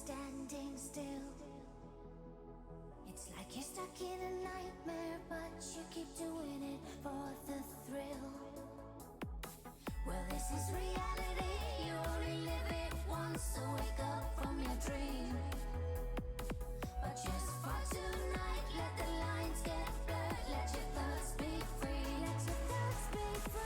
Standing still. It's like you're stuck in a nightmare, but you keep doing it for the thrill. Well, this is reality, you only live it once, so wake up from your dream. But just for tonight, let the lines get blurred, let your thoughts be free, let your thoughts be free.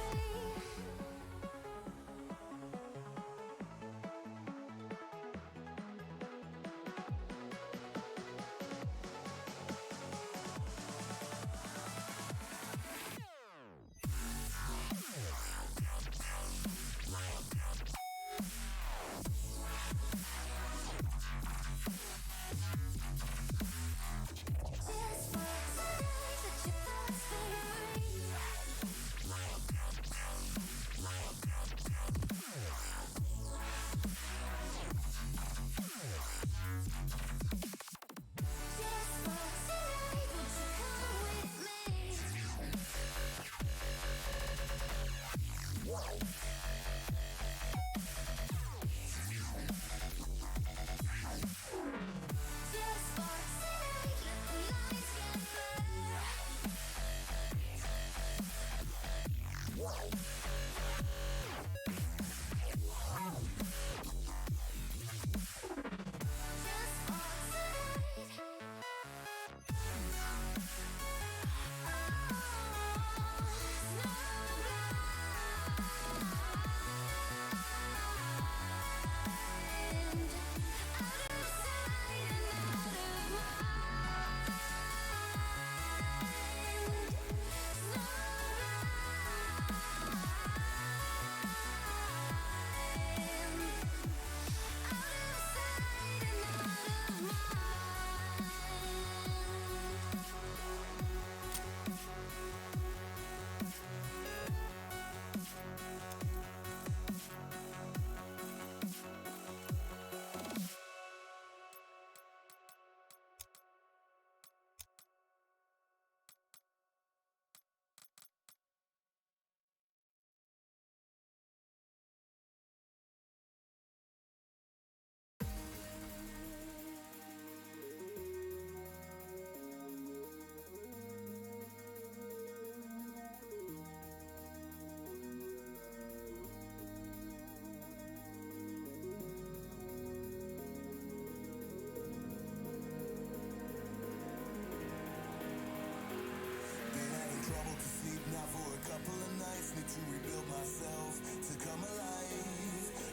myself to come alive.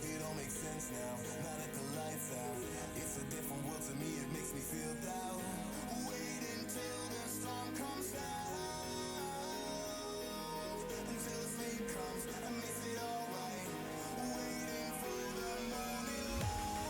It all makes sense now, now that the lights out. It's a different world to me, it makes me feel down. Wait until the storm comes down, until the sleep comes and makes it alright. Waiting for the morning light.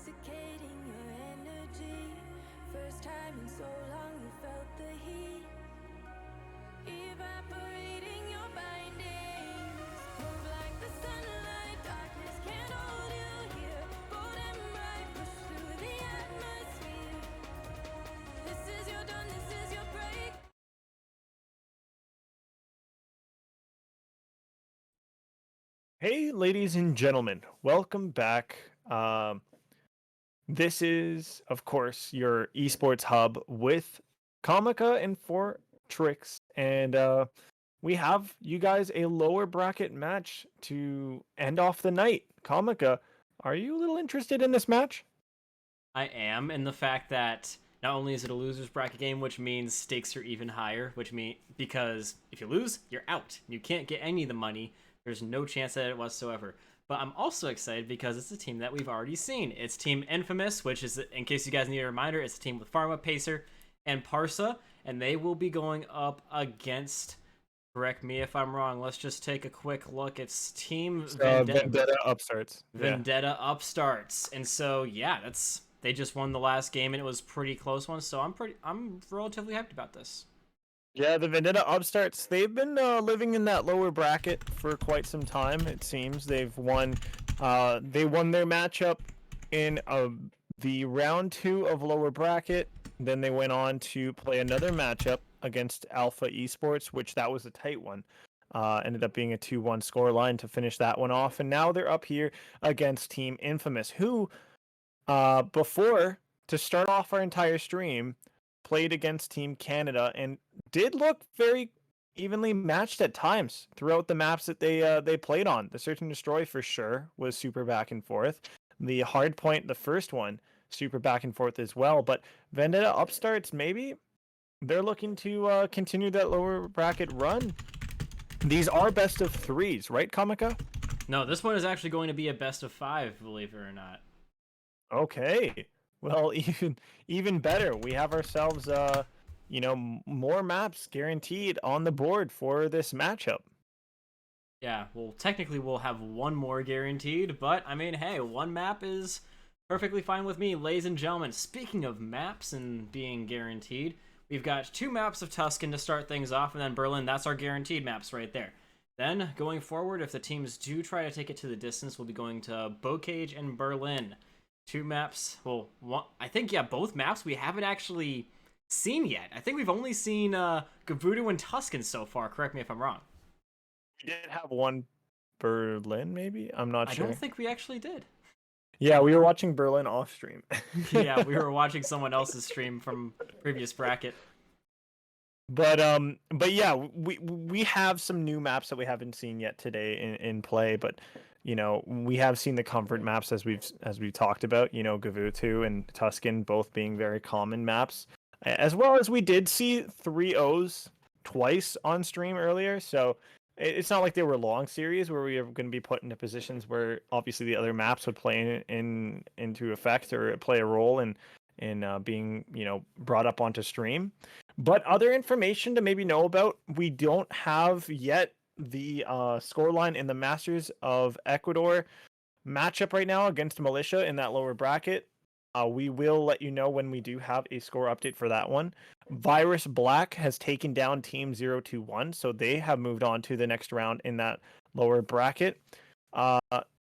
intoxicating your energy. First time in so long you felt the heat evaporating your bindings. Move like the sunlight, darkness can't hold you here. Bold and bright, push through the atmosphere. This is your dawn, this is your break. Hey, ladies and gentlemen, welcome back. This is, of course, your esports hub with Comica and Four Tricks, and we have you guys a lower bracket match to end off the night. Comica, are you a little interested in this match? I am, and the fact that not only is it a loser's bracket game, which means stakes are even higher, because if you lose, you're out. You can't get any of the money. There's no chance at it whatsoever. But I'm also excited because it's a team that we've already seen. It's Team Infamous, which is, in case you guys need a reminder, it's a team with Pharma, Pacer, and Parsa, and they will be going up against, correct me if I'm wrong, let's just take a quick look. It's Team Vendetta Upstarts. Vendetta Upstarts. And so, yeah, they just won the last game, and it was a pretty close one, so I'm relatively hyped about this. Yeah, the Vendetta Upstarts, they've been living in that lower bracket for quite some time, it seems. They won their matchup in the round 2 of lower bracket. Then they went on to play another matchup against Alpha Esports, which that was a tight one. Ended up being a 2-1 scoreline to finish that one off. And now they're up here against Team Infamous, who, before, to start off our entire stream, played against Team Canada and did look very evenly matched at times throughout the maps that they played on. The Search and Destroy for sure was super back and forth. The Hardpoint, the first one, super back and forth as well. But Vendetta Upstarts, maybe they're looking to continue that lower bracket run. These are best of 3s, right, Comica? No, this one is actually going to be a best of 5, believe it or not. Okay. Well, even better. We have ourselves, more maps guaranteed on the board for this matchup. Yeah, well, technically we'll have one more guaranteed, but, I mean, hey, one map is perfectly fine with me. Ladies and gentlemen, speaking of maps and being guaranteed, we've got 2 maps of Tuscan to start things off, and then Berlin. That's our guaranteed maps right there. Then, going forward, if the teams do try to take it to the distance, we'll be going to Bocage and Berlin. 2 maps. Well, I think, yeah, both maps we haven't actually seen yet. I think we've only seen Gavudu and Tuscan so far. Correct me if I'm wrong. We did have one Berlin, maybe? I'm not sure. I don't think we actually did. Yeah, we were watching Berlin off stream. Yeah, we were watching someone else's stream from previous bracket. But yeah, we have some new maps that we haven't seen yet today in play, but we have seen the comfort maps as we've talked about, Gavutu and Tuscan both being very common maps, as well as we did see 3-0s twice on stream earlier. So it's not like they were long series where we are going to be put into positions where obviously the other maps would play into effect or play a role in being brought up onto stream. But other information to maybe know about, we don't have yet the scoreline in the Masters of Ecuador matchup right now against Militia in that lower bracket. We will let you know when we do have a score update for that one. Virus Black has taken down Team 021, so they have moved on to the next round in that lower bracket.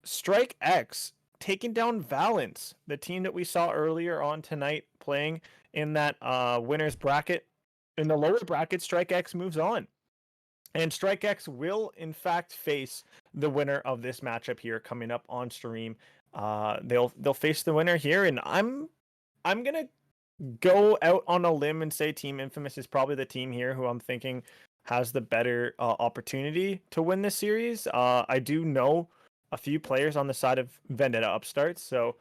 Strike X taking down Valence, the team that we saw earlier on tonight playing in that winners bracket. In the lower bracket, Strike X moves on. And Strike X will, in fact, face the winner of this matchup here coming up on stream. They'll face the winner here, and I'm gonna go out on a limb and say Team Infamous is probably the team here who I'm thinking has the better opportunity to win this series. I do know a few players on the side of Vendetta Upstarts, so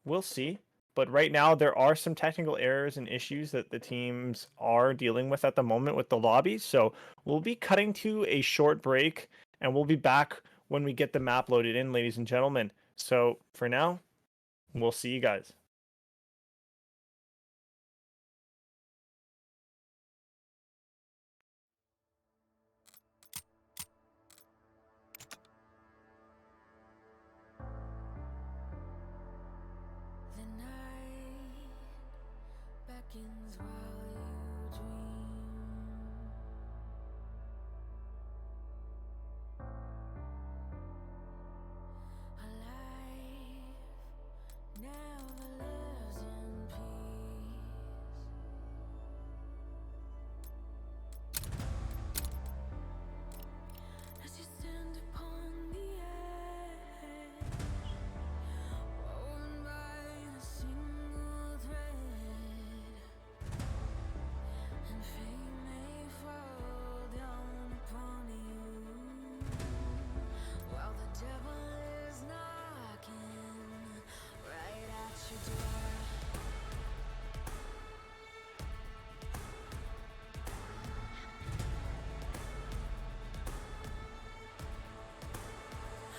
we'll see. But right now, there are some technical errors and issues that the teams are dealing with at the moment with the lobby. So we'll be cutting to a short break, and we'll be back when we get the map loaded in, ladies and gentlemen. So for now, we'll see you guys. night beckons while you dream. A life never lives in peace. As you stand upon the edge, woven by a single thread, and fate may fall down upon you, while the devil is knocking right at your door.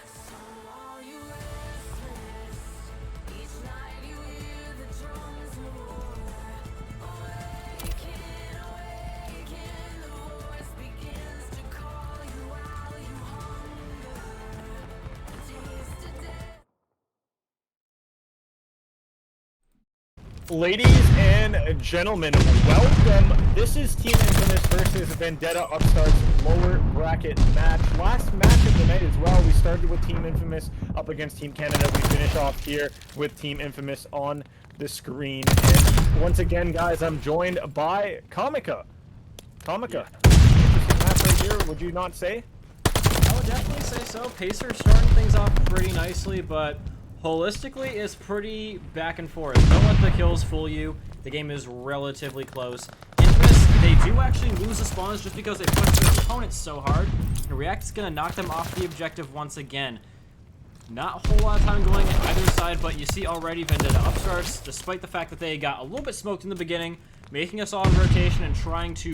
So are you restless? Each night you hear the drums roar. Awaken, awaken, the voice begins to call you while you hunger. Taste of death. Ladies and gentlemen, welcome. This is Team Infamous versus Vendetta Upstart's lower bracket match. Last match of the night as well. We started with Team Infamous up against Team Canada. We finish off here with Team Infamous on the screen. And once again, guys, I'm joined by Comica. Comica, interesting match right here, would you not say? I would definitely say so. Pacer starting things off pretty nicely, but holistically it's pretty back and forth. Don't let the kills fool you. The game is relatively close. Infamous, they do actually lose the spawns just because they push their opponents so hard. And React's gonna knock them off the objective once again. Not a whole lot of time going on either side, but you see already Vendetta Upstarts, despite the fact that they got a little bit smoked in the beginning, making us all in rotation and trying to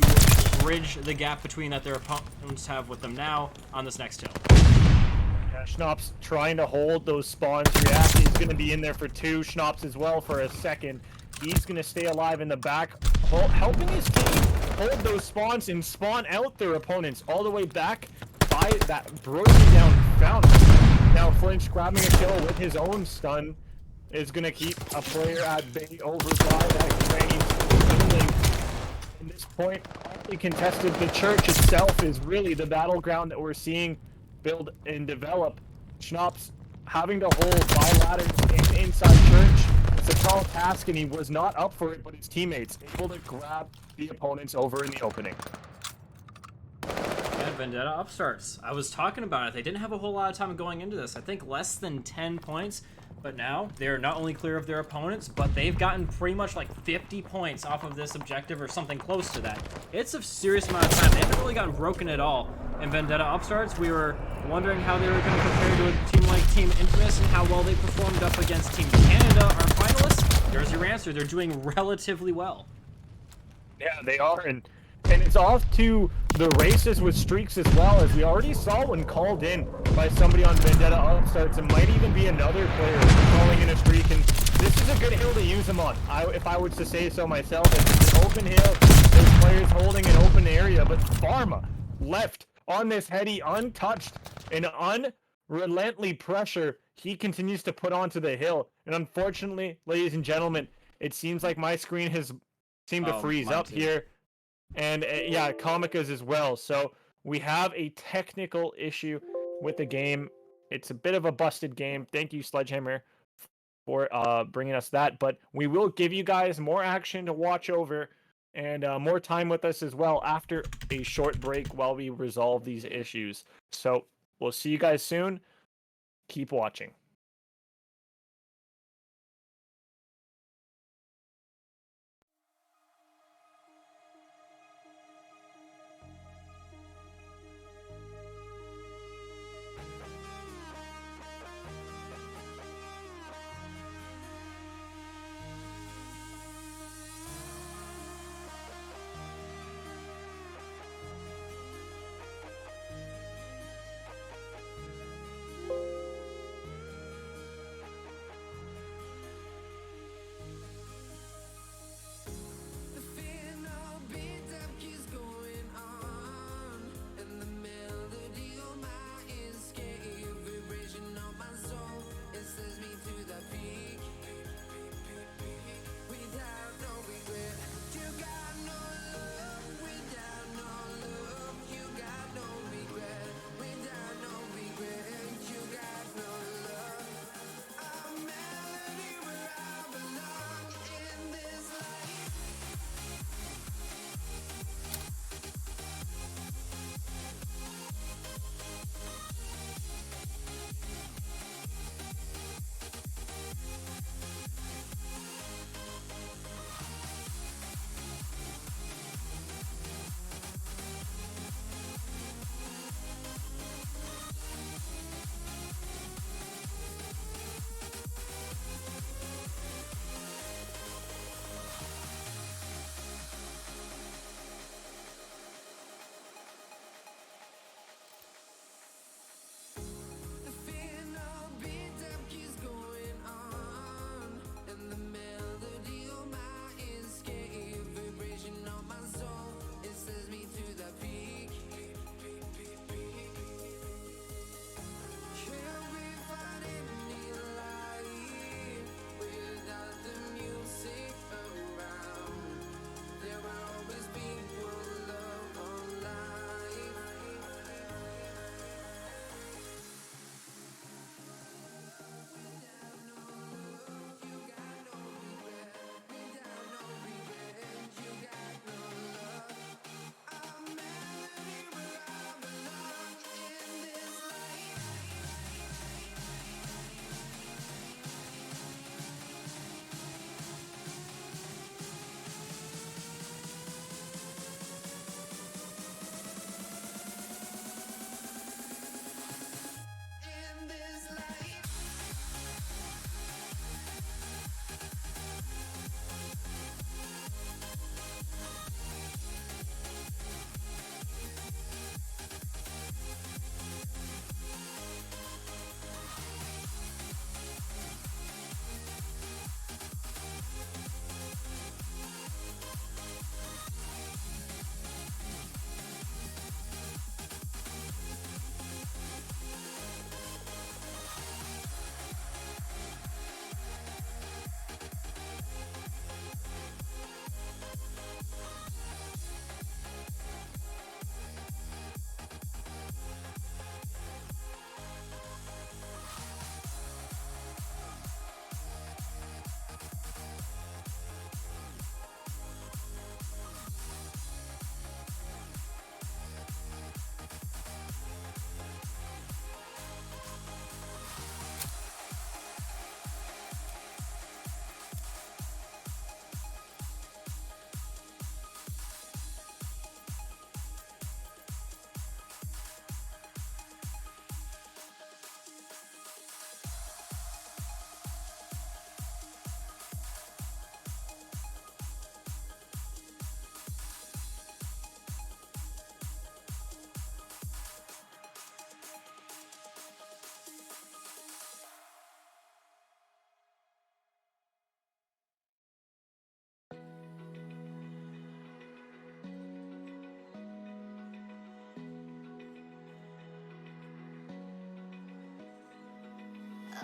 bridge the gap between that their opponents have with them now on this next hill. Yeah, Schnapp's trying to hold those spawns. React is going to be in there for two. Schnapp's as well for a second. He's going to stay alive in the back, helping his team hold those spawns and spawn out their opponents all the way back by that broken down fountain. Now Flinch grabbing a kill with his own stun is going to keep a player at bay over by that grenade. In this point, hotly contested. The church itself is really the battleground that we're seeing build and develop. Schnapp's having to hold bilateral inside church. It's a tall task and he was not up for it, but his teammates able to grab the opponents over in the opening. And Vendetta Upstarts. I was talking about it. They didn't have a whole lot of time going into this. I think less than 10 points. But now they're not only clear of their opponents, but they've gotten pretty much like 50 points off of this objective or something close to that. It's a serious amount of time. They haven't really gotten broken at all. In Vendetta Upstarts, we were wondering how they were going to compare to a team like Team Infamous and how well they performed up against Team Canada, our finalists. There's your answer. They're doing relatively well. Yeah, they are, and it's off to the races with streaks as well, as we already saw one called in by somebody on Vendetta Upstarts. It might even be another player calling in a streak, and this is a good hill to use them on. If I was to say so myself, it's an open hill. There's players holding an open area, but Pharma left on this heady untouched and unrelentless pressure. He continues to put onto the hill, and unfortunately, ladies and gentlemen, it seems like my screen has seemed to freeze mine up too. here. And yeah, Comica's as well. So we have a technical issue with the game. It's a bit of a busted game. Thank you, Sledgehammer, for bringing us that. But we will give you guys more action to watch over and more time with us as well after a short break while we resolve these issues. So we'll see you guys soon. Keep watching.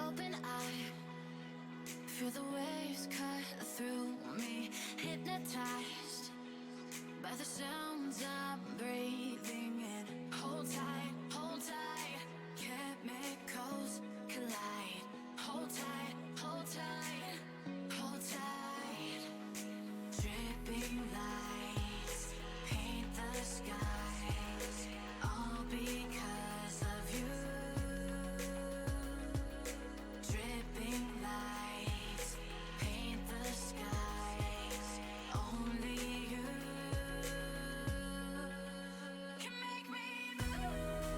open eye, feel the waves cut through me, hypnotized by the sounds I'm breathing in. Hold tight, chemicals collide. Hold tight, hold tight, hold tight. Dripping lights paint the skies, all because of you. Dripping lights paint the skies, only you can make me move.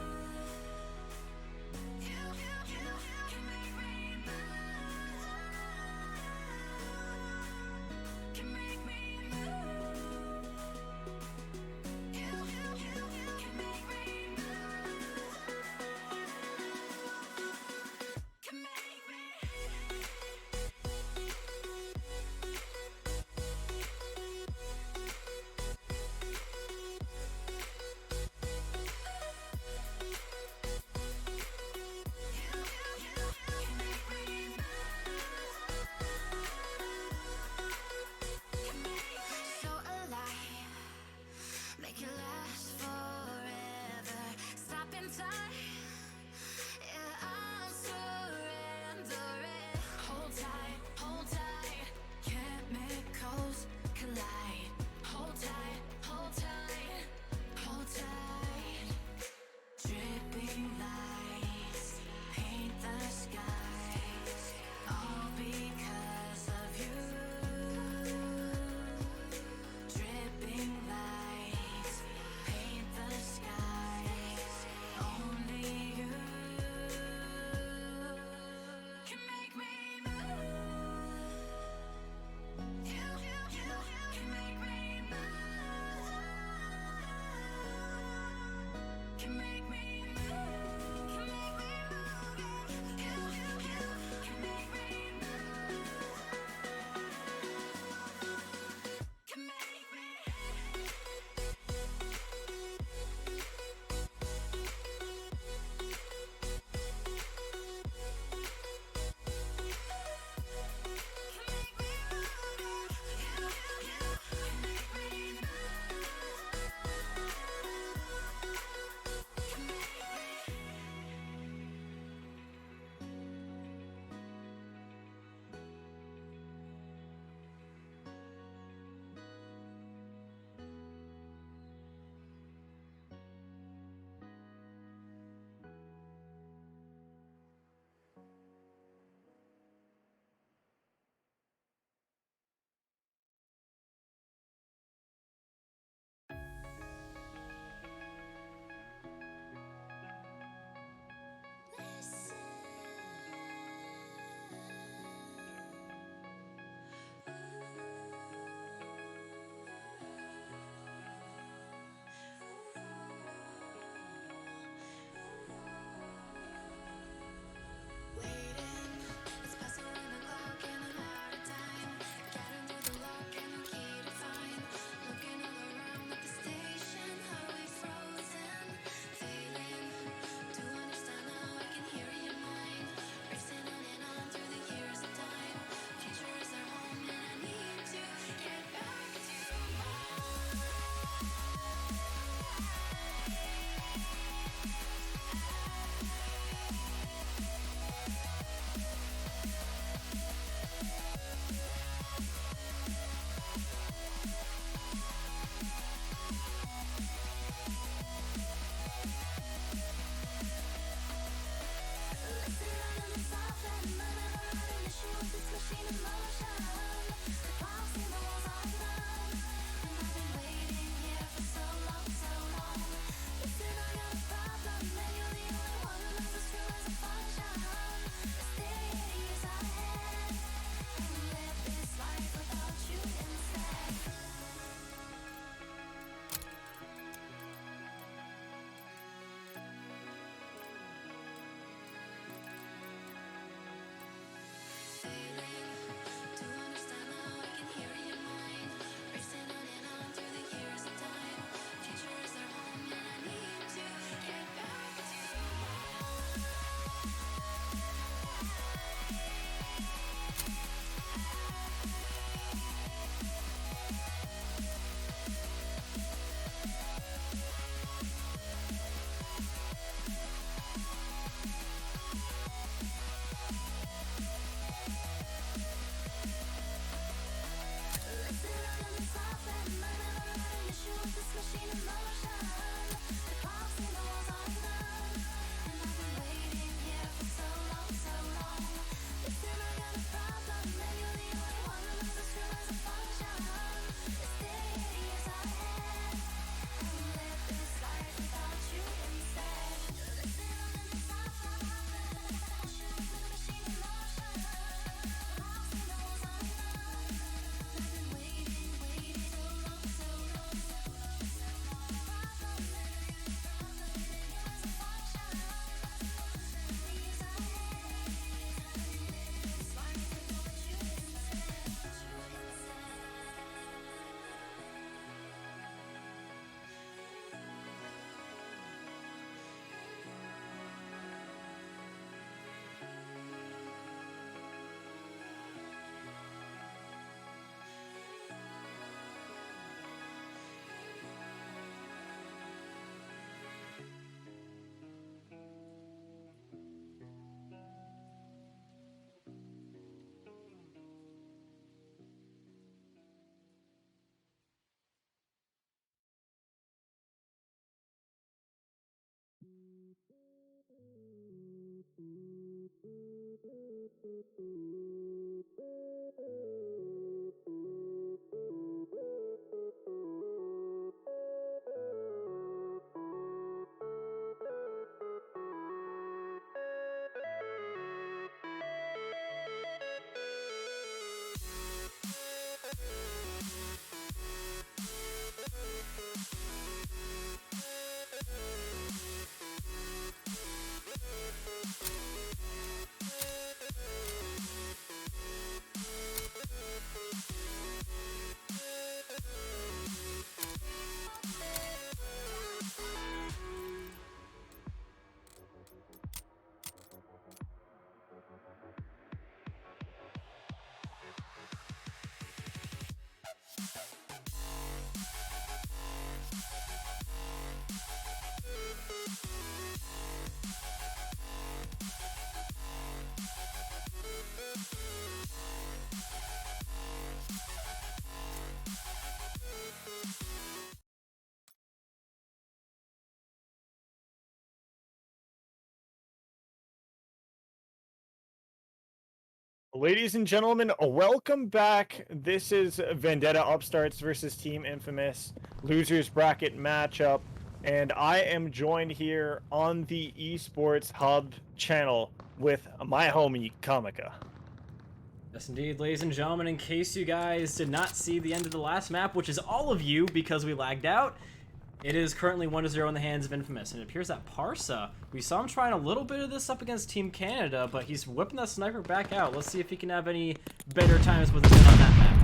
Ladies and gentlemen, welcome back. This is Vendetta Upstarts versus Team Infamous losers bracket matchup, and I am joined here on the Esports Hub channel with my homie Kamika. Yes, indeed, ladies and gentlemen, in case you guys did not see the end of the last map, which is all of you because we lagged out, it is currently 1-0 in the hands of Infamous, and it appears that Parsa, we saw him trying a little bit of this up against Team Canada, but he's whipping that sniper back out. Let's see if he can have any better times with a win on that map.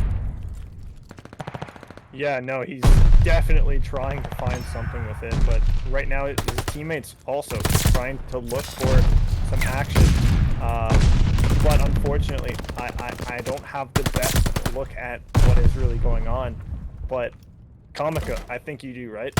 Yeah, no, he's definitely trying to find something with it, but right now his teammates also trying to look for some action. But unfortunately, I don't have the best look at what is really going on. But Kamika, I think you do, right?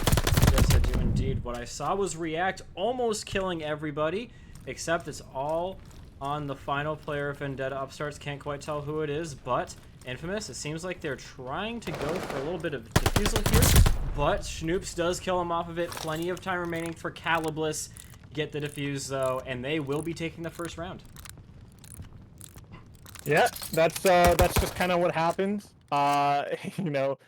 Yes, I do indeed. What I saw was React almost killing everybody, except it's all on the final player of Vendetta Upstarts. Can't quite tell who it is, but Infamous, it seems like they're trying to go for a little bit of defusal here, but Schnoops does kill him off of it. Plenty of time remaining for Caliblis. Get the defuse, though, and they will be taking the first round. Yeah, that's just kind of what happens. You know,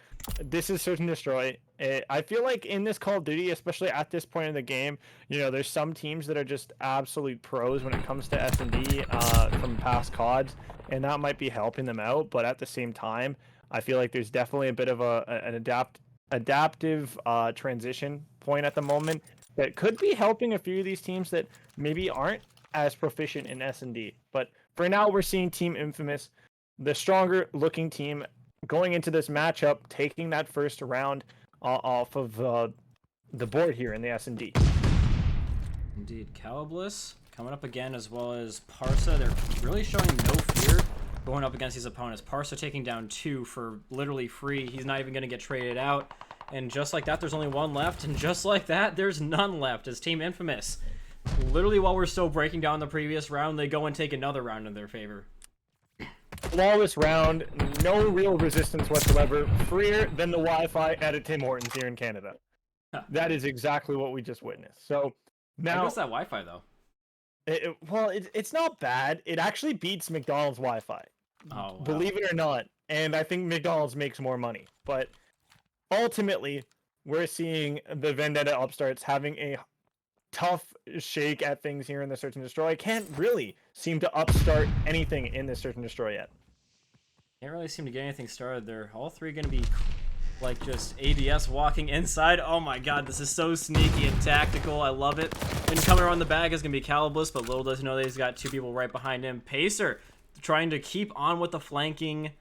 this is Search and Destroy. I feel like in this Call of Duty, especially at this point in the game, you know, there's some teams that are just absolute pros when it comes to S&D from past CODs, and that might be helping them out. But at the same time, I feel like there's definitely a bit of an adaptive transition point at the moment that could be helping a few of these teams that maybe aren't as proficient in S&D. But for now, we're seeing Team Infamous, the stronger looking team, going into this matchup, taking that first round off of the board here in the S&D. Indeed, Caliblis coming up again, as well as Parsa. They're really showing no fear going up against these opponents. Parsa taking down 2 for literally free. He's not even going to get traded out. And just like that, there's only 1 left. And just like that, there's none left as Team Infamous. Literally, while we're still breaking down the previous round, they go and take another round in their favor. Flawless round, no real resistance whatsoever. Freer than the Wi-Fi at a Tim Hortons here in Canada. Huh. That is exactly what we just witnessed. So now, How's that Wi-Fi though? It's not bad. It actually beats McDonald's Wi-Fi. Oh, wow. Believe it or not. And I think McDonald's makes more money. But ultimately, we're seeing the Vendetta Upstarts having a tough shake at things here in the Search and Destroy. Can't really seem to upstart anything in the Search and Destroy yet. Can't really seem to get anything started. They're all 3 going to be like just ADS walking inside. Oh my god, this is so sneaky and tactical. I love it. And coming around the bag is going to be Caliblis, but little does he know that he's got 2 people right behind him. Pacer trying to keep on with the flanking.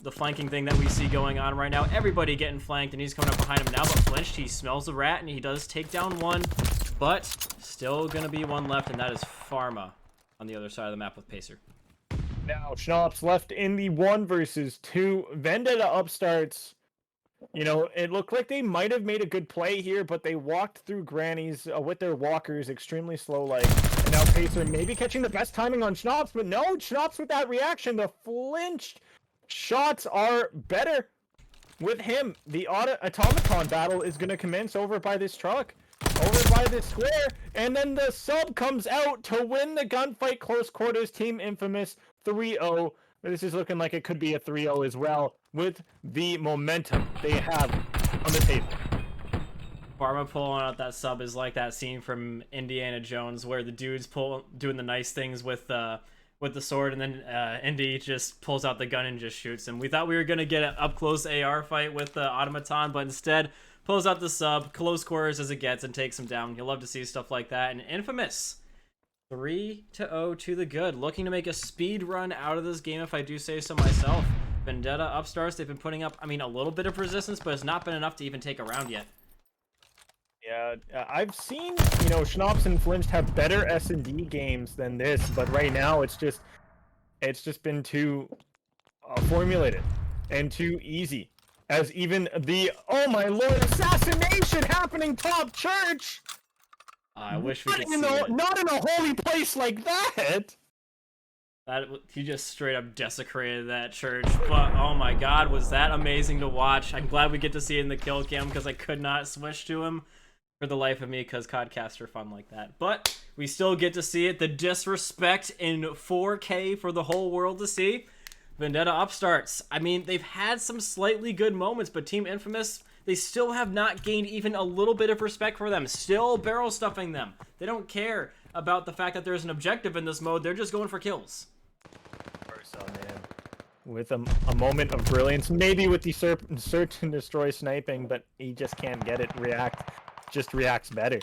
The flanking thing that we see going on right now. Everybody getting flanked, and he's coming up behind him now, but flinched. He smells the rat, and he does take down 1, but still going to be 1 left, and that is Pharma on the other side of the map with Pacer. Now, Schnapps left in the 1 versus 2. Vendetta Upstarts, you know, it looked like they might have made a good play here, but they walked through grannies with their walkers extremely slow-like. And now Pacer maybe catching the best timing on Schnapps, but no, Schnapps with that reaction, the flinched shots are better with him. The automaton battle is going to commence over by this truck. over by the square, and then the sub comes out to win the gunfight close quarters. Team Infamous 3-0. This is looking like it could be a 3-0 as well with the momentum they have on the table. Pharma pulling out that sub is like that scene from Indiana Jones where the dude's doing the nice things with the sword, and then Indy just pulls out the gun and just shoots him. We thought we were gonna get an up close AR fight with the automaton, but instead pulls out the sub, close quarters as it gets, and takes him down. You'll love to see stuff like that. And Infamous 3-0 to the good, looking to make a speed run out of this game, if I do say so myself. Vendetta upstarts, they've been putting up, I mean, a little bit of resistance, but it's not been enough to even take a round yet. Yeah, I've seen, you know, Schnapps and Flinched have better S&D games than this, but right now it's just been too formulated and too easy. As even the, oh my lord, assassination happening top church! I wish we could see Not in a holy place like that! He just straight up desecrated that church, but oh my god, was that amazing to watch. I'm glad we get to see it in the kill cam because I could not switch to him for the life of me because CODcasts are fun like that. But we still get to see it, the disrespect in 4K for the whole world to see. Vendetta upstarts. I mean, they've had some slightly good moments, but Team Infamous, they still have not gained even a little bit of respect for them. Still barrel stuffing them. They don't care about the fact that there's an objective in this mode. They're just going for kills. Man, with a moment of brilliance, maybe with the search and destroy sniping, but he just can't get it. React just reacts better.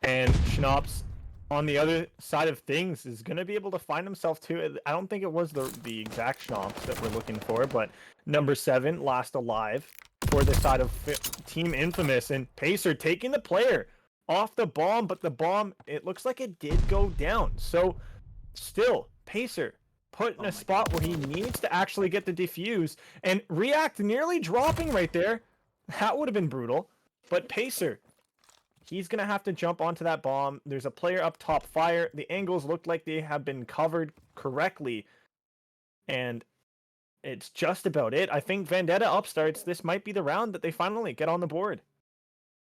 And Schnapps, on the other side of things, is going to be able to find himself too. I don't think it was the exact Schnapps that we're looking for, but number 7, last alive for the side of Team Infamous, and Pacer taking the player off the bomb, but the bomb, it looks like it did go down. So still, Pacer put in a spot where he needs to actually get the defuse, and React nearly dropping right there. That would have been brutal, but Pacer, he's going to have to jump onto that bomb. There's a player up top fire. The angles look like they have been covered correctly, and it's just about it. I think Vendetta upstarts. This might be the round that they finally get on the board.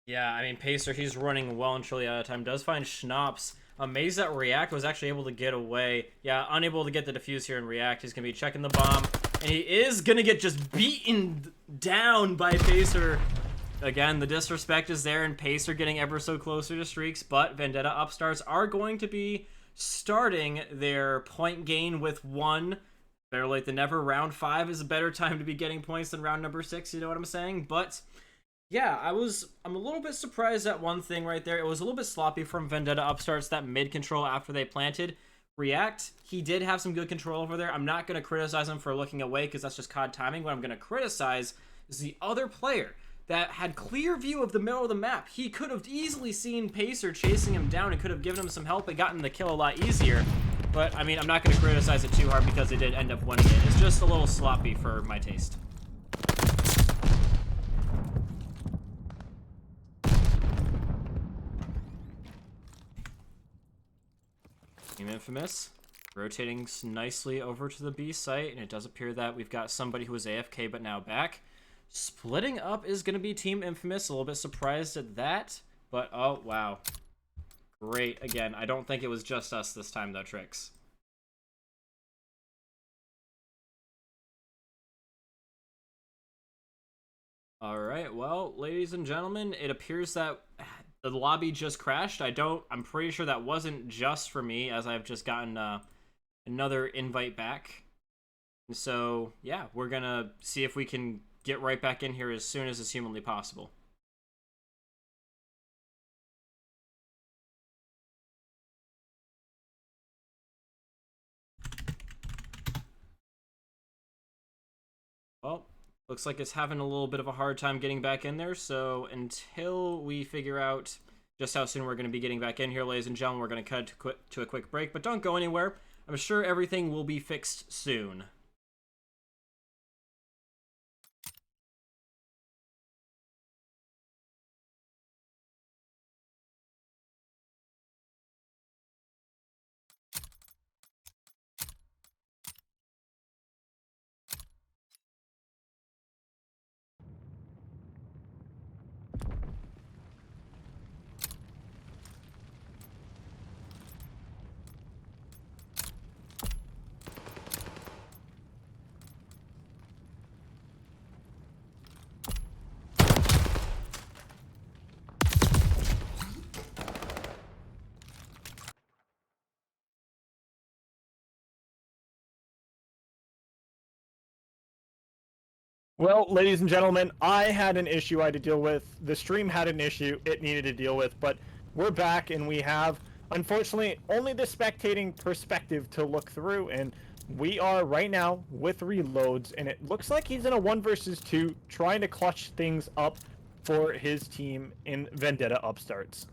Yeah, I mean, Pacer, he's running well and truly out of time. Does find Schnapps. Amazed that React was actually able to get away. Yeah, unable to get the defuse here in React. He's going to be checking the bomb, and he is going to get just beaten down by Pacer. Again, the disrespect is there, and Pacer getting ever so closer to streaks, but Vendetta upstarts are going to be starting their point gain with 1. Better late than never. Round 5 is a better time to be getting points than round number 6, you know what I'm saying? But yeah, I'm a little bit surprised at one thing right there. It was a little bit sloppy from Vendetta upstarts, that mid control after they planted. React, he did have some good control over there. I'm not going to criticize him for looking away because that's just COD timing. What I'm going to criticize is the other player that had clear view of the middle of the map. He could have easily seen Pacer chasing him down and could have given him some help and gotten the kill a lot easier. But, I mean, I'm not going to criticize it too hard because they did end up winning it. It's just a little sloppy for my taste. Team Infamous rotating nicely over to the B site, and it does appear that we've got somebody who was AFK but now back. Splitting up is going to be Team Infamous. A little bit surprised at that, but oh, wow. Great. Again, I don't think it was just us this time, though, Trix. All right, well, ladies and gentlemen, it appears that the lobby just crashed. I'm pretty sure that wasn't just for me, as I've just gotten another invite back. And so, yeah, we're going to see if we can get right back in here as soon as is humanly possible. Well, looks like it's having a little bit of a hard time getting back in there, so until we figure out just how soon we're going to be getting back in here, ladies and gentlemen, we're going to cut to a quick break, but don't go anywhere. I'm sure everything will be fixed soon. Well, ladies and gentlemen, I had an issue I had to deal with. The stream had an issue it needed to deal with, but we're back and we have, unfortunately, only the spectating perspective to look through, and we are right now with reloads, and it looks like he's in a 1 versus 2, trying to clutch things up for his team in Vendetta Upstarts.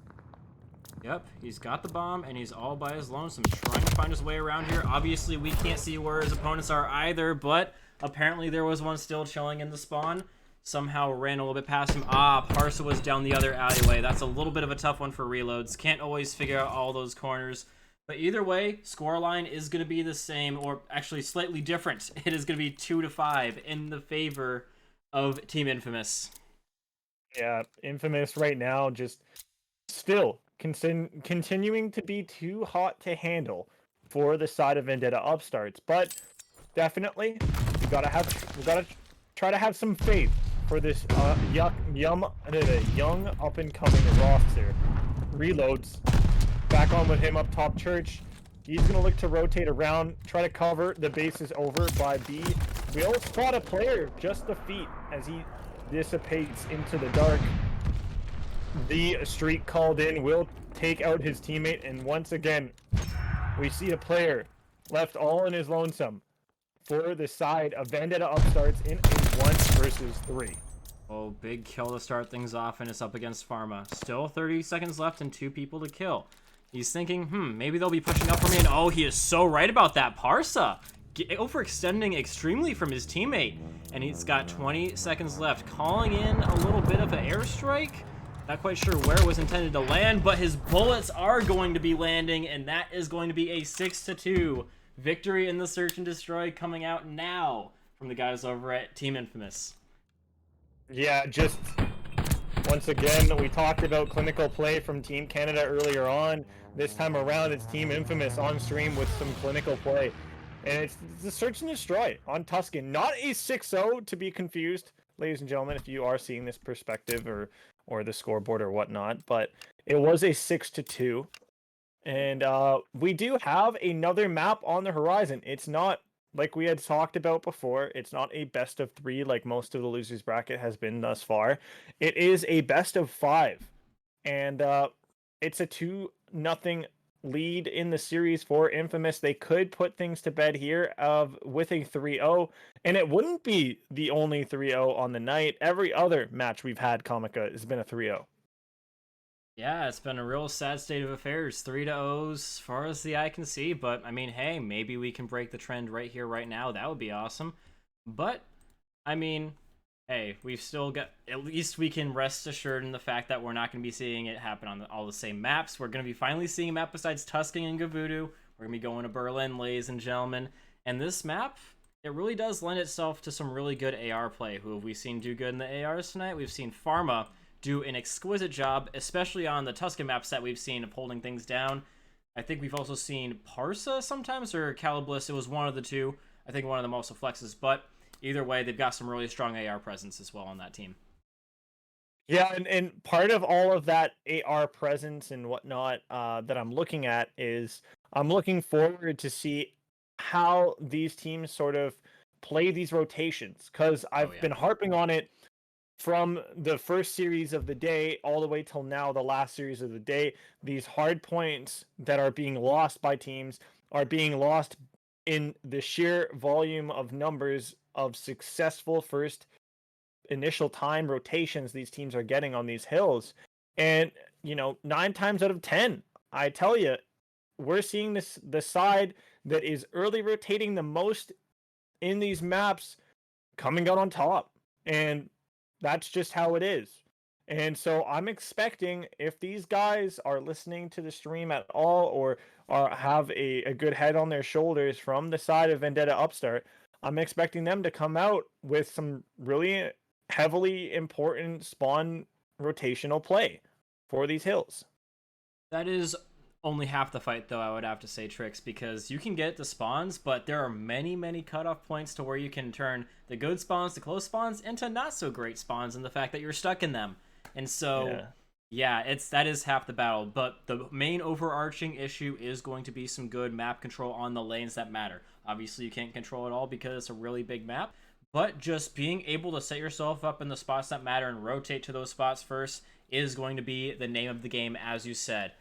Yep, he's got the bomb, and he's all by his lonesome, trying to find his way around here. Obviously, we can't see where his opponents are either, but apparently there was one still chilling in the spawn. Somehow ran a little bit past him. Ah, Parsa was down the other alleyway. That's a little bit of a tough one for reloads. Can't always figure out all those corners. But either way, scoreline is going to be the same, or actually slightly different. It is going to be 2-5 in the favor of Team Infamous. Yeah, Infamous right now just still continuing to be too hot to handle for the side of Vendetta Upstarts, but definitely we gotta try to have some faith for this young up and coming roster. Reloads back on with him up top. Church, he's gonna look to rotate around, try to cover the bases over by B. We'll spot a player just the feet as he dissipates into the dark. The streak called in will take out his teammate, and once again, we see a player left all in his lonesome for the side of Vendetta Upstarts in a 1 versus 3. Oh, big kill to start things off, and it's up against Pharma. Still 30 seconds left and 2 people to kill. He's thinking, maybe they'll be pushing up for me, and oh, he is so right about that. Parsa overextending extremely from his teammate, and he's got 20 seconds left. Calling in a little bit of an airstrike. Not quite sure where it was intended to land, but his bullets are going to be landing, and that is going to be a 6-2 victory in the Search and Destroy coming out now from the guys over at Team Infamous. Yeah, just once again, we talked about clinical play from Team Canada earlier on. This time around, it's Team Infamous on stream with some clinical play. And it's the Search and Destroy on Tuscan. Not a 6-0 to be confused, ladies and gentlemen, if you are seeing this perspective or the scoreboard or whatnot. But it was a 6-2. And we do have another map on the horizon. It's not, like we had talked about before, it's not a best of 3 like most of the losers bracket has been thus far. It is a best of 5. And it's a 2-0 lead in the series for Infamous. They could put things to bed here with a 3-0, and it wouldn't be the only 3-0 on the night. Every other match we've had, Comica, has been a 3-0. Yeah, it's been a real sad state of affairs. 3-0 as far as the eye can see, but I mean, hey, maybe we can break the trend right here, right now. That would be awesome. But, I mean, hey, we've still got, at least we can rest assured in the fact that we're not going to be seeing it happen on all the same maps. We're going to be finally seeing a map besides Tuscan and Gavudu. We're going to be going to Berlin, ladies and gentlemen. And this map, it really does lend itself to some really good AR play. Who have we seen do good in the ARs tonight? We've seen Pharma do an exquisite job, especially on the Tuscan maps that we've seen of holding things down. I think we've also seen Parsa sometimes, or Calibliss. It was one of the two. I think one of the most flexes, but either way, they've got some really strong AR presence as well on that team. Yeah, and part of all of that AR presence and whatnot that I'm looking at is I'm looking forward to see how these teams sort of play these rotations, because I've been harping on it from the first series of the day all the way till now, the last series of the day. These hard points that are being lost by teams are being lost in the sheer volume of numbers of successful first initial time rotations these teams are getting on these hills. And 9 times out of 10, I tell you, we're seeing the side that is early rotating the most in these maps coming out on top, and that's just how it is. And so I'm expecting, if these guys are listening to the stream at all, or have a good head on their shoulders from the side of Vendetta Upstart, I'm expecting them to come out with some really heavily important spawn rotational play for these hills. That is only half the fight, though, I would have to say, Trix, because you can get the spawns, but there are many, many cutoff points to where you can turn the good spawns, the close spawns, into not so great spawns, and the fact that you're stuck in them. And so, yeah, that is half the battle, but the main overarching issue is going to be some good map control on the lanes that matter. Obviously, you can't control it all because it's a really big map, but just being able to set yourself up in the spots that matter and rotate to those spots first is going to be the name of the game, as you said.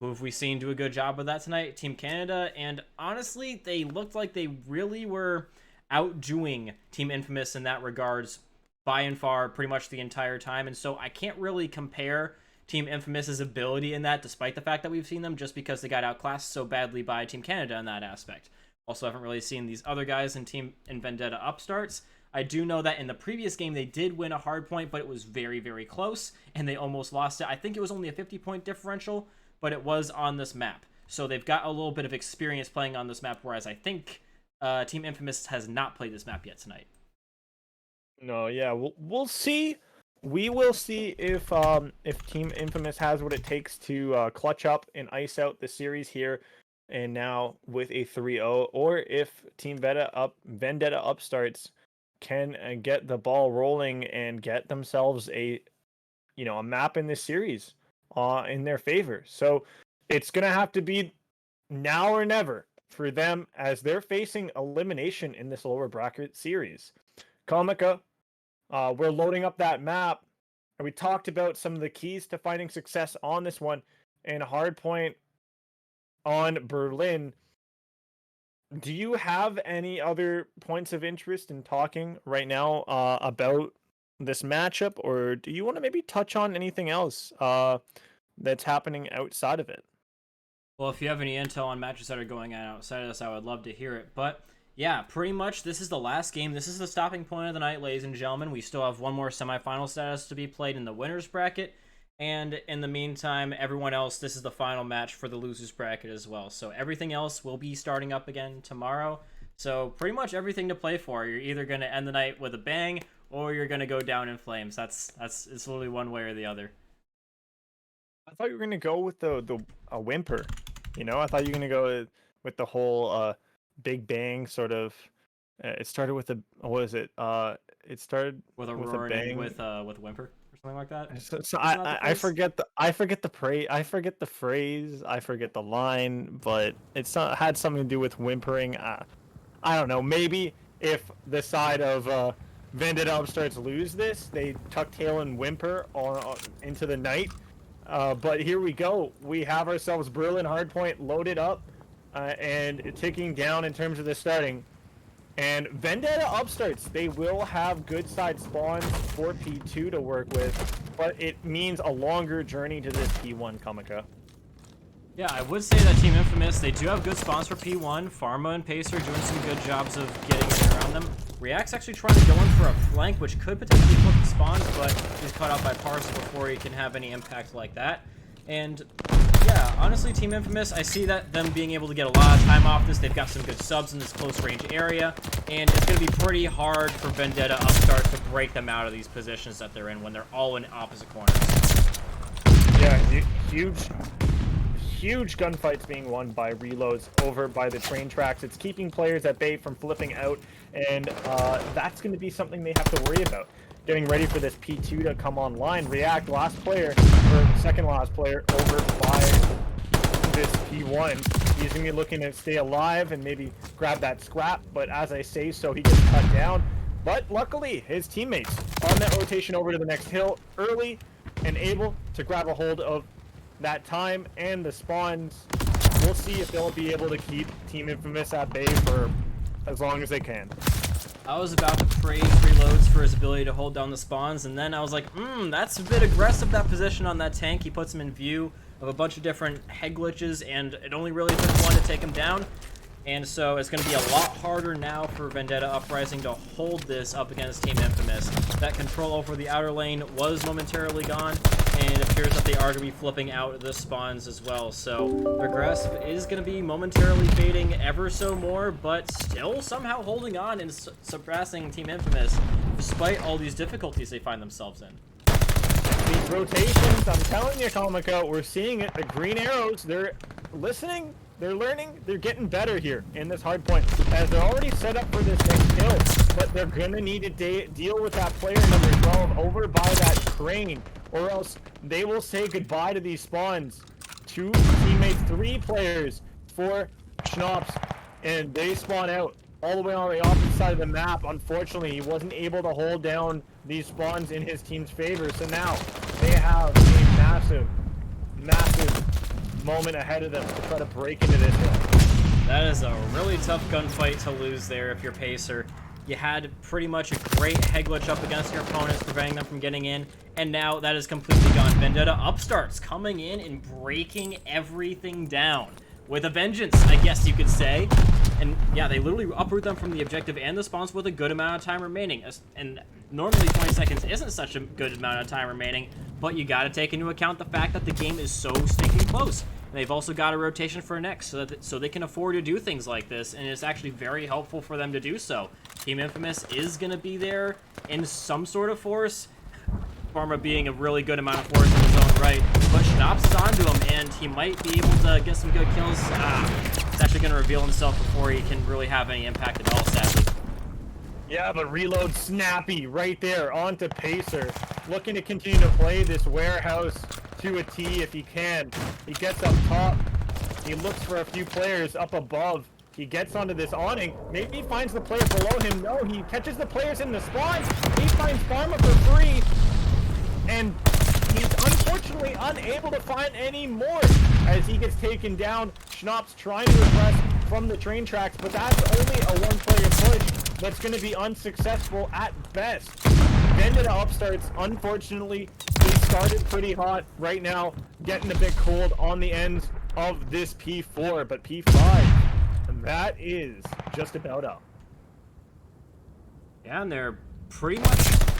Who have we seen do a good job of that tonight? Team Canada, and honestly, they looked like they really were outdoing Team Infamous in that regards by and far pretty much the entire time, and so I can't really compare Team Infamous's ability in that, despite the fact that we've seen them, just because they got outclassed so badly by Team Canada in that aspect. Also, haven't really seen these other guys in Vendetta upstarts. I do know that in the previous game, they did win a hard point, but it was very, very close, and they almost lost it. I think it was only a 50-point differential, but it was on this map. So they've got a little bit of experience playing on this map, whereas I think Team Infamous has not played this map yet tonight. No, yeah, we'll see. We will see if Team Infamous has what it takes to clutch up and ice out the series here and now with a 3-0, or if Team Vendetta upstarts can get the ball rolling and get themselves a map in this series in their favor. So it's gonna have to be now or never for them as they're facing elimination in this lower bracket series. Comica, we're loading up that map, and we talked about some of the keys to finding success on this one and hardpoint on Berlin. Do you have any other points of interest in talking right now about this matchup, or do you want to maybe touch on anything else that's happening outside of it? Well, if you have any intel on matches that are going on outside of this, I would love to hear it. But yeah, pretty much this is the last game. This is the stopping point of the night, ladies and gentlemen. We still have one more semifinal status to be played in the winner's bracket. And in the meantime, everyone else, this is the final match for the losers bracket as well. So everything else will be starting up again tomorrow. So pretty much everything to play for. You're either going to end the night with a bang, or you're going to go down in flames. It's literally one way or the other. I thought you were going to go with the whimper. I thought you were going to go with the whole big bang sort of. It started with a, what is it? It started with a with roar a bang. and with whimper. Something like that. So I forget the phrase. I forget the phrase. I forget the line. But had something to do with whimpering. I don't know. Maybe if the side of Vendetta upstarts lose this, they tuck tail and whimper into the night. But here we go. We have ourselves Berlin hardpoint loaded up and ticking down in terms of the starting. And Vendetta upstarts, they will have good side spawns for P2 to work with, but it means a longer journey to this P1, Comica. Yeah, I would say that Team Infamous, they do have good spawns for P1. Pharma and Pacer doing some good jobs of getting in around them. React's actually trying to go in for a flank, which could potentially flip the spawns, but he's caught out by Parcel before he can have any impact like that. And yeah, honestly, Team Infamous, I see that them being able to get a lot of time off this. They've got some good subs in this close range area, and it's going to be pretty hard for Vendetta upstarts to break them out of these positions that they're in when they're all in opposite corners. Yeah, huge gunfights being won by reloads over by the train tracks. It's keeping players at bay from flipping out, and that's going to be something they have to worry about. Getting ready for this P2 to come online. React, second last player over by this P1. He's going to be looking to stay alive and maybe grab that scrap, but as I say so, he gets cut down. But luckily, his teammates on that rotation over to the next hill early and able to grab a hold of that time and the spawns. We'll see if they'll be able to keep Team Infamous at bay for as long as they can. I was about to praise Reloads for his ability to hold down the spawns, and then I was like, that's a bit aggressive, that position on that tank. He puts him in view of a bunch of different head glitches, and it only really took one to take him down. And so it's going to be a lot harder now for Vendetta Uprising to hold this up against Team Infamous. That control over the outer lane was momentarily gone, and it appears that they are going to be flipping out the spawns as well. So their grasp is going to be momentarily fading ever so more, but still somehow holding on and suppressing Team Infamous despite all these difficulties they find themselves in. These rotations, I'm telling you, Comica, we're seeing it. The green arrows, they're listening. They're learning, they're getting better here in this hard point, as they're already set up for this next kill, but they're gonna need to deal with that player number 12 over by that crane, or else they will say goodbye to these spawns. 2 teammates, 3 players for Schnapps, and they spawn out. all the way on the opposite side of the map. Unfortunately, he wasn't able to hold down these spawns in his team's favor. So now they have a massive moment ahead of them to try to break into this hill. That is a really tough gunfight to lose there if you're Pacer. You had pretty much a great head glitch up against your opponents, preventing them from getting in, and now that is completely gone. Vendetta Upstarts coming in and breaking everything down with a vengeance, I guess you could say. And yeah, they literally uproot them from the objective and the spawns with a good amount of time remaining. And normally 20 seconds isn't such a good amount of time remaining, but you got to take into account the fact that the game is so stinking close. And they've also got a rotation for next, so they can afford to do things like this, and it's actually very helpful for them to do so. Team Infamous is going to be there in some sort of force, Pharma being a really good amount of force in his own right, but Schnaps is onto him, and he might be able to get some good kills. He's actually going to reveal himself before he can really have any impact at all, sadly. Yeah, but reload snappy right there onto Pacer, looking to continue to play this warehouse to a T if he can. He gets up top, he looks for a few players up above, he gets onto this awning, maybe he finds the player below him. No, he catches the players in the spawn, he finds Pharma for free, and he's unfortunately unable to find any more as he gets taken down. Schnaps trying to repress from the train tracks, but that's only a one-player push that's going to be unsuccessful at best. Vendetta Upstarts, unfortunately, they started pretty hot. Right now, getting a bit cold on the ends of this P4, but P5, that is just about up. Yeah, and they're pretty much...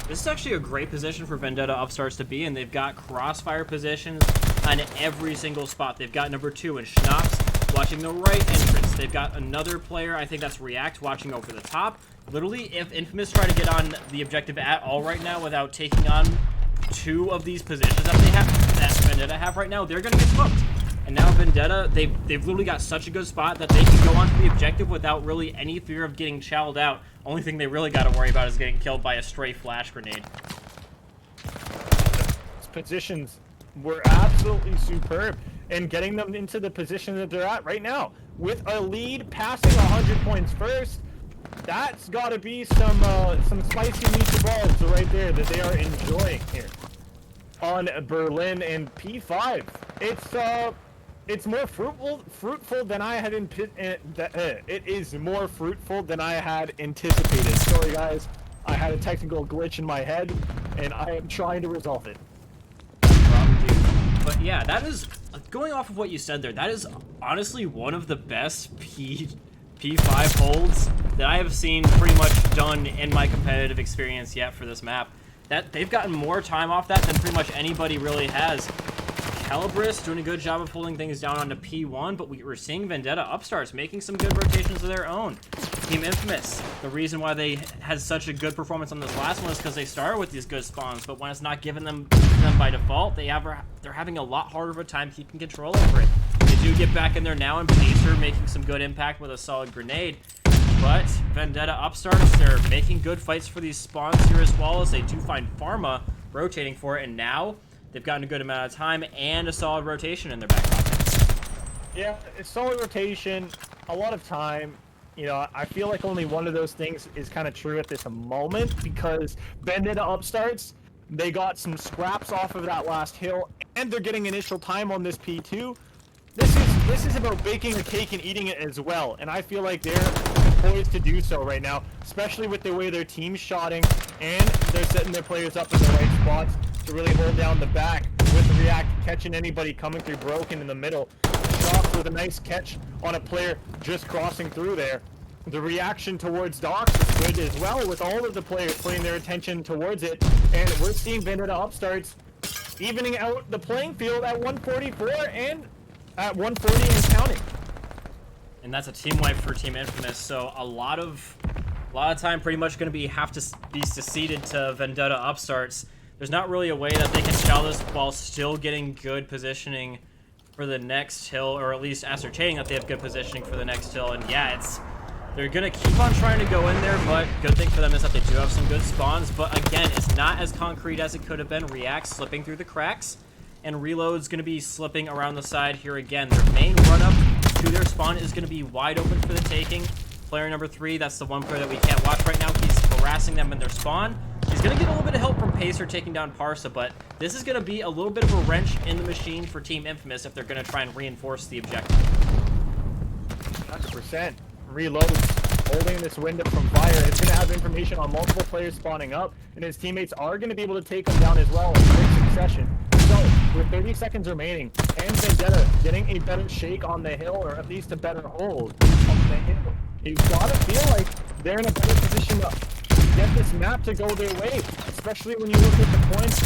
This is actually a great position for Vendetta Upstarts to be in. They've got crossfire positions on every single spot. They've got number 2 in Schnaps watching the right entrance. They've got another player, I think that's React, watching over the top. Literally, if Infamous try to get on the objective at all right now without taking on 2 of these positions that they have, that Vendetta have right now, they're going to get smoked. And now Vendetta, they've literally got such a good spot that they can go onto the objective without really any fear of getting chowed out. Only thing they really got to worry about is getting killed by a stray flash grenade. His positions were absolutely superb, and getting them into the position that they're at right now with a lead, passing 100 points first. That's got to be some spicy meatballs right there that they are enjoying here on Berlin. And P5. It's more fruitful than I had it is more fruitful than I had anticipated. Sorry guys, I had a technical glitch in my head, and I am trying to resolve it. But yeah, that is, going off of what you said there, that is honestly one of the best P5 holds that I have seen pretty much done in my competitive experience yet for this map. That they've gotten more time off that than pretty much anybody really has. Calibris doing a good job of holding things down onto P1, but we're seeing Vendetta Upstarts making some good rotations of their own. Team Infamous, the reason why they had such a good performance on this last one is because they started with these good spawns, but when it's not given them by default, they're having a lot harder of a time keeping control over it. They do get back in there now, and Pacer making some good impact with a solid grenade. But Vendetta Upstarts, they're making good fights for these spawns here as well, as they do find Pharma rotating for it, and now they've gotten a good amount of time and a solid rotation in their back pocket. Yeah, it's solid rotation, a lot of time. You know, I feel like only one of those things is kind of true at this moment, because Vendetta Upstarts, they got some scraps off of that last hill, and they're getting initial time on this P2. This is about baking a cake and eating it as well, and I feel like they're poised to do so right now, especially with the way their team's shotting, and they're setting their players up in the right spots to really hold down the back, with React catching anybody coming through broken in the middle. Shock with a nice catch on a player just crossing through there. The reaction towards Docs is good as well, with all of the players putting their attention towards it, and we're seeing Vendetta Upstarts evening out the playing field at 144 and at 140 and counting. And that's a team wipe for Team Infamous, so a lot of time pretty much going to have to be seceded to Vendetta Upstarts. There's not really a way that they can shell this while still getting good positioning for the next hill, or at least ascertaining that they have good positioning for the next hill. And yeah, they're going to keep on trying to go in there, but good thing for them is that they do have some good spawns. But again, it's not as concrete as it could have been. React slipping through the cracks, and Reload's going to be slipping around the side here again. Their main run-up to their spawn is going to be wide open for the taking. player number 3. That's the one player that we can't watch right now. He's harassing them in their spawn. He's going to get a little bit of help from Pacer taking down Parsa, but this is going to be a little bit of a wrench in the machine for Team Infamous if they're going to try and reinforce the objective. 100%. Reloads, holding this window from fire. It's going to have information on multiple players spawning up, and his teammates are going to be able to take them down as well in quick succession. So, with 30 seconds remaining, and Vendetta getting a better shake on the hill, or at least a better hold on the hill, you've got to feel like they're in a better position to get this map to go their way, especially when you look at the points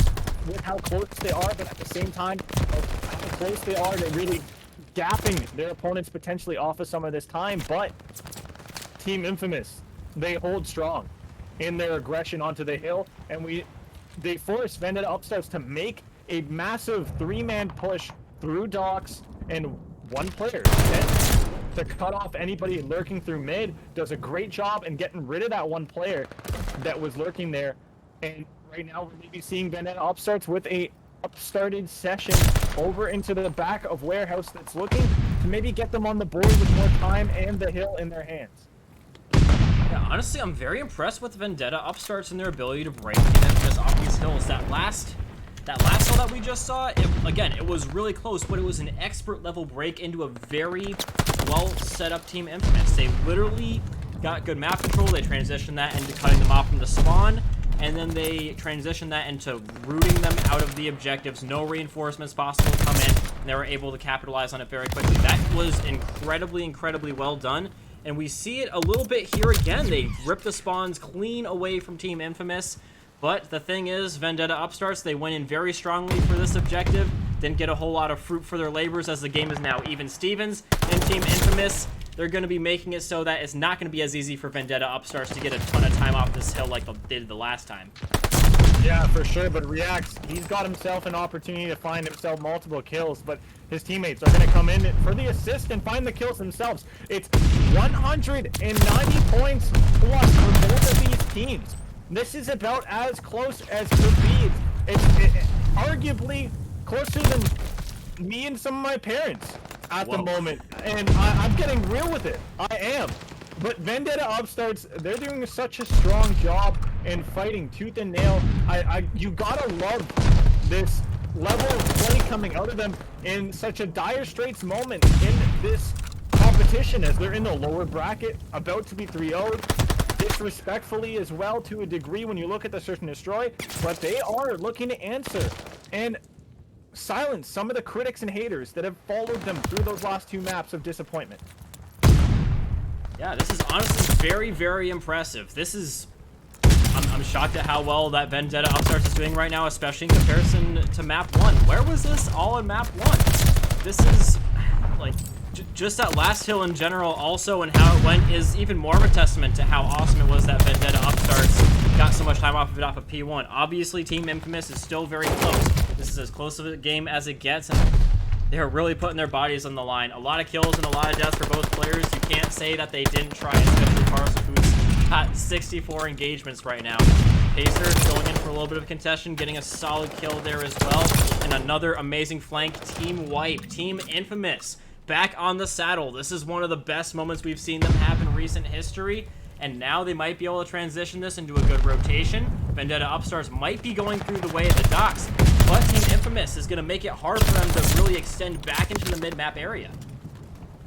with how close they are, but at the same time, how close they are to really gapping their opponents potentially off of some of this time. But Team Infamous, they hold strong in their aggression onto the hill, and they force Vendetta Upstarts to make a massive 3-man push through docks and one player to cut off anybody lurking through mid. Does a great job in getting rid of that one player that was lurking there. And right now we're maybe seeing Vendetta Upstarts with a upstarted session over into the back of Warehouse that's looking to maybe get them on the board with more time and the hill in their hands. Yeah, honestly, I'm very impressed with Vendetta Upstarts and their ability to break Team Infamous off these hills. That last hill that we just saw, it was really close, but it was an expert level break into a very well set up Team Infamous. They literally got good map control. They transitioned that into cutting them off from the spawn, and then they transitioned that into rooting them out of the objectives. No reinforcements possible to come in, and they were able to capitalize on it very quickly. That was incredibly well done, and we see it a little bit here again. They ripped the spawns clean away from Team Infamous. But the thing is, Vendetta Upstarts, they went in very strongly for this objective. Didn't get a whole lot of fruit for their labors, as the game is now even Stevens. And Team Infamous, they're going to be making it so that it's not going to be as easy for Vendetta Upstarts to get a ton of time off this hill like they did the last time. Yeah, for sure, but Reacts, he's got himself an opportunity to find himself multiple kills, but his teammates are going to come in for the assist and find the kills themselves. It's 190 points plus for both of these teams. This is about as close as could be. It's arguably closer than me and some of my parents at the moment. And I'm getting real with it. I am. But Vendetta Upstarts, they're doing such a strong job in fighting tooth and nail. You gotta love this level of play coming out of them in such a dire straits moment in this competition, as they're in the lower bracket, about to be 3-0'd. Disrespectfully as well to a degree when you look at the search and destroy, but they are looking to answer and silence some of the critics and haters that have followed them through those last 2 maps of disappointment. Yeah, this is honestly very impressive. This is... I'm shocked at how well that Vendetta Upstarts is doing right now, especially in comparison to map 1. Where was this all in map 1? This is, like... just that last hill in general also, and how it went, is even more of a testament to how awesome it was that Vendetta Upstarts got so much time off of it off of P1. Obviously, Team Infamous is still very close. This is as close of a game as it gets, and they're really putting their bodies on the line. A lot of kills and a lot of deaths for both players. You can't say that they didn't try, especially Parsa, who's got 64 engagements right now. Pacer going in for a little bit of contention, getting a solid kill there as well. And another amazing flank. Team Wipe, Team Infamous, back on the saddle. This is one of the best moments we've seen them have in recent history, and now they might be able to transition this into a good rotation. Vendetta Upstarts might be going through the way of the docks, but Team Infamous is going to make it hard for them to really extend back into the mid-map area.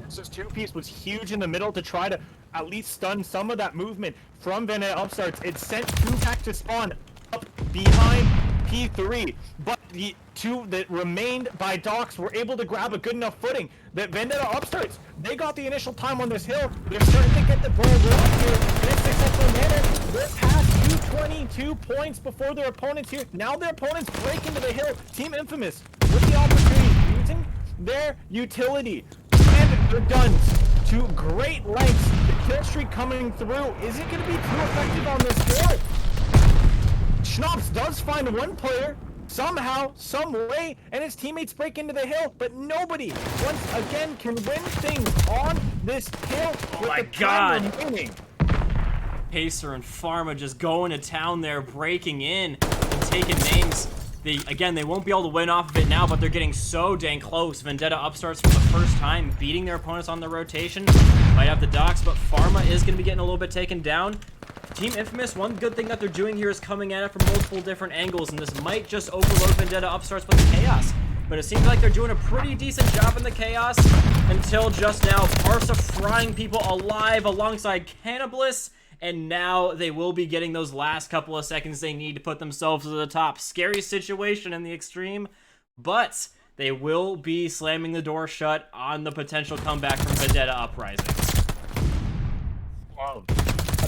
This 2-piece was huge in the middle to try to at least stun some of that movement from Vendetta Upstarts. It sent 2 back to spawn up behind P3, but the 2 that remained by docks were able to grab a good enough footing that Vendetta Upstarts, they got the initial time on this hill. They're starting to get the ball rolling here in a successful manner. They're past 222 points before their opponents here. Now their opponents break into the hill. Team Infamous with the opportunity, using their utility and their guns to great lengths. The kill streak coming through isn't going to be too effective on this board. Schnapps does find one player somehow, some way, and his teammates break into the hill, but nobody once again can win things on this hill. Oh my god! Pacer and Pharma just going to town there, breaking in and taking names. They won't be able to win off of it now, but they're getting so dang close. Vendetta upstarts for the first time, beating their opponents on the rotation. Might have the docks, but Pharma is going to be getting a little bit taken down. Team Infamous, one good thing that they're doing here is coming at it from multiple different angles, and this might just overload Vendetta upstarts with the Chaos. But it seems like they're doing a pretty decent job in the Chaos until just now. Parsa frying people alive alongside Cannibalists. And now they will be getting those last couple of seconds they need to put themselves to the top. Scary situation in the extreme, but they will be slamming the door shut on the potential comeback from Vendetta Uprising.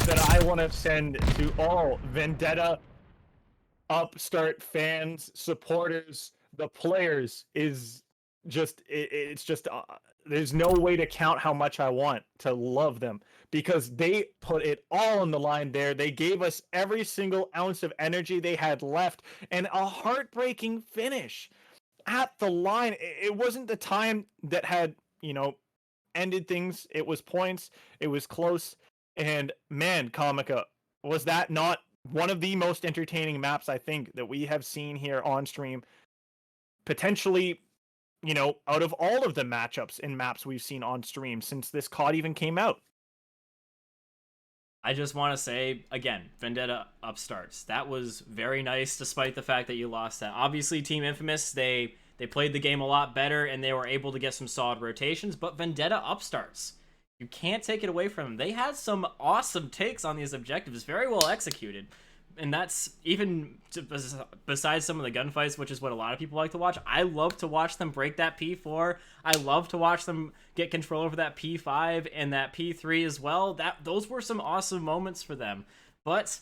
That I want to send to all Vendetta Upstart fans, supporters, the players is just, it's just, there's no way to count how much I want to love them, because they put it all on the line there. They gave us every single ounce of energy they had left, and a heartbreaking finish at the line. It wasn't the time that had, ended things. It was points. It was close. And man, Comica, was that not one of the most entertaining maps, I think, that we have seen here on stream? Potentially, out of all of the matchups and maps we've seen on stream since this COD even came out. I just want to say, again, Vendetta Upstarts. That was very nice, despite the fact that you lost that. Obviously, Team Infamous, they played the game a lot better, and they were able to get some solid rotations, but Vendetta Upstarts, you can't take it away from them. They had some awesome takes on these objectives, very well executed. And that's even besides some of the gunfights, which is what a lot of people like to watch. I love to watch them break that P4. I love to watch them get control over that P5 and that P3 as well. Those were some awesome moments for them. But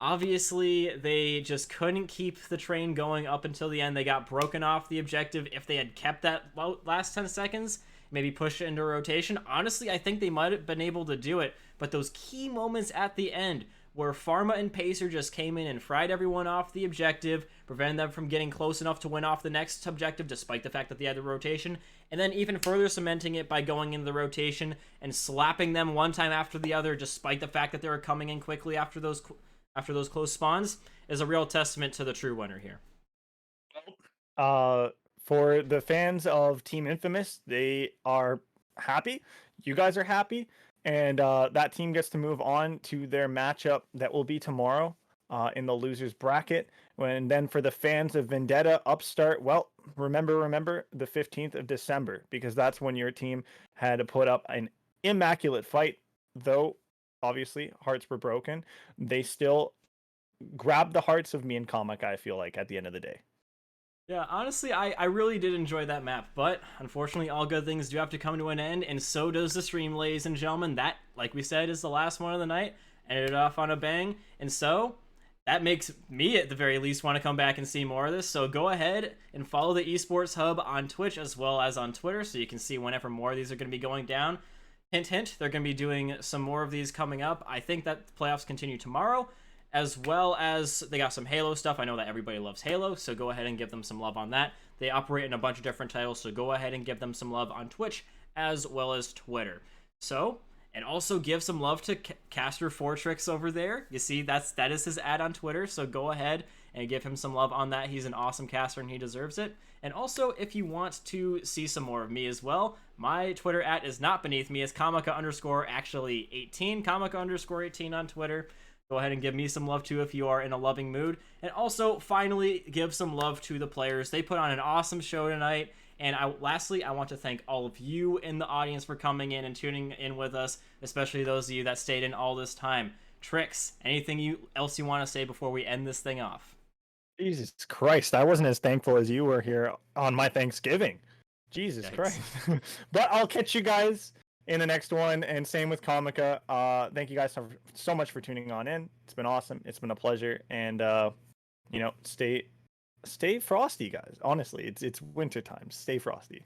obviously, they just couldn't keep the train going up until the end. They got broken off the objective. If they had kept that last 10 seconds, maybe push it into rotation, honestly, I think they might have been able to do it. But those key moments at the end, where Pharma and Pacer just came in and fried everyone off the objective, prevented them from getting close enough to win off the next objective, despite the fact that they had the rotation, and then even further cementing it by going into the rotation and slapping them one time after the other, despite the fact that they were coming in quickly after those close spawns, is a real testament to the true winner here. For the fans of Team Infamous, they are happy. You guys are happy. And that team gets to move on to their matchup that will be tomorrow in the losers bracket. And then for the fans of Vendetta Upstart, well, remember the 15th of December, because that's when your team had to put up an immaculate fight. Though, obviously, hearts were broken. They still grabbed the hearts of me and Comic, I feel like, at the end of the day. Yeah, honestly, I really did enjoy that map, but unfortunately, all good things do have to come to an end, and so does the stream, ladies and gentlemen. That, like we said, is the last one of the night. Ended off on a bang, and so that makes me, at the very least, want to come back and see more of this. So go ahead and follow the Esports Hub on Twitch as well as on Twitter, so you can see whenever more of these are going to be going down. Hint, hint, they're going to be doing some more of these coming up. I think that the playoffs continue tomorrow, as well as they got some Halo stuff. I know that everybody loves Halo, so go ahead and give them some love on that. They operate in a bunch of different titles, so go ahead and give them some love on Twitch as well as Twitter. So, and also give some love to Caster Fortrix over there. You see, that is his ad on Twitter, so go ahead and give him some love on that. He's an awesome caster and he deserves it. And also, if you want to see some more of me as well, my Twitter at is not beneath me. It's Comica_18, Comica_18 on Twitter. Go ahead and give me some love too if you are in a loving mood. And also, finally, give some love to the players. They put on an awesome show tonight. And lastly, I want to thank all of you in the audience for coming in and tuning in with us, especially those of you that stayed in all this time. Trix, anything else you want to say before we end this thing off? Jesus Christ, I wasn't as thankful as you were here on my Thanksgiving. Jesus Yikes. Christ. But I'll catch you guys in the next one, and same with Comica. Thank you guys so much for tuning on in. It's been awesome. It's been a pleasure, and stay frosty, guys. Honestly, it's winter time. Stay frosty.